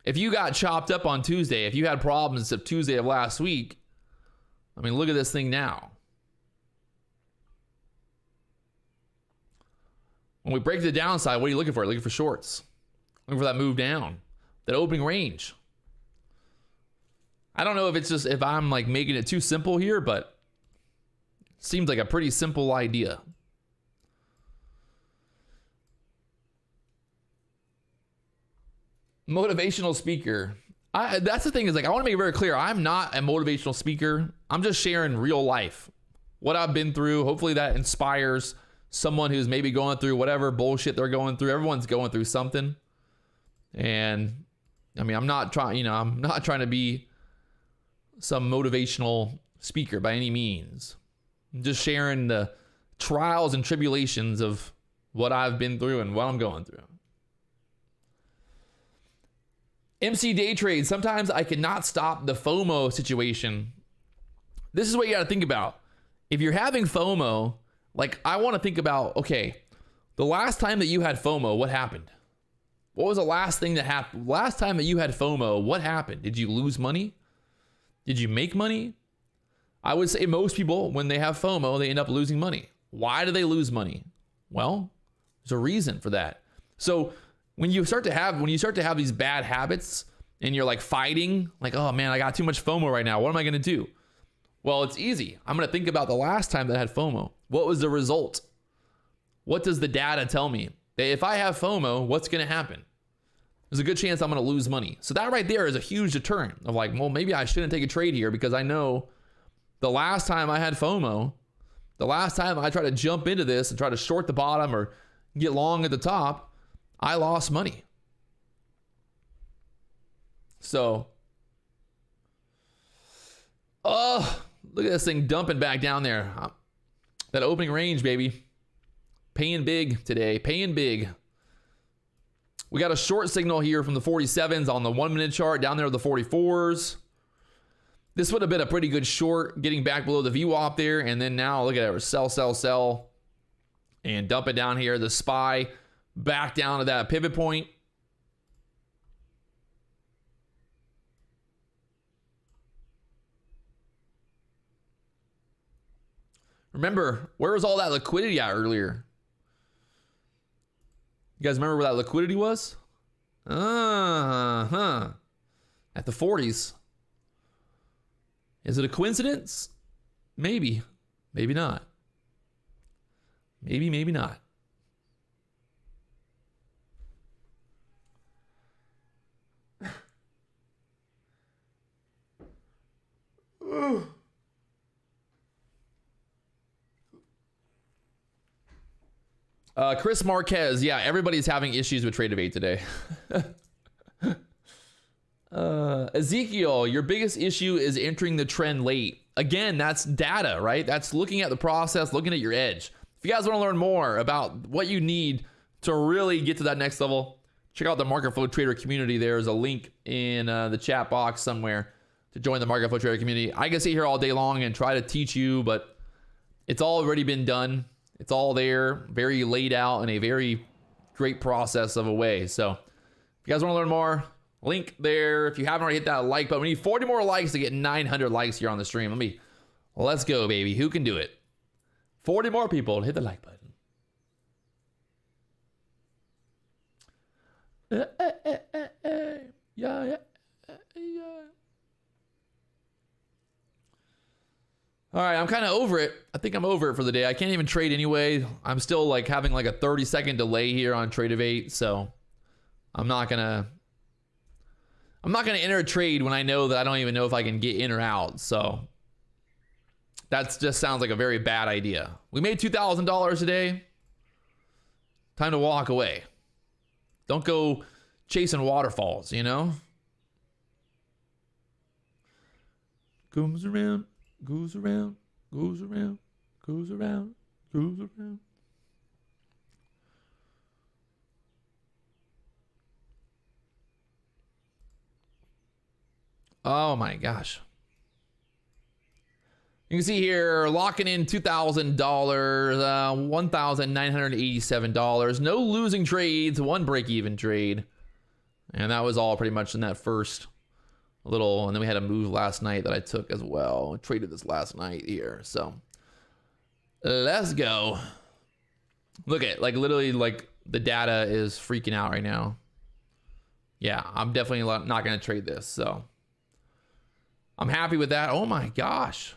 If you got chopped up on Tuesday, if you had problems of Tuesday of last week, I mean, look at this thing now. When we break to the downside, what are you looking for? Looking for shorts. Looking for that move down. That opening range. I don't know if I'm like making it too simple here, but it seems like a pretty simple idea. Motivational speaker. That's the thing, is like, I want to make it very clear. I'm not a motivational speaker. I'm just sharing real life, what I've been through. Hopefully that inspires someone who's maybe going through whatever bullshit they're going through. Everyone's going through something. And I mean, I'm not trying to be some motivational speaker by any means. I'm just sharing the trials and tribulations of what I've been through and what I'm going through. MC Day Trade. Sometimes I cannot stop the FOMO situation. This is what you got to think about. If you're having FOMO, like I want to think about, okay, the last time that you had FOMO, what happened? What was the last thing that happened? Last time that you had FOMO, what happened? Did you lose money? Did you make money? I would say most people, when they have FOMO, they end up losing money. Why do they lose money? Well, there's a reason for that. So when you start to have these bad habits and you're like fighting, like, oh man, I got too much FOMO right now. What am I going to do? Well, it's easy. I'm going to think about the last time that I had FOMO. What was the result? What does the data tell me? That if I have FOMO, what's going to happen? There's a good chance I'm going to lose money. So that right there is a huge deterrent of like, well, maybe I shouldn't take a trade here because I know the last time I had FOMO, the last time I tried to jump into this and try to short the bottom or get long at the top, I lost money. So, look at this thing dumping back down there. That opening range, baby. Paying big today, paying big. We got a short signal here from the 47s on the 1 minute chart down there to the 44s. This would have been a pretty good short, getting back below the VWAP there. And then now look at it, sell, sell, sell. And dump it down here. The SPY back down to that pivot point. Remember, where was all that liquidity at earlier? You guys remember where that liquidity was? At the 40s. Is it a coincidence? Maybe. Maybe not. Maybe, maybe not. Chris Marquez, yeah, everybody's having issues with Trade of 8 today. Ezekiel, your biggest issue is entering the trend late. Again, that's data, right? That's looking at the process, looking at your edge. If you guys want to learn more about what you need to really get to that next level, check out the Market Flow Trader community. There's a link in the chat box somewhere to join the Market Flow Trader community. I can sit here all day long and try to teach you, but it's already been done. It's all there, very laid out in a very great process of a way. So if you guys want to learn more, link there. If you haven't already hit that like button, we need 40 more likes to get 900 likes here on the stream. Let's go, baby. Who can do it? 40 more people to hit the like button. Yeah. All right, I'm kind of over it. I think I'm over it for the day. I can't even trade anyway. I'm still like having like a 30-second delay here on Trade of 8, so I'm not gonna enter a trade when I know that I don't even know if I can get in or out. So that just sounds like a very bad idea. We made $2,000 today. Time to walk away. Don't go chasing waterfalls, you know? Goes around. Goes around, goes around, goes around, goes around. Oh my gosh. You can see here, locking in $2,000, $1,987. No losing trades, one break-even trade. And that was all pretty much in that first little, and then we had a move last night that I took as well. I traded this last night here. So let's go. Look at, like, literally, like, the data is freaking out right now. Yeah, I'm definitely not going to trade this. So I'm happy with that. Oh my gosh.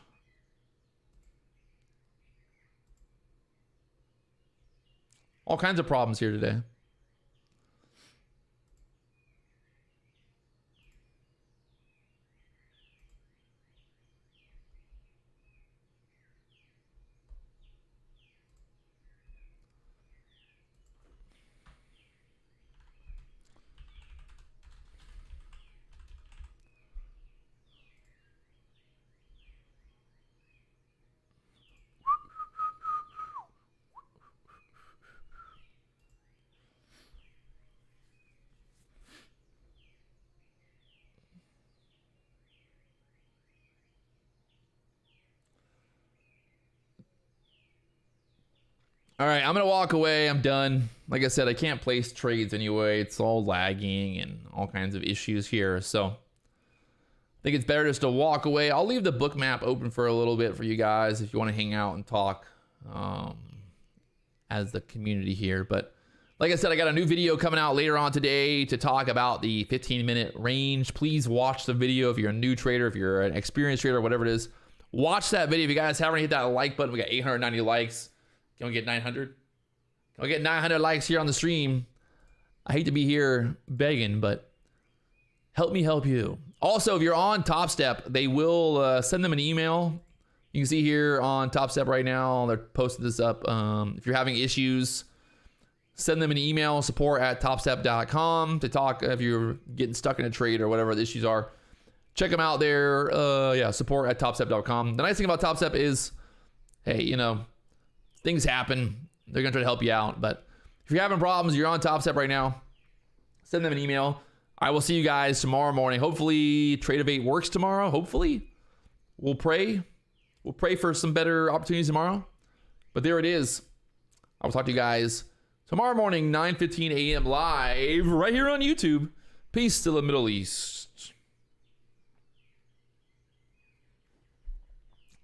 All kinds of problems here today. All right, I'm going to walk away. I'm done. Like I said, I can't place trades anyway. It's all lagging and all kinds of issues here. So I think it's better just to walk away. I'll leave the book map open for a little bit for you guys if you want to hang out and talk as the community here. But like I said, I got a new video coming out later on today to talk about the 15-minute range. Please watch the video if you're a new trader, if you're an experienced trader, whatever it is. Watch that video. If you guys haven't hit that like button, we got 890 likes. Can we get 900? Can we get 900 likes here on the stream? I hate to be here begging, but help me help you. Also, if you're on Topstep, they will send them an email. You can see here on Topstep right now, they're posting this up. If you're having issues, send them an email, support@topstep.com, to talk if you're getting stuck in a trade or whatever the issues are. Check them out there. Yeah, support@topstep.com. The nice thing about Topstep is, hey, you know, things happen. They're going to try to help you out. But if you're having problems, you're on Topstep right now, send them an email. I will see you guys tomorrow morning. Hopefully, Trade of 8 works tomorrow. Hopefully. We'll pray. We'll pray for some better opportunities tomorrow. But there it is. I will talk to you guys tomorrow morning, 9:15 a.m. live right here on YouTube. Peace to the Middle East.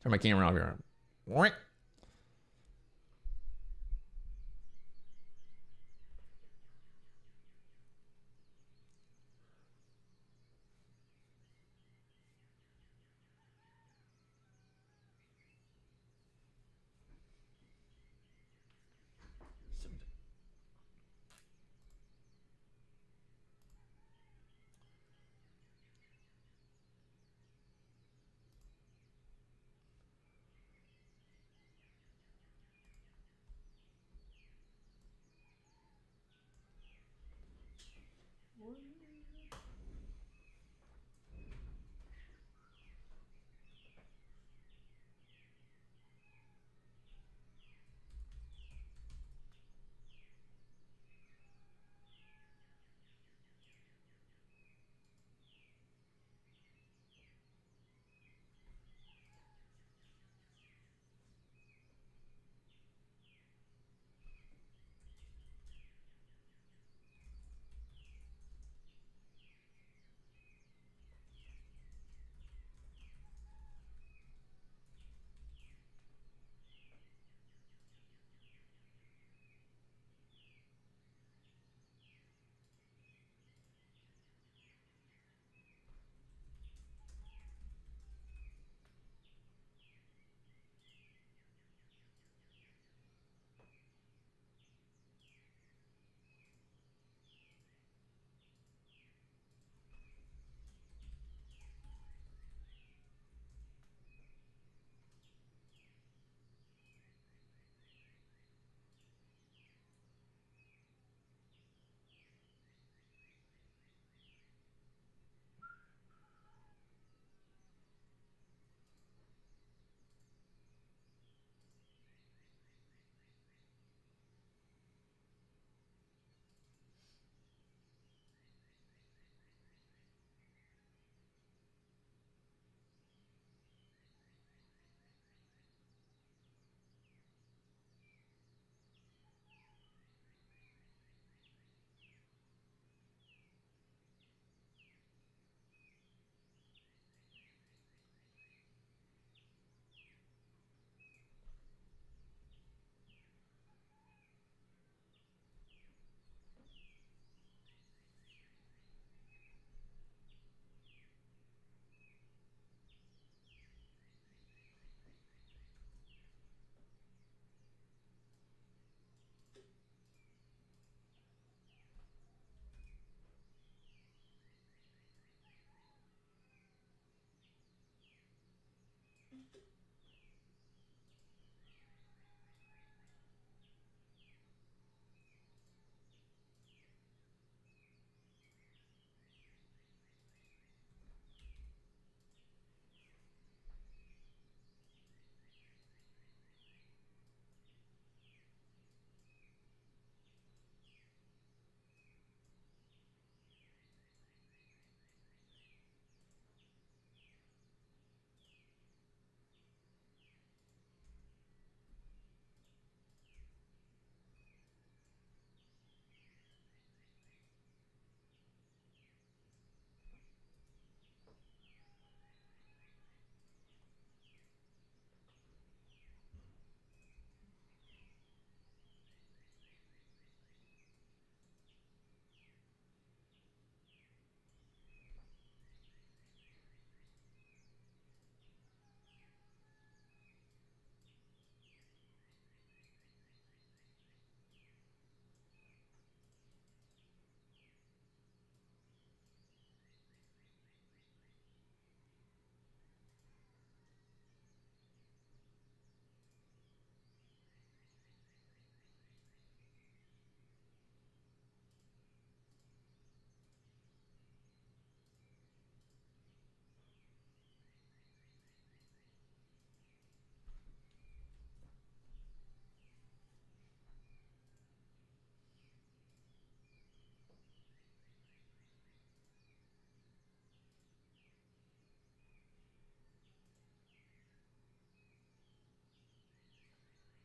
Turn my camera off here.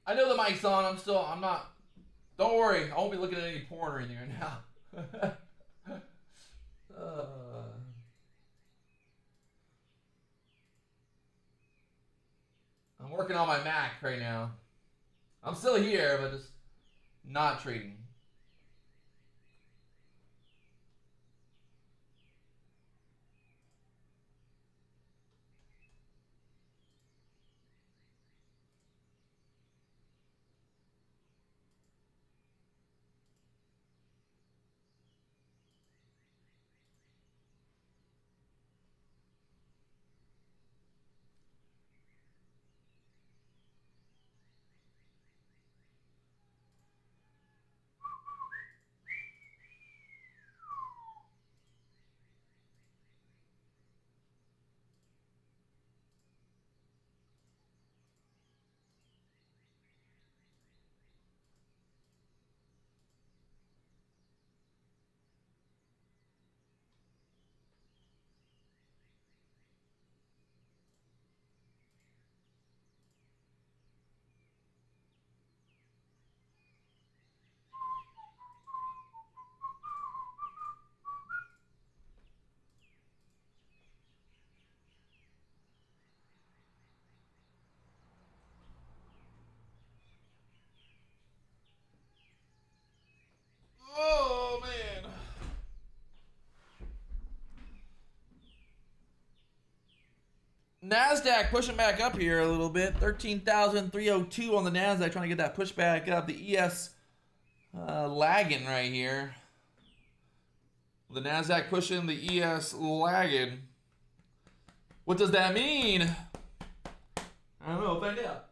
I know the mic's on. I'm not. Don't worry. I won't be looking at any porn or anything right now. I'm working on my Mac right now. I'm still here, but just not trading. Oh man. NASDAQ pushing back up here a little bit. 13,302 on the NASDAQ, trying to get that push back up. The ES lagging right here. The NASDAQ pushing, the ES lagging. What does that mean? I don't know. Find out.